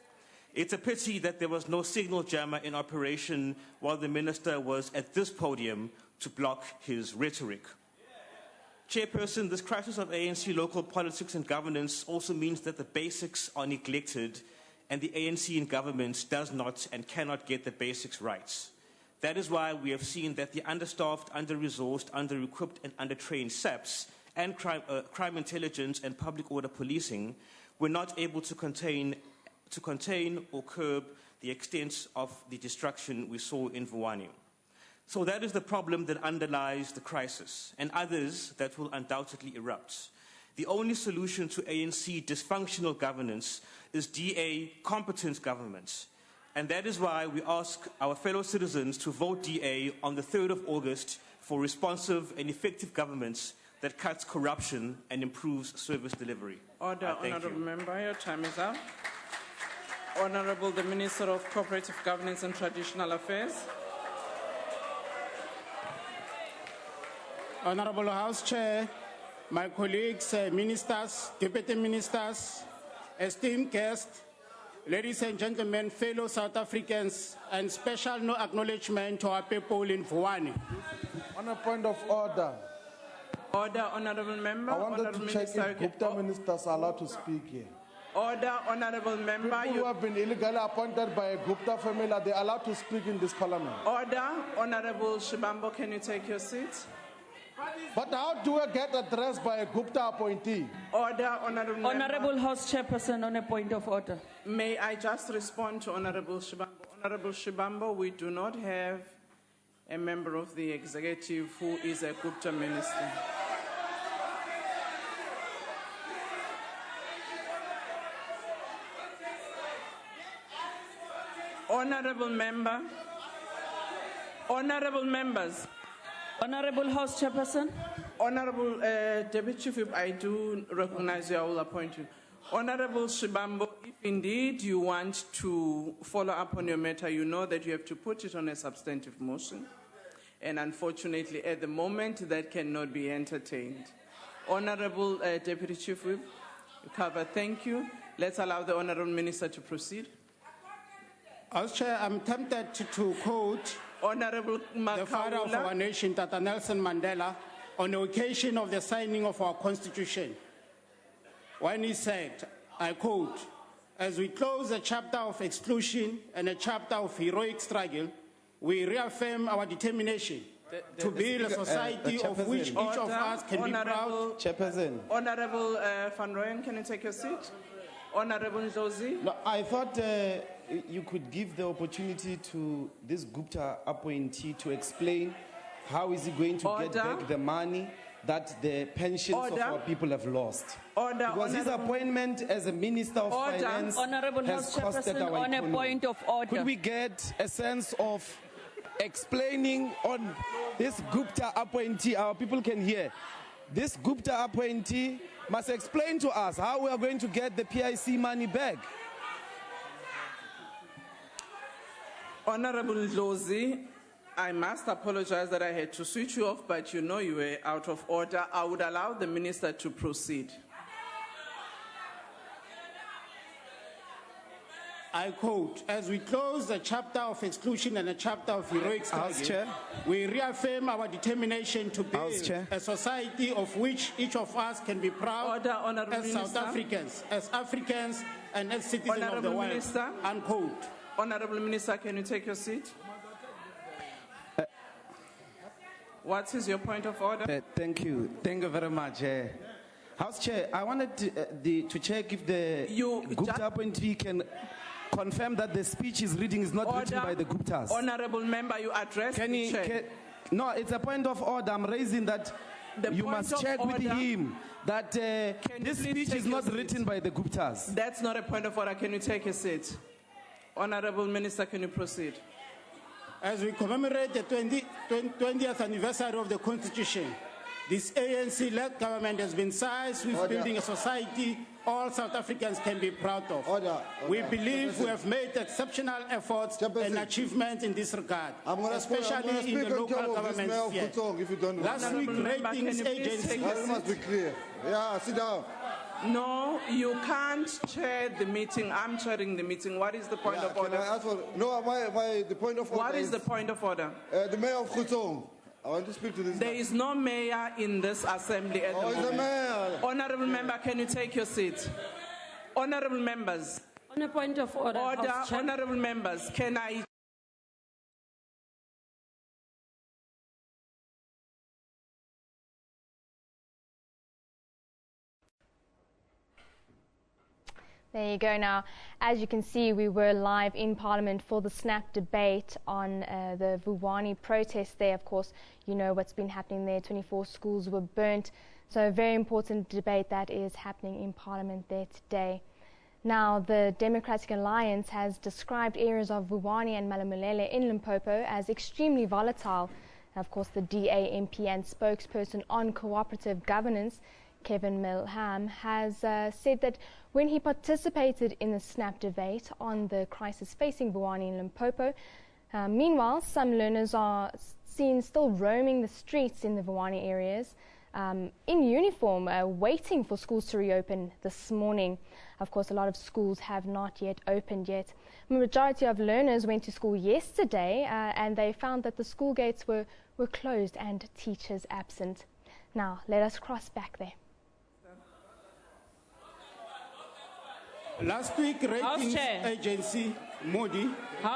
It's a pity that there was no signal jammer in operation while the minister was at this podium to block his rhetoric. Chairperson, this crisis of ANC local politics and governance also means that the basics are neglected and the ANC in government does not and cannot get the basics right. That is why we have seen that the understaffed, under-resourced, under-equipped and under-trained SAPs and crime intelligence and public order policing were not able to contain or curb the extent of the destruction we saw in Vuwani. So that is the problem that underlies the crisis, and others that will undoubtedly erupt. The only solution to ANC dysfunctional governance is DA competent government. And that is why we ask our fellow citizens to vote DA on the 3rd of August for responsive and effective governments that cuts corruption and improves service delivery.
Order, Honourable Member, your time is up. Honourable the Minister of Cooperative Governance and Traditional Affairs.
Honourable House Chair, my colleagues, ministers, deputy ministers, esteemed guests, ladies and gentlemen, fellow South Africans, and special no acknowledgement to our people in Vuwani.
On a point of order.
Order, Honourable Member.
I wanted to check if Gupta ministers are allowed to speak here.
Order, Honourable Member.
People who have been illegally appointed by a Gupta family, are they allowed to speak in this parliament?
Order, Honourable Shibambo, can you take your seat?
But how do I get addressed by a Gupta appointee?
Order, Honourable Member.
Honourable House Chairperson, on a point of order.
May I just respond to Honourable Shibambo? Honourable Shibambo, we do not have a member of the executive who is a Gupta minister. Honourable Member, Honourable Members,
Honourable House Chairperson,
Honourable Deputy Chief Whip, I do recognize you, I will appoint you. Honourable Shibambo, if indeed you want to follow up on your matter, you know that you have to put it on a substantive motion. And unfortunately, at the moment, that cannot be entertained. Honourable Deputy Chief Whip, thank you. Let's allow the Honourable Minister to proceed.
As Chair, I'm tempted to quote
Honourable
the father of our nation, Tata Nelson Mandela, on the occasion of the signing of our Constitution, when he said, I quote, "As we close a chapter of exclusion and a chapter of heroic struggle, we reaffirm our determination to build a society of which each of us can be proud."
Chairperson.
Honourable Van Rooyen, can you take your seat? Honourable Nzozi.
No, I thought you could give the opportunity to this Gupta appointee to explain how is he going to get back the money that the pensions of our people have lost. Because his appointment as a Minister of Finance has costed our
on
economy.
a point of order.
Could we get a sense of explaining on this Gupta appointee, our people can hear. This Gupta appointee must explain to us how we are going to get the PIC money back.
Honourable Ndlozi, I must apologize that I had to switch you off, but you know you were out of order. I would allow the Minister to proceed.
I quote, "As we close a chapter of exclusion and a chapter of heroic struggle, we reaffirm our determination to build a society of which each of us can be proud as South Africans, as Africans, and as citizens of the world."
Minister,
unquote.
Honourable Minister, can you take your seat? What is your point of order?
Thank you. Thank you very much. House Chair, I wanted to check if the Gupta appointee can confirm that the speech he's reading is not written by the Guptas.
Honourable Member, you address the chair.
No, it's a point of order. I'm raising that you must check with him that this speech is not written by the Guptas.
That's not a point of order. Can you take a seat? Honourable Minister, can you proceed?
As we commemorate the 20th anniversary of the Constitution, This ANC-led government has been sized with building a society all South Africans can be proud of. We believe we have made exceptional efforts and achievements in this regard, especially in the local government sphere. Last week, ratings agency...
That must be clear. Yeah, sit down.
No, you can't chair the meeting. I'm chairing the meeting. What is the point of order?
The point of order.
What is the point of order?
The mayor of Gauteng. I want to speak to this.
There is no mayor in this assembly at the moment.
The mayor.
Honorable member, can you take your seat? Honorable members.
On a point of order.
Honorable members, can I...
There you go. Now, as you can see, we were live in Parliament for the snap debate on the Vuwani protest there. Of course, you know what's been happening there. 24 schools were burnt. So a very important debate that is happening in Parliament there today. Now, the Democratic Alliance has described areas of Vuwani and Malamulele in Limpopo as extremely volatile. Of course, the DA MP and spokesperson on cooperative governance, Kevin Milham, has said that when he participated in the snap debate on the crisis facing Vuwani and Limpopo, meanwhile, some learners are seen still roaming the streets in the Vuwani areas in uniform, waiting for schools to reopen this morning. Of course, a lot of schools have not yet opened yet. The majority of learners went to school yesterday and they found that the school gates were closed and teachers absent. Now, let us cross back there.
Last week, ratings agency Modi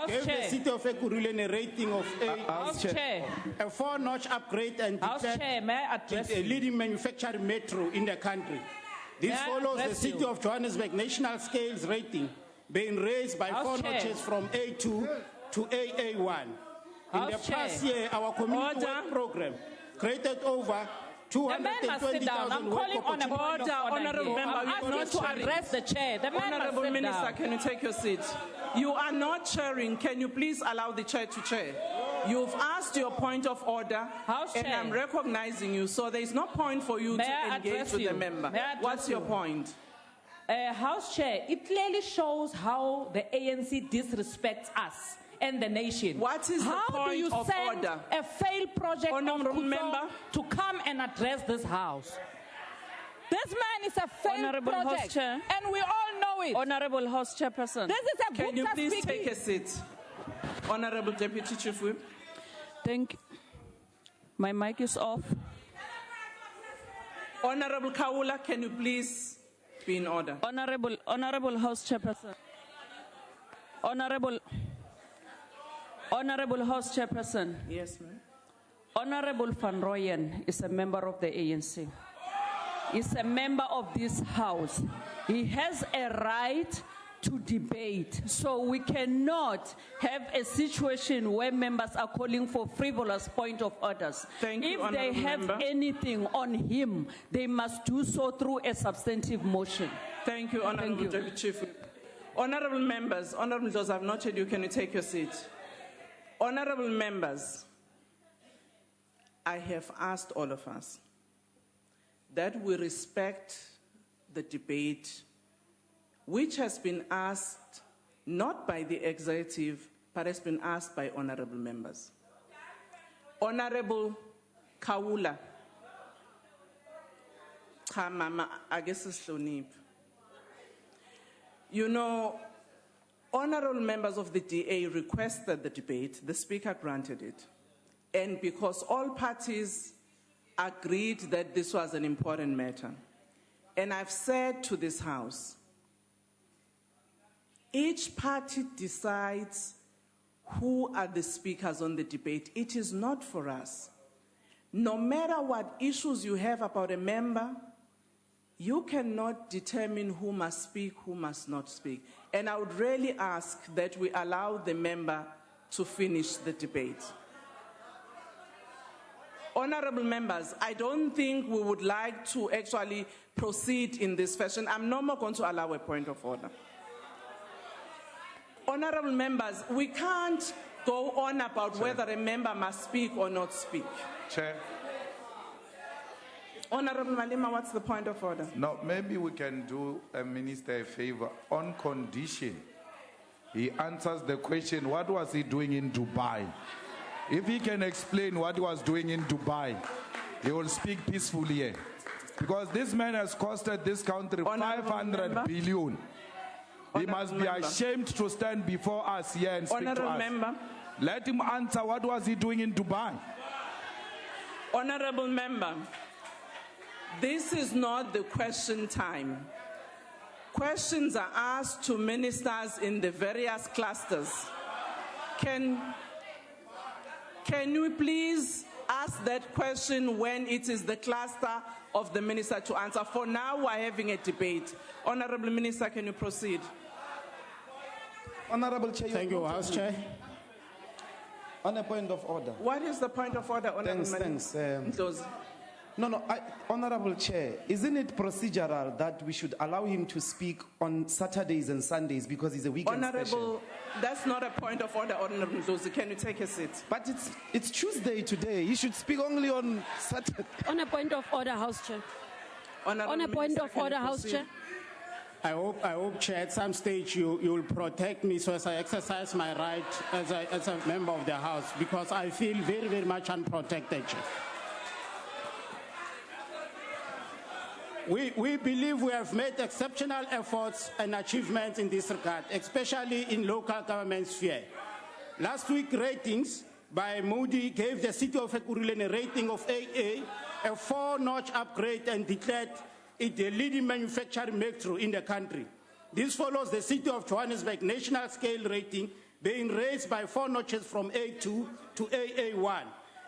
gave the city of Ekurhuleni a rating of A, a 4-notch upgrade, and declared it a leading manufacturing metro in the country. This follows the city of Johannesburg national scales rating being raised by 4 notches from A2 to AA1. In the past year, our community work program created over 220,000
I'm calling on a order, honorable member. I'm asking to address the chair. The
Honorable Minister, can you take your seat? You are not chairing. Can you please allow the chair to chair? You've asked your point of order, and I'm recognizing you, so there is no point for you to engage with the member. What's your point?
House Chair, it clearly shows how the ANC disrespects us and the nation.
What is the point of order?
How do you send a failed project
Honorable member
to come and address this house? This man is a failed
Honorable
project,
House Chair.
and we all know it.
Honorable House Chairperson.
This is a
Can you
Gupta
please
speaking.
take a seat? Honorable Deputy Chief Whip.
Thank you. My mic is off.
Honorable Kawula, can you please be in order?
Honorable House Chairperson. Honorable House Chairperson.
Yes, ma'am.
Honorable Van Rooyen is a member of the ANC. He's a member of this house. He has a right to debate. So we cannot have a situation where members are calling for frivolous point of orders.
Thank you,
if they have
member.
anything on him, they must do so through a substantive motion.
Thank you, Honorable Deputy Chief Whip. Honorable members, honorable those I've noted you, can you take your seat? Honorable members, I have asked all of us that we respect the debate which has been asked not by the executive, but has been asked by honorable members. Honorable Kawula, I guess it's Hlonipho. You know, honorable members of the DA requested the debate, the Speaker granted it. And because all parties agreed that this was an important matter, and I've said to this House, each party decides who are the speakers on the debate. It is not for us. No matter what issues you have about a member, you cannot determine who must speak, who must not speak. And I would really ask that we allow the member to finish the debate. Honorable members, I don't think we would like to actually proceed in this fashion. I'm no more going to allow a point of order. Honorable members, we can't go on about whether a member must speak or not speak.
Chair.
Honorable Malema, what's the point of order?
Now, maybe we can do a minister a favor on condition he answers the question, what was he doing in Dubai? If he can explain what he was doing in Dubai, he will speak peacefully here. Because this man has costed this country 500 billion. He must be ashamed to stand before us here and speak to us. Let him answer what was he doing in Dubai.
Honorable member, this is not the question time. Questions are asked to ministers in the various clusters. Can you please ask that question when it is the cluster of the minister to answer? For now, we're having a debate. Honorable Minister, can you proceed?
Honorable Chair.
Thank you, House Chair.
On a point of order.
What is the point of order, Honorable
Thanks.
Minister?
Honorable Chair, isn't it procedural that we should allow him to speak on Saturdays and Sundays because he's a weekend
Honorable, that's not a point of order, Honorable Ndozi. Can you take a seat?
But it's Tuesday today. He should speak only on Saturday.
On a point of order, House Chair. On a point of order, House Chair.
I hope, Chair, at some stage you will protect me so as I exercise my right as a member of the House, because I feel very, very much unprotected, Chair. We believe we have made exceptional efforts and achievements in this regard, especially in local government sphere. Last week, ratings by Moody gave the city of Ekurhuleni a rating of AA, a 4-notch upgrade, and declared it the leading manufacturing breakthrough in the country. This follows the city of Johannesburg national scale rating being raised by 4 notches from A2 to AA1.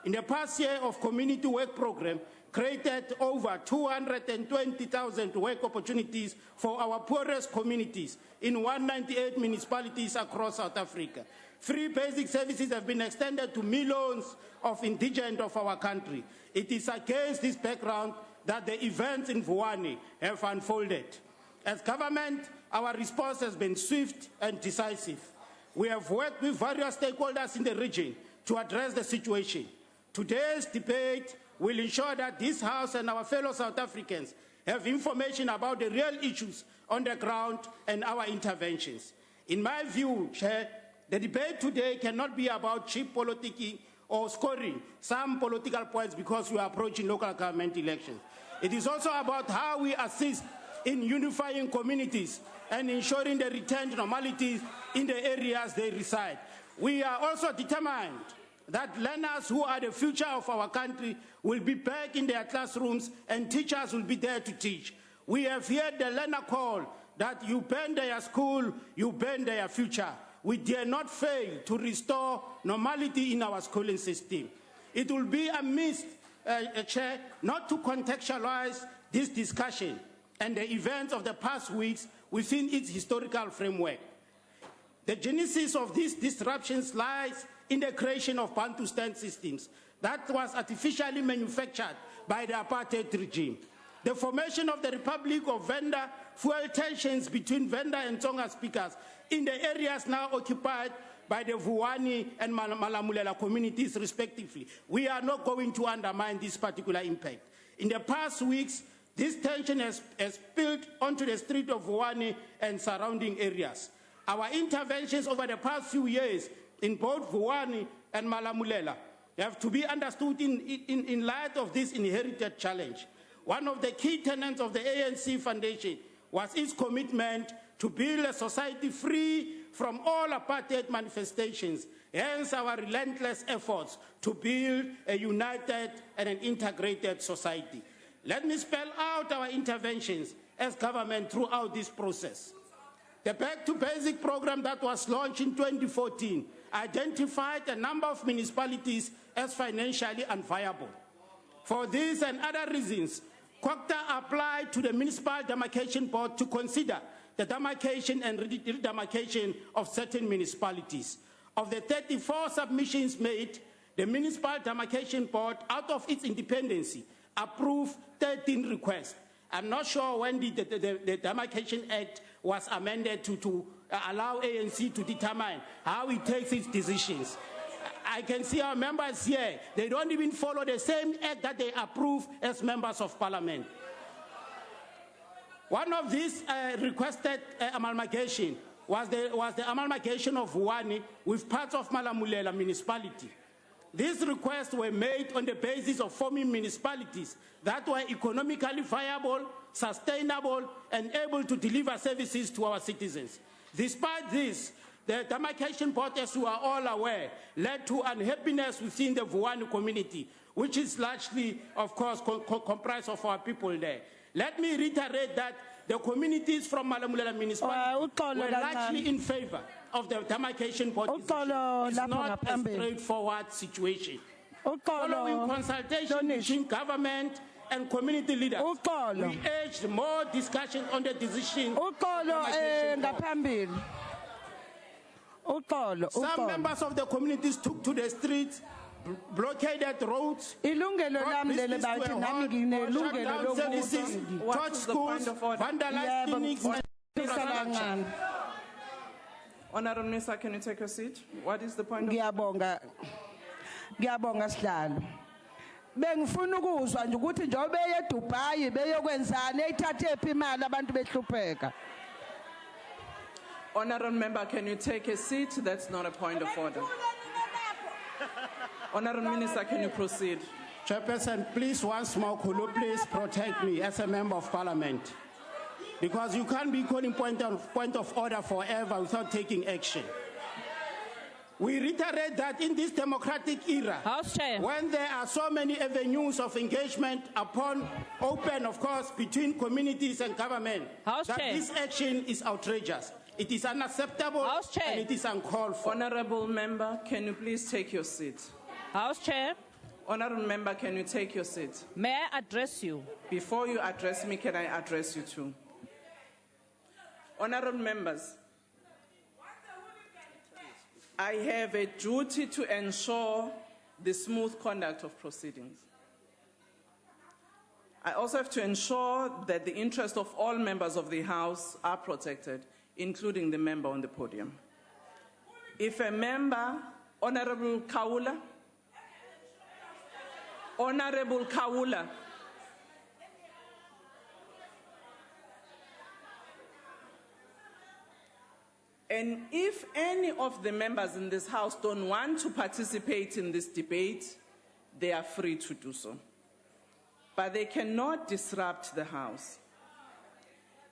In the past year of community work program, created over 220,000 work opportunities for our poorest communities in 198 municipalities across South Africa. Free basic services have been extended to millions of indigents of our country. It is against this background that the events in Vuwani have unfolded. As government, our response has been swift and decisive. We have worked with various stakeholders in the region to address the situation. Today's debate will ensure that this House and our fellow South Africans have information about the real issues on the ground and our interventions. In my view, Chair, the debate today cannot be about cheap politicking or scoring some political points because we are approaching local government elections. It is also about how we assist in unifying communities and ensuring the return to normality in the areas they reside. We are also determined that learners who are the future of our country will be back in their classrooms and teachers will be there to teach. We have heard the learner call that you burn their school, you burn their future. We dare not fail to restore normality in our schooling system. It will be amiss, Chair, not to contextualize this discussion and the events of the past weeks within its historical framework. The genesis of these disruptions lies in the creation of Bantustan systems that was artificially manufactured by the apartheid regime. The formation of the Republic of Venda fueled tensions between Venda and Tsonga speakers in the areas now occupied by the Vuwani and Malamulela communities respectively. We are not going to undermine this particular impact. In the past weeks, this tension has spilled onto the street of Vuwani and surrounding areas. Our interventions over the past few years in both Vuwani and Malamulela have to be understood in light of this inherited challenge. One of the key tenets of the ANC Foundation was its commitment to build a society free from all apartheid manifestations, hence our relentless efforts to build a united and an integrated society. Let me spell out our interventions as government throughout this process. The Back to Basic program that was launched in 2014 identified a number of municipalities as financially unviable. For these and other reasons, COCTA applied to the Municipal Demarcation Board to consider the demarcation and redemarcation of certain municipalities. Of the 34 submissions made, the Municipal Demarcation Board, out of its independency, approved 13 requests. I'm not sure when the Demarcation Act was amended to allow ANC to determine how it takes its decisions. I can see our members here. They don't even follow the same act that they approve as members of parliament. One of these requested amalgamation was the amalgamation of Vuwani with parts of Malamulela municipality. These requests were made on the basis of forming municipalities that were economically viable, sustainable, and able to deliver services to our citizens. Despite this, the demarcation board, as we are all aware, led to unhappiness within the Vuwani community, which is largely, of course, comprised of our people there. Let me reiterate that the communities from Malamulela municipality were largely in favor of the demarcation board. It's not a straightforward situation. Following consultation between government and community leaders, we urged more discussion on the decision. Some members of the communities took to the streets, blockaded roads, services, touched schools, vandalized clinics, and infrastructure.
Honorable Minister, can you take a seat? What is the point of
Ngiyabonga Sihlalo. Bengifuna ukuzwa nje ukuthi njengoba beye eDubai beyokwenzana eyithathe ephi imali abantu behlupheka.
Honorable Member, can you take a seat? That's not a point of order. Honorable Minister, can you proceed?
Chairperson, please once more, could you please protect me as a member of parliament? Because you can't be calling point of order forever without taking action. We reiterate that in this democratic era, when there are so many avenues of engagement open, of course, between communities and government, that this action is outrageous. It is unacceptable and it is uncalled for.
Honorable Member, can you please take your seat?
House Chair.
Honorable Member, can you take your seat?
May I address you?
Before you address me, can I address you too? Honorable Members, I have a duty to ensure the smooth conduct of proceedings. I also have to ensure that the interests of all members of the House are protected, including the member on the podium. If a member, Honorable Kaula, and if any of the members in this House don't want to participate in this debate, they are free to do so. But they cannot disrupt the House.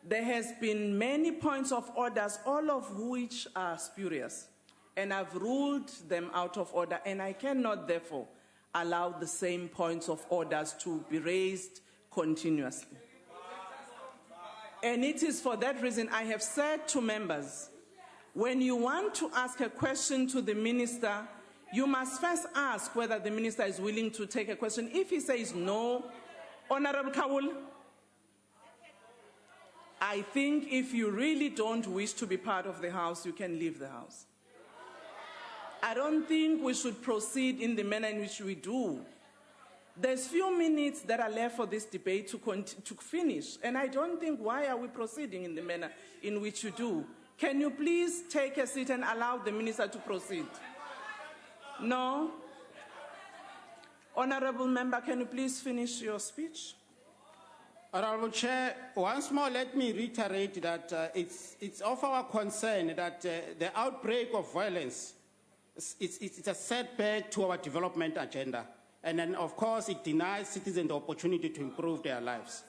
There has been many points of orders, all of which are spurious, and I've ruled them out of order, and I cannot therefore allow the same points of orders to be raised continuously. And it is for that reason I have said to members, when you want to ask a question to the minister, you must first ask whether the minister is willing to take a question. If he says no, Honorable Kawul, I think if you really don't wish to be part of the House, you can leave the House. I don't think we should proceed in the manner in which we do. There's few minutes that are left for this debate to finish, and I don't think why are we proceeding in the manner in which you do. Can you please take a seat and allow the minister to proceed? No? Honorable Member, can you please finish your speech?
Honorable Chair, once more let me reiterate that it's of our concern that the outbreak of violence it's a setback to our development agenda. And then, of course, it denies citizens the opportunity to improve their lives.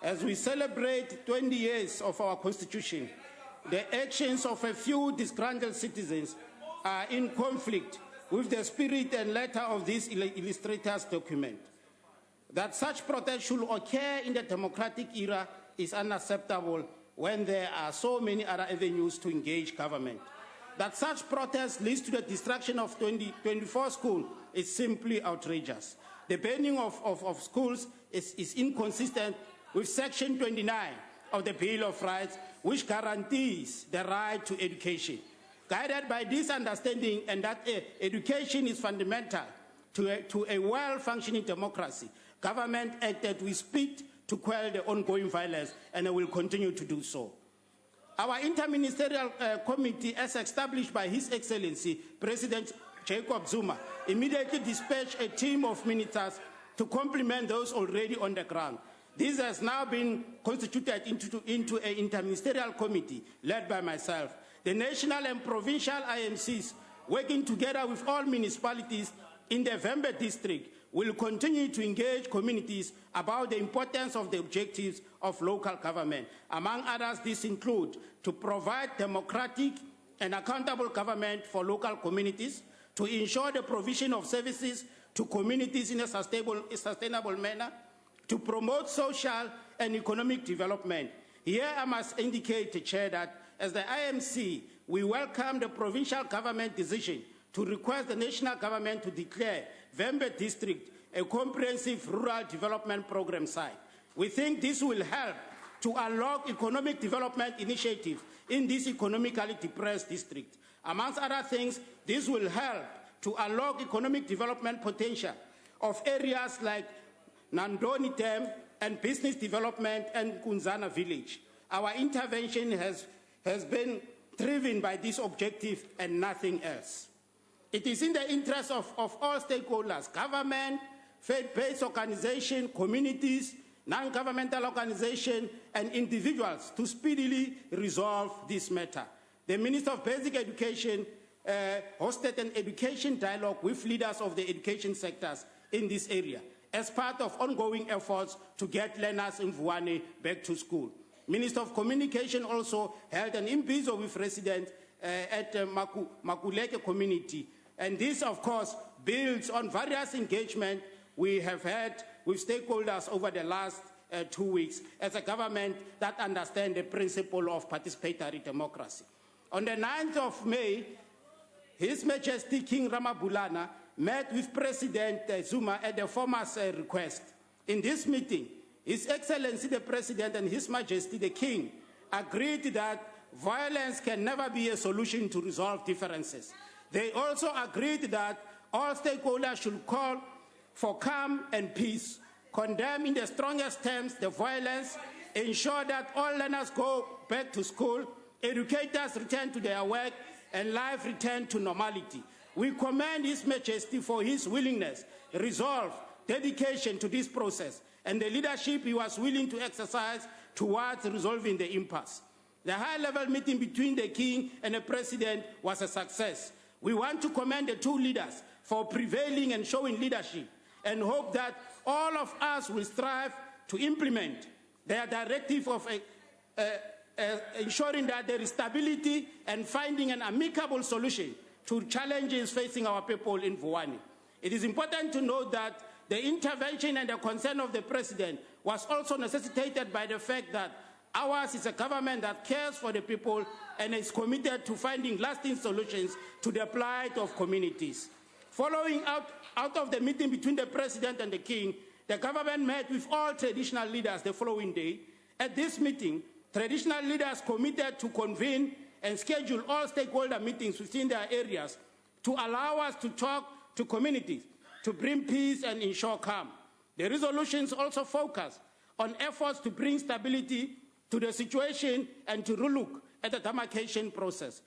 As we celebrate 20 years of our Constitution, the actions of a few disgruntled citizens are in conflict with the spirit and letter of this illustrator's document. That such protest should occur in the democratic era is unacceptable when there are so many other avenues to engage government. That such protest leads to the destruction of 24 schools is simply outrageous. The banning of schools is inconsistent with Section 29 of the Bill of Rights, which guarantees the right to education. Guided by this understanding and that education is fundamental to a well-functioning democracy, government acted with speed to quell the ongoing violence, and it will continue to do so. Our interministerial committee, as established by His Excellency, President Jacob Zuma immediately dispatched a team of ministers to complement those already on the ground. This has now been constituted into an interministerial committee led by myself. The national and provincial IMCs, working together with all municipalities in the Vembe district, will continue to engage communities about the importance of the objectives of local government. Among others, these include to provide democratic and accountable government for local communities, to ensure the provision of services to communities in a sustainable manner, to promote social and economic development. Here I must indicate, Chair, that as the IMC, we welcome the provincial government decision to request the national government to declare Vembe District a comprehensive rural development program site. We think this will help to unlock economic development initiatives in this economically depressed district. Amongst other things, this will help to unlock economic development potential of areas like Nandoni Dam and business development and Kunzana village. Our intervention has been driven by this objective and nothing else. It is in the interest of all stakeholders, government, faith-based organizations, communities, non-governmental organizations, and individuals to speedily resolve this matter. The Minister of Basic Education hosted an education dialogue with leaders of the education sectors in this area as part of ongoing efforts to get learners in Vuwane back to school. Minister of Communication also held an imbizo with residents at Makuleke community. And this, of course, builds on various engagements we have had with stakeholders over the last 2 weeks as a government that understands the principle of participatory democracy. On the 9th of May, His Majesty King Ramabulana met with President Zuma at the former's request. In this meeting, His Excellency the President and His Majesty the King agreed that violence can never be a solution to resolve differences. They also agreed that all stakeholders should call for calm and peace, condemn in the strongest terms the violence, ensure that all learners go back to school, educators return to their work, and life return to normality. We commend His Majesty for his willingness, resolve, dedication to this process, and the leadership he was willing to exercise towards resolving the impasse. The high-level meeting between the King and the President was a success. We want to commend the two leaders for prevailing and showing leadership, and hope that all of us will strive to implement their directive of ensuring that there is stability and finding an amicable solution to challenges facing our people in Vuwane. It is important to note that the intervention and the concern of the President was also necessitated by the fact that ours is a government that cares for the people and is committed to finding lasting solutions to the plight of communities. Following out of the meeting between the President and the King, the government met with all traditional leaders the following day. At this meeting, traditional leaders committed to convene and schedule all stakeholder meetings within their areas to allow us to talk to communities, to bring peace and ensure calm. The resolutions also focus on efforts to bring stability to the situation and to relook at the demarcation process.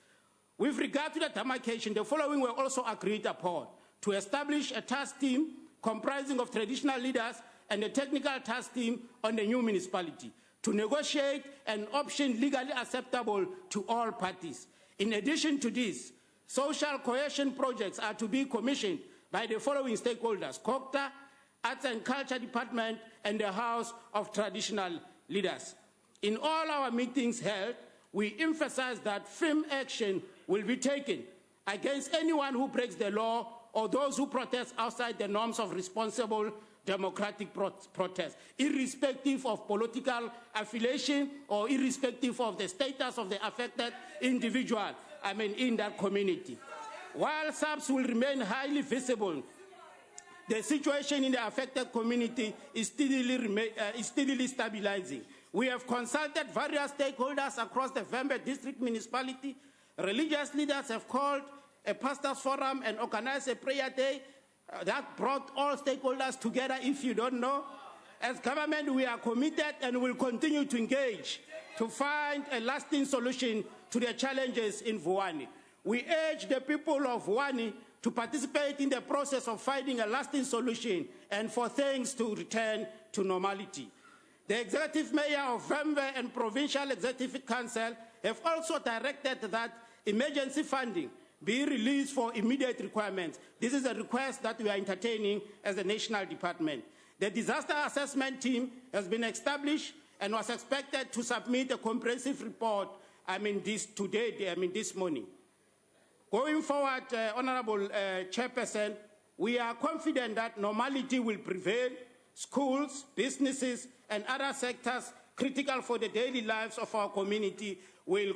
With regard to the demarcation, the following were also agreed upon: to establish a task team comprising of traditional leaders and a technical task team on the new municipality, to negotiate an option legally acceptable to all parties. In addition to this, social cohesion projects are to be commissioned by the following stakeholders: COCTA, Arts and Culture Department, and the House of Traditional Leaders. In all our meetings held, we emphasize that firm action will be taken against anyone who breaks the law or those who protest outside the norms of responsible democratic protest, irrespective of political affiliation or irrespective of the status of the affected individual, in that community. While SABC will remain highly visible, the situation in the affected community is steadily stabilizing. We have consulted various stakeholders across the Vembe District Municipality. Religious leaders have called a pastors' forum and organized a prayer day that brought all stakeholders together, if you don't know. As government, we are committed and will continue to engage to find a lasting solution to the challenges in Vuwane. We urge the people of Vuwane to participate in the process of finding a lasting solution and for things to return to normality. The Executive Mayor of Vemve and Provincial Executive Council have also directed that emergency funding be released for immediate requirements. This is a request that we are entertaining as a national department. The disaster assessment team has been established and was expected to submit a comprehensive report, this morning. Going forward, Honorable Chairperson, we are confident that normality will prevail. Schools, businesses, and other sectors critical for the daily lives of our community will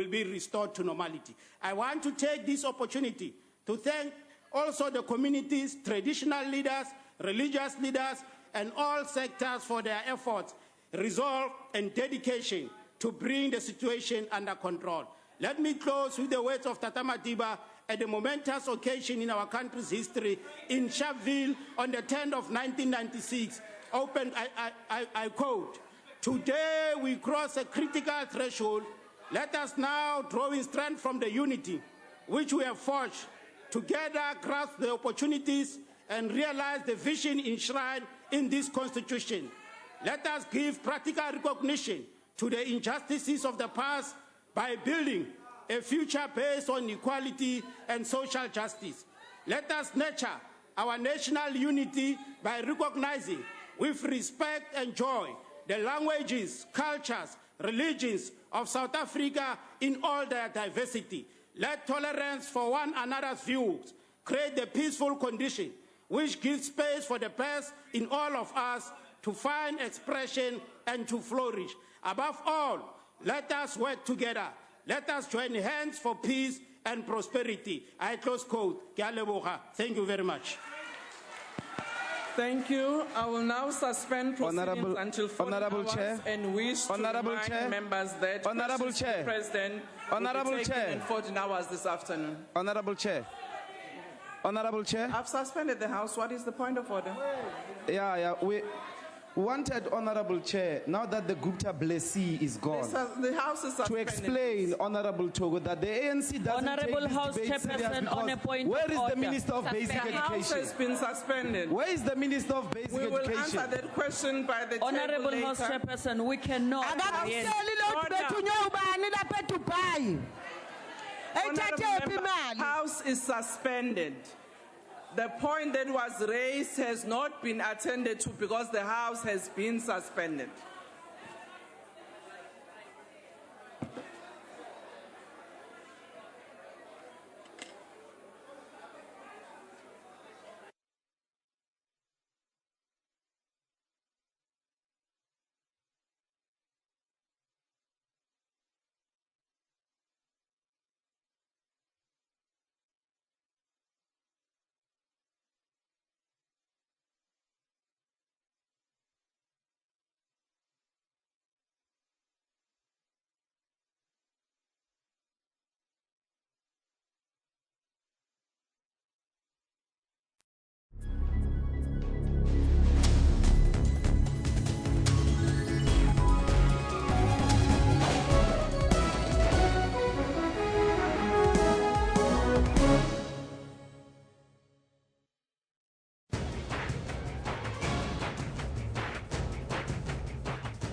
be restored to normality. I want to take this opportunity to thank also the community's traditional leaders, religious leaders, and all sectors for their efforts, resolve, and dedication to bring the situation under control. Let me close with the words of Tata Madiba at a momentous occasion in our country's history in Sharpeville on the 10th of 1996. I quote, "Today we cross a critical threshold. Let us now draw in strength from the unity which we have forged, together grasp the opportunities and realize the vision enshrined in this Constitution. Let us give practical recognition to the injustices of the past by building a future based on equality and social justice. Let us nurture our national unity by recognizing with respect and joy the languages, cultures, religions of South Africa in all their diversity. Let tolerance for one another's views create the peaceful condition which gives space for the best in all of us to find expression and to flourish. Above all, let us work together. Let us join hands for peace and prosperity." I close quote. Thank you very much.
Thank you. I will now suspend proceedings until 4 hours
Chair.
and wish to remind members that questions to the President will be taken in 14 hours this afternoon.
Honorable Chair.
I've suspended the House. What is the point of order?
We wanted, Honorable Chair, now that the Gupta blessee is gone,
The House is
to
suspended.
explain, Honorable Togo, that the ANC doesn't
Honorable
take this
House
debate serious
Chairperson, on a
because
point
where
of
is the
order.
Minister of Basic
The House
Education?
has been suspended.
Where is the Minister of Basic
We will
Education?
answer that question by the
Honorable
table
House
later.
Chairperson, we cannot.
Honorable Member, House is suspended. The point that was raised has not been attended to because the House has been suspended.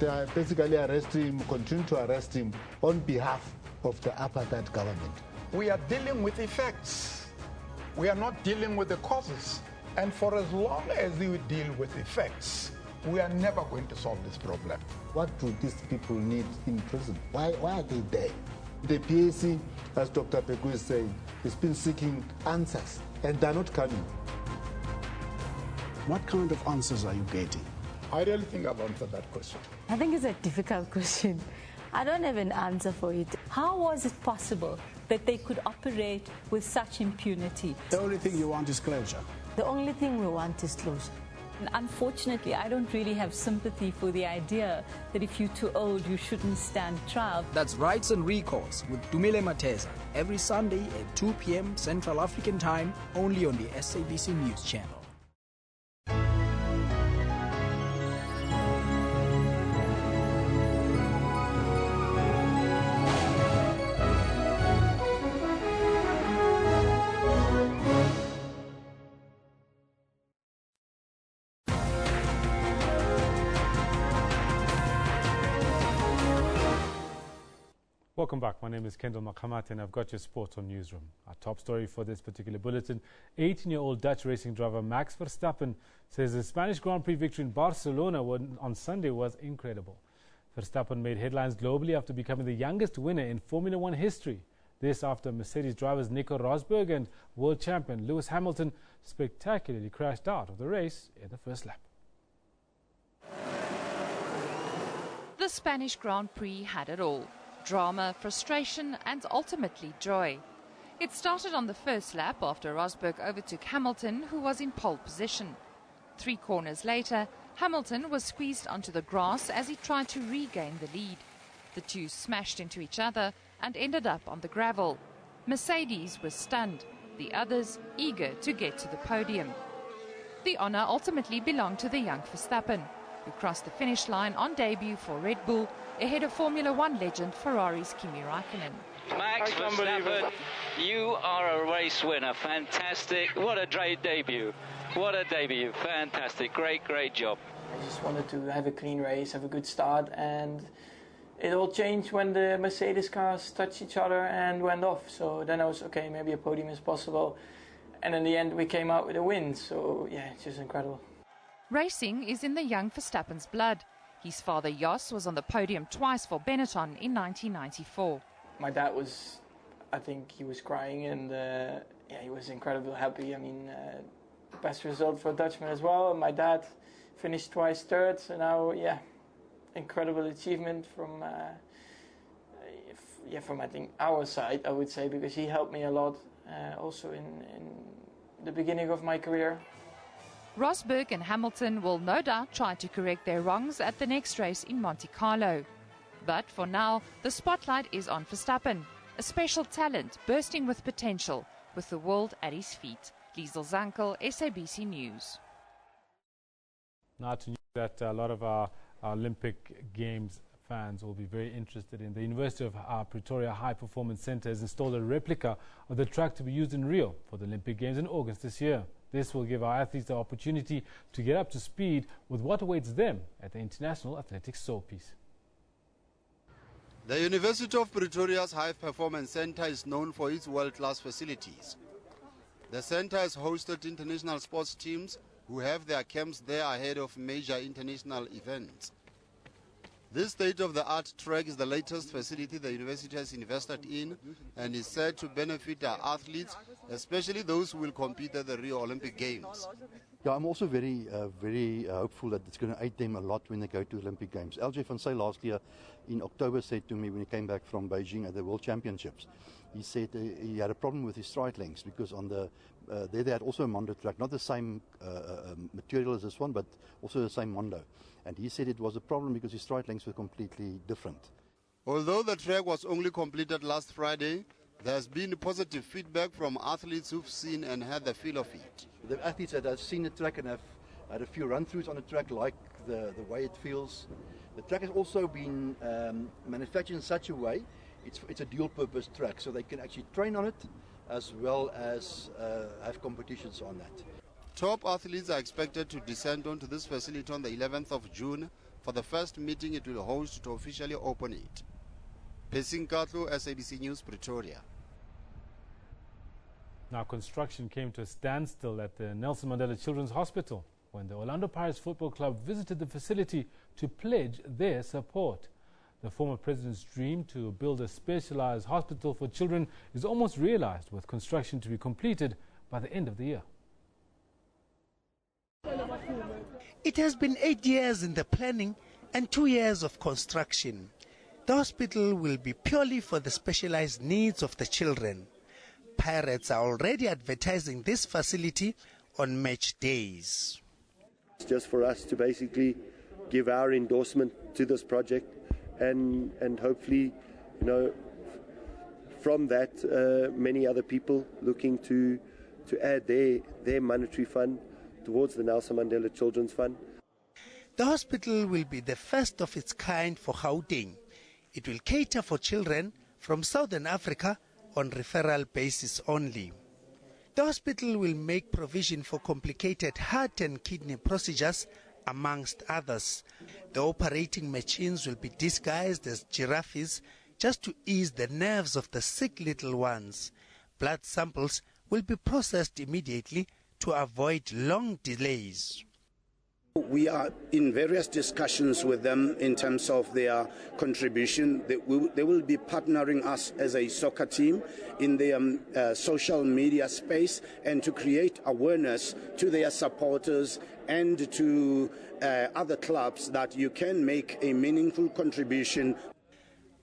They are basically arresting him, continue to arrest him on behalf of the apartheid government.
We are dealing with effects. We are not dealing with the causes. And for as long as we deal with effects, we are never going to solve this problem.
What do these people need in prison? Why are they there? The PAC, as Dr. Peku is saying, has been seeking answers, and they're not coming.
What kind of answers are you getting?
I really think I've answered that question.
I think it's a difficult question. I don't have an answer for it. How was it possible that they could operate with such impunity?
The only thing you want is closure.
The only thing we want is closure. And unfortunately, I don't really have sympathy for the idea that if you're too old, you shouldn't stand trial.
That's Rights and Recourse with Dumile Mateza, every Sunday at 2 p.m. Central African Time, only on the SABC News Channel.
Welcome back. My name is Kendall Makamati and I've got your sports on Newsroom. Our top story for this particular bulletin, 18-year-old Dutch racing driver Max Verstappen says the Spanish Grand Prix victory in Barcelona on Sunday was incredible. Verstappen made headlines globally after becoming the youngest winner in Formula One history. This after Mercedes drivers Nico Rosberg and world champion Lewis Hamilton spectacularly crashed out of the race in the first lap.
The Spanish Grand Prix had it all. Drama, frustration and ultimately joy. It started on the first lap after Rosberg overtook Hamilton, who was in pole position. 3 corners later, Hamilton was squeezed onto the grass as he tried to regain the lead. The two smashed into each other and ended up on the gravel. Mercedes was stunned, the others eager to get to the podium. The honour ultimately belonged to the young Verstappen, who crossed the finish line on debut for Red Bull ahead of Formula One legend Ferrari's Kimi Räikkönen.
Max Verstappen, you are a race winner. Fantastic. What a great debut. What a debut. Fantastic. Great, great job.
I just wanted to have a clean race, have a good start, and it all changed when the Mercedes cars touched each other and went off. So then I was, okay, maybe a podium is possible. And in the end, we came out with a win. So, yeah, it's just incredible.
Racing is in the young Verstappen's blood. His father Jos was on the podium twice for Benetton in 1994.
My dad was, I think he was crying, and yeah, he was incredibly happy. I mean, best result for a Dutchman as well. My dad finished twice third, so now, yeah, incredible achievement from, from I think our side, I would say, because he helped me a lot, also in the beginning of my career.
Rosberg and Hamilton will no doubt try to correct their wrongs at the next race in Monte Carlo. But for now, the spotlight is on Verstappen, a special talent bursting with potential, with the world at his feet. Liesl Zankel, SABC News.
Now to news that a lot of our Olympic Games fans will be very interested in. The University of Pretoria High Performance Centre has installed a replica of the track to be used in Rio for the Olympic Games in August this year. This will give our athletes the opportunity to get up to speed with what awaits them at the International Athletics Showpiece.
The University of Pretoria's High Performance Centre is known for its world-class facilities. The centre has hosted international sports teams who have their camps there ahead of major international events. This state-of-the-art track is the latest facility the university has invested in and is said to benefit our athletes, especially those who will compete at the Rio Olympic Games.
Yeah, I'm also very hopeful that it's going to aid them a lot when they go to the Olympic Games. LJ van Zyl last year in October said to me when he came back from Beijing at the World Championships, he said he had a problem with his stride lengths because on the there they had also a Mondo track, not the same material as this one, but also the same Mondo. And he said it was a problem because his stride lengths were completely different.
Although the track was only completed last Friday, there has been positive feedback from athletes who've seen and had the feel of it.
The athletes that have seen the track and have had a few run-throughs on the track like the way it feels. The track has also been manufactured in such a way, it's a dual-purpose track, so they can actually train on it as well as have competitions on that.
Top athletes are expected to descend onto this facility on the 11th of June for the first meeting it will host to officially open it. Pesing Katlo, SABC News, Pretoria.
Now, construction came to a standstill at the Nelson Mandela Children's Hospital when the Orlando Pirates Football Club visited the facility to pledge their support. The former president's dream to build a specialized hospital for children is almost realized, with construction to be completed by the end of the year.
It has been 8 years in the planning and 2 years of construction. The hospital will be purely for the specialized needs of the children. Pirates are already advertising this facility on match days.
It's just for us to basically give our endorsement to this project and hopefully, you know, from that many other people looking to add their monetary fund towards the Nelson Mandela Children's Fund.
The hospital will be the first of its kind for Gauteng. It will cater for children from Southern Africa on referral basis only. The hospital will make provision for complicated heart and kidney procedures, amongst others. The operating machines will be disguised as giraffes just to ease the nerves of the sick little ones. Blood samples will be processed immediately to avoid long delays.
We are in various discussions with them in terms of their contribution. They will be partnering us as a soccer team in their social media space and to create awareness to their supporters and to other clubs that you can make a meaningful contribution.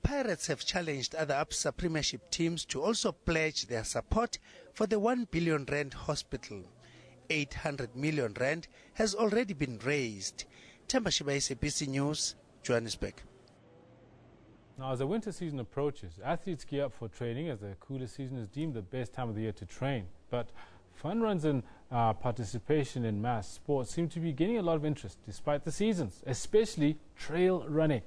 Pirates have challenged other ABSA Premiership teams to also pledge their support for the 1 billion rand hospital. 800 million rand has already been raised. Thembashiba, SABC News, Johannesburg.
Now, as the winter season approaches, athletes gear up for training as the cooler season is deemed the best time of the year to train. But fun runs and participation in mass sports seem to be gaining a lot of interest despite the seasons, especially trail running.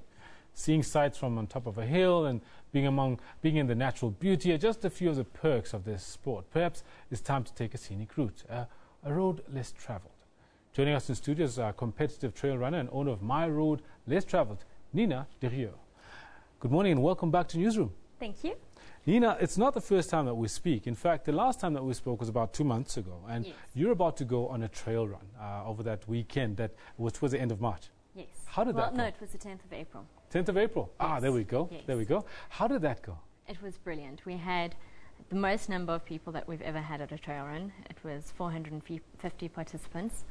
Seeing sights from on top of a hill and being in the natural beauty are just a few of the perks of this sport. Perhaps it's time to take a scenic route, a road less traveled. Joining us in studio is our competitive trail runner and owner of My Road Less Traveled, Nina De Rio. Good morning and welcome back to Newsroom.
Thank you.
Nina, it's not the first time that we speak. In fact, the last time that we spoke was about 2 months ago, and yes, you're about to go on a trail run over that weekend, which was the end of March.
Yes.
How did that go?
No, it was the 10th of April.
10th of April?
Yes.
Ah, there we go.
Yes.
There we go. How did that go?
It was brilliant. We had the most number of people that we've ever had at a trail run. It was 450 participants.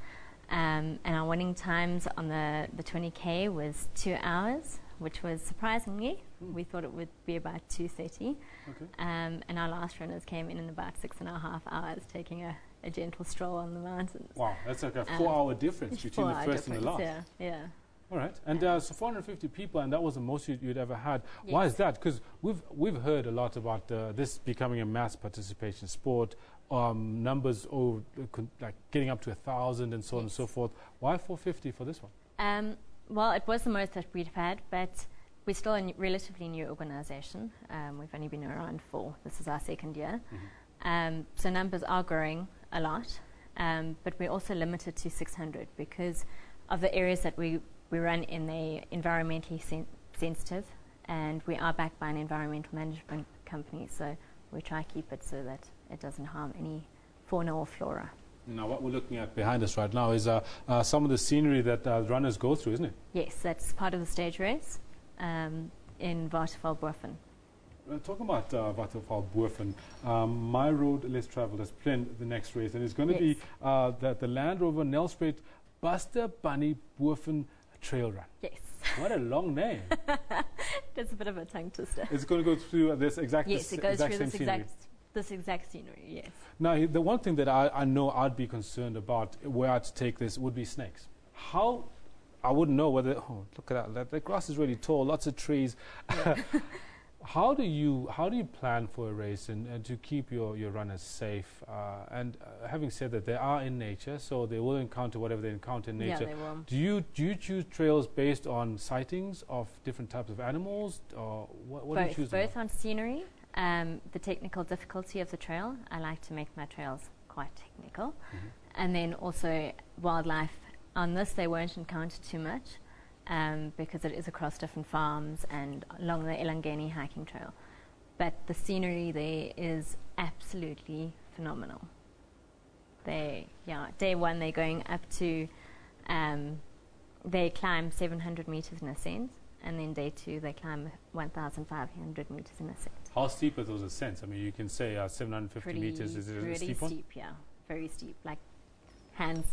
And our winning times on the 20K was 2 hours, which was surprisingly, we thought it would be about 2:30. Okay. And our last runners came in about 6.5 hours, taking a gentle stroll on the mountains.
Wow, that's like a 4-hour difference between the first and the last.
Yeah, yeah.
All right, and so 450 people, and that was the most you'd ever had. Yes. Why is that? Because we've heard a lot about this becoming a mass participation sport, numbers like getting up to 1,000 and so on and so forth. Why 450 for this one?
Well, it was the most that we'd had, but we're still a relatively new organisation. We've only been around this is our second year. Mm-hmm. So numbers are growing a lot, but we're also limited to 600 because of the areas that we run in the environmentally sensitive, and we are backed by an environmental management company, so we try to keep it so that it doesn't harm any fauna or flora.
Now, what we're looking at behind us right now is some of the scenery that runners go through, isn't it?
Yes, that's part of the stage race in Waterval-Boven.
Talking about Waterval-Boven, My Road Less Traveled has planned the next race, and it's going to be the Land Rover Nelspruit Buster Bunny Boven Trail Run.
Yes.
What a long name.
That's a bit of a tongue twister.
It's going to go through this exact
Yes, it goes through
this
exact scenery, yes.
Now, the one thing that I know I'd be concerned about where I'd take this would be snakes. How, I wouldn't know whether, oh, look at that, the grass is really tall, lots of trees. Yeah. How do you plan for a race and to keep your runners safe? And having said that, they are in nature, so they will encounter whatever they encounter in nature.
Yeah, they will.
Do you choose trails based on sightings of different types of animals, or what do you choose?
Both on scenery, the technical difficulty of the trail. I like to make my trails quite technical, and then also wildlife. On this, they won't encounter too much. Because it is across different farms and along the Elangeni hiking trail. But the scenery there is absolutely phenomenal. Day one, they're going up to, they climb 700 meters in ascent, and then day two, they climb 1,500 meters in ascent.
How steep are those ascents? I mean, you can say 750 meters. Is it a steep one?
Pretty steep, yeah. Very steep, like hands.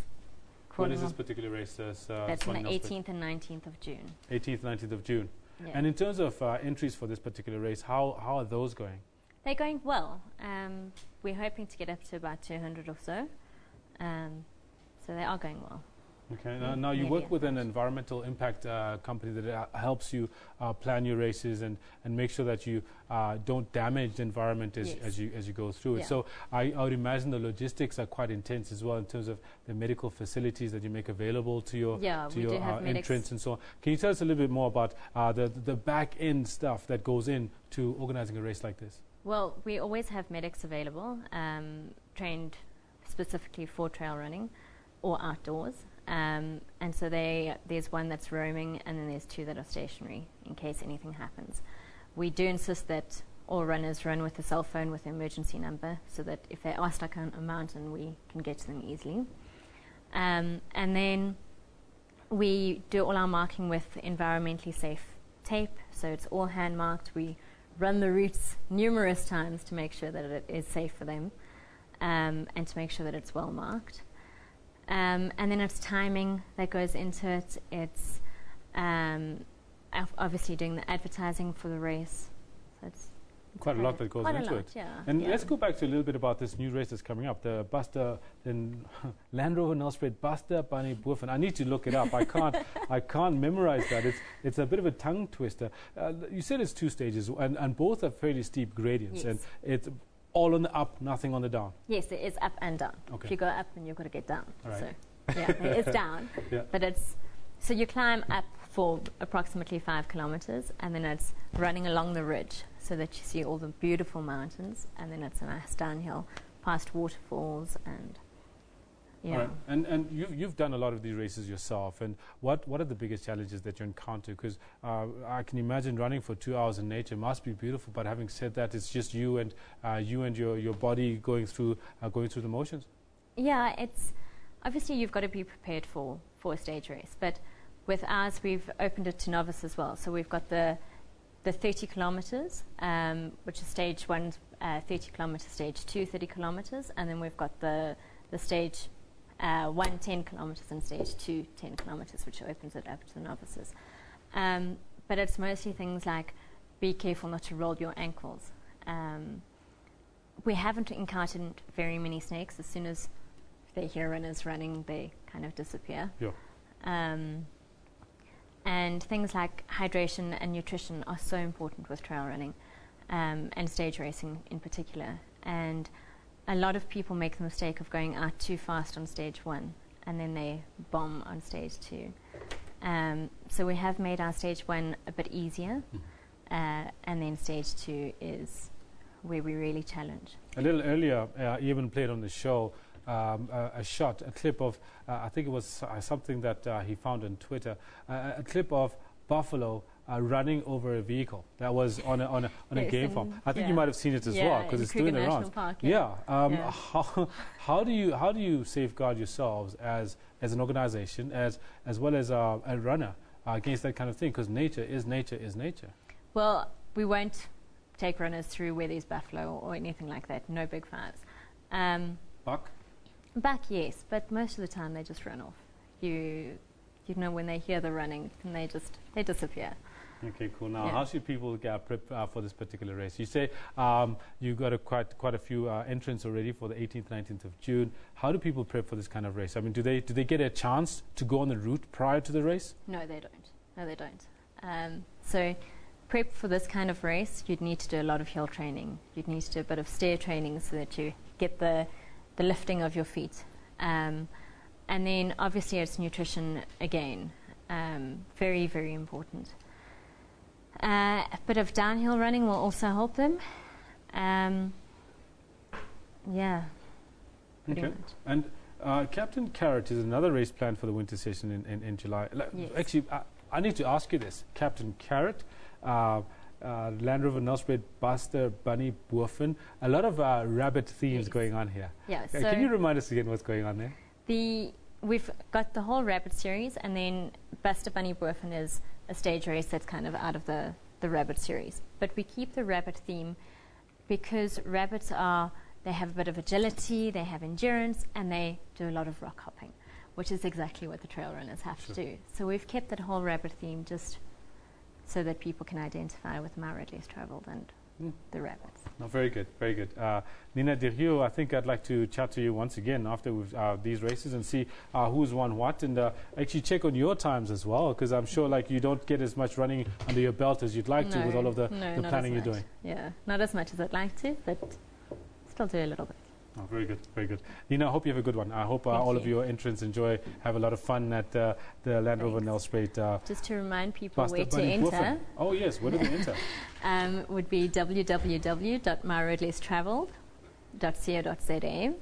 When is this particular race?
That's on the 18th and 19th of June.
18th, 19th of June.
Yeah.
And in terms of entries for this particular race, how are those going?
They're going well. We're hoping to get up to about 200 or so. So they are going well.
Okay. Now you work with an environmental impact company that helps you plan your races and make sure that you don't damage the environment as you go through it. So I would imagine the logistics are quite intense as well in terms of the medical facilities that you make available to your entrance and so on. Can you tell us a little bit more about the back end stuff that goes into organizing a race like this?
Well, we always have medics available, trained specifically for trail running or outdoors. And so there's one that's roaming, and then there's two that are stationary in case anything happens. we do insist that all runners run with a cell phone with an emergency number, so that if they are stuck on a mountain, we can get to them easily. And then we do all our marking with environmentally safe tape, so it's all hand marked. We run the routes numerous times to make sure that it is safe for them, and to make sure that it's well marked. And then it's timing that goes into it. It's obviously doing the advertising for the race. So it's
quite a lot that goes into it.
Yeah.
And let's go back to a little bit about this new race that's coming up, the Buster, then Land Rover Nelspruit Buster Bunny Boefen. I need to look it up. I can't memorize that. It's a bit of a tongue twister. You said it's 2 stages, and both are fairly steep gradients, and it's all on the up, nothing on the down.
Yes, it is up and down.
Okay.
If you go up, then you've got to get down.
All right.
So yeah, it is down, but it's so you climb up for approximately 5 kilometers, and then it's running along the ridge, so that you see all the beautiful mountains, and then it's a nice downhill past waterfalls, and
All right. And you've done a lot of these races yourself, and what are the biggest challenges that you encounter? Because I can imagine running for 2 hours in nature must be beautiful, but having said that, it's just you and your body going through the motions.
Yeah, it's obviously you've got to be prepared for a stage race, but with ours we've opened it to novice as well. So we've got the 30 kilometers, which is stage 1, 30 kilometers, stage 2, 30 kilometers, and then we've got the stage 1, 10 kilometers, and stage 2, 10 kilometers, which opens it up to the novices. But it's mostly things like be careful not to roll your ankles. We haven't encountered very many snakes. As soon as they hear runners running, they kind of disappear.
Yeah.
And things like hydration and nutrition are so important with trail running, and stage racing in particular. And a lot of people make the mistake of going out too fast on stage 1, and then they bomb on stage 2. So we have made our stage 1 a bit easier, and then stage 2 is where we really challenge.
A little earlier, even played on the show a clip of, I think it was something that he found on Twitter, a clip of buffalo running over a vehicle that was on a
yes,
game farm. I think you might have seen it as well, because it's doing the rounds.
Park,
How do you safeguard yourselves as an organization, as well as a runner, against that kind of thing? Because nature is nature is nature.
Well, we won't take runners through where there's buffalo or anything like that. No big fires. Buck, yes, but most of the time they just run off. You know, when they hear the running, and they disappear.
Okay, cool. Now, how should people get prep for this particular race? You say you've got quite a few entrants already for the 18th, 19th of June. How do people prep for this kind of race? I mean, do they get a chance to go on the route prior to the race?
No, they don't. So prep for this kind of race, you'd need to do a lot of hill training. You'd need to do a bit of stair training so that you get the lifting of your feet. And then obviously it's nutrition again. Very, very important. A bit of downhill running will also help them. Pretty much.
And Captain Carrot is another race planned for the winter session in July.
Yes.
Actually, I need to ask you this. Captain Carrot, Land Rover Nelspruit Buster Bunny Boefen, a lot of rabbit themes going on here.
Yeah, so
can you remind us again what's going on there?
We've got the whole rabbit series, and then Buster Bunny Boefen is a stage race that's kind of out of the rabbit series. But we keep the rabbit theme because rabbits they have a bit of agility, they have endurance, and they do a lot of rock hopping, which is exactly what the trail runners have to do. So we've kept that whole rabbit theme just so that people can identify with my road less traveled and the rabbits.
No, very good, very good. Nina Dirhio, I think I'd like to chat to you once again after these races and see who's won what, and actually check on your times as well, because I'm sure you don't get as much running under your belt as you'd like to with all of the planning you're doing.
Yeah, not as much as I'd like to, but still do a little bit.
Oh, very good, very good. Nina, I hope you have a good one. I hope all of your entrants have a lot of fun at the Land Rover Nelspruit.
Just to remind people where to enter.
Oh yes, where do they enter?
Would be www.myroadlesstravelled.co.za,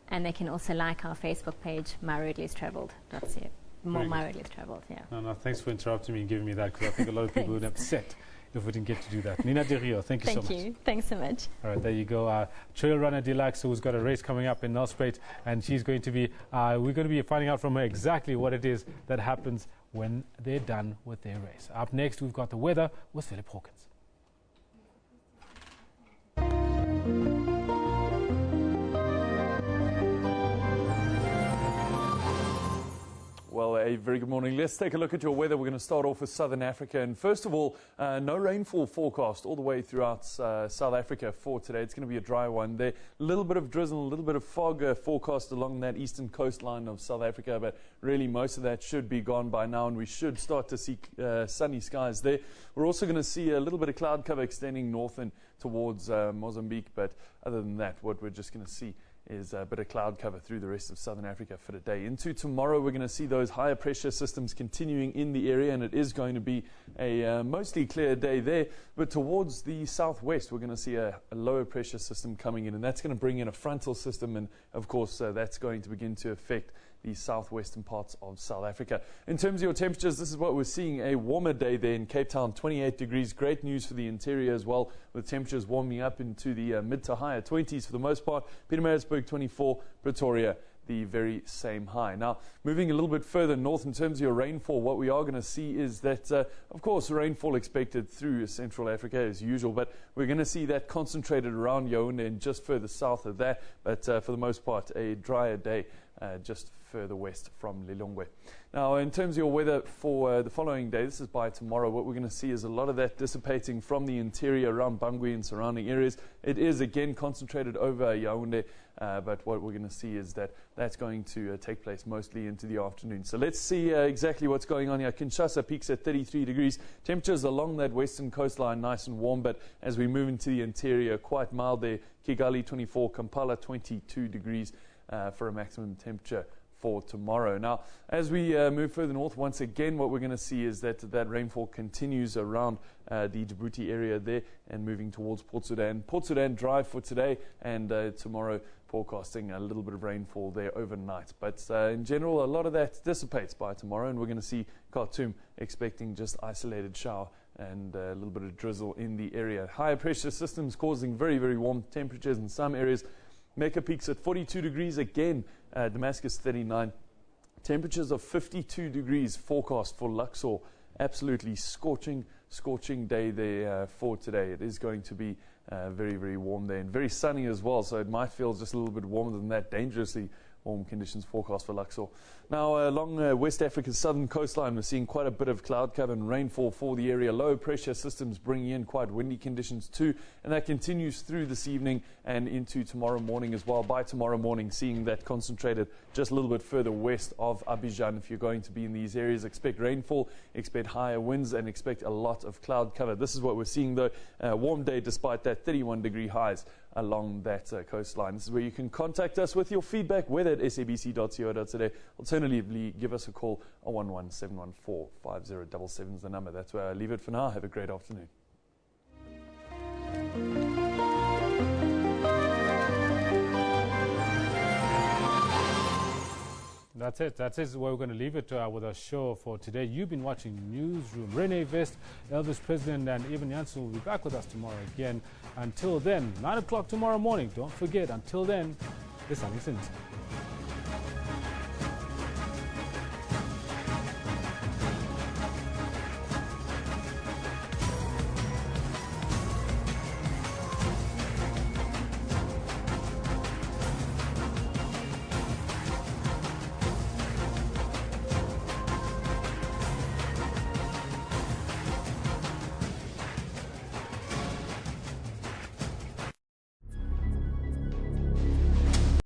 and they can also like our Facebook page, myroadlesstravelled.co. My Road Less Travelled, yeah.
No, thanks for interrupting me and giving me that, because I think a lot of people would be upset if we didn't get to do that. Nina De Rio, thank you so much.
Thank you. Thanks so much.
All right, there you go. Trail runner Deluxe, who's got a race coming up in Nelspruit, and she's going to be, we're going to be finding out from her exactly what it is that happens when they're done with their race. Up next, we've got the weather with Philip Hawkins.
Well, a very good morning. Let's take a look at your weather. We're going to start off with Southern Africa. And first of all, no rainfall forecast all the way throughout South Africa for today. It's going to be a dry one. There, a little bit of drizzle, a little bit of fog forecast along that eastern coastline of South Africa. But really, most of that should be gone by now, and we should start to see sunny skies there. We're also going to see a little bit of cloud cover extending north and towards Mozambique. But other than that, what we're just going to see is a bit of cloud cover through the rest of Southern Africa for today. Into tomorrow, we're going to see those higher pressure systems continuing in the area, and it is going to be a mostly clear day there. But towards the southwest, we're going to see a lower pressure system coming in, and that's going to bring in a frontal system, and of course, that's going to begin to affect the southwestern parts of South Africa. In terms of your temperatures, this is what we're seeing. A warmer day there in Cape Town, 28 degrees. Great news for the interior as well, with temperatures warming up into the mid to higher 20s for the most part. Pietermaritzburg 24, Pretoria the very same high. Now, moving a little bit further north in terms of your rainfall, what we are going to see is that, of course, rainfall expected through Central Africa as usual, but we're going to see that concentrated around Yaoundé and just further south of that, but for the most part, a drier day just further west from Lilongwe. Now, in terms of your weather for the following day, this is by tomorrow, what we're going to see is a lot of that dissipating from the interior around Bangui and surrounding areas. It is again concentrated over Yaoundé, but what we're going to see is that that's going to take place mostly into the afternoon. So let's see exactly what's going on here. Kinshasa peaks at 33 degrees. Temperatures along that western coastline nice and warm, but as we move into the interior, quite mild there. Kigali 24, Kampala 22 degrees for a maximum temperature for tomorrow. Now, as we move further north, once again, what we're going to see is that rainfall continues around the Djibouti area there and moving towards Port Sudan. Port Sudan dry for today, and tomorrow forecasting a little bit of rainfall there overnight. But in general, a lot of that dissipates by tomorrow, and we're going to see Khartoum expecting just isolated shower and a little bit of drizzle in the area. Higher pressure systems causing very, very warm temperatures in some areas. Mecca peaks at 42 degrees again, Damascus 39. Temperatures of 52 degrees forecast for Luxor. Absolutely scorching day there for today. It is going to be very, very warm there and very sunny as well, so it might feel just a little bit warmer than that. Dangerously warm conditions forecast for Luxor. Now, along West Africa's southern coastline, we're seeing quite a bit of cloud cover and rainfall for the area. Low pressure systems bringing in quite windy conditions too, and that continues through this evening and into tomorrow morning as well. By tomorrow morning, seeing that concentrated just a little bit further west of Abidjan. If you're going to be in these areas, expect rainfall, expect higher winds, and expect a lot of cloud cover. This is what we're seeing though. Warm day despite that, 31-degree highs along that coastline. This is where you can contact us with your feedback, weather at sabc.co.za. Alternatively, give us a call on 11714-5077 is the number. That's where I leave it for now. Have a great afternoon.
That's it. That's it. Where we're going to leave it with our show for today. You've been watching Newsroom. Renee Vest, Elvis President, and Evan Janssen will be back with us tomorrow again. Until then, 9 o'clock tomorrow morning. Don't forget, until then, this is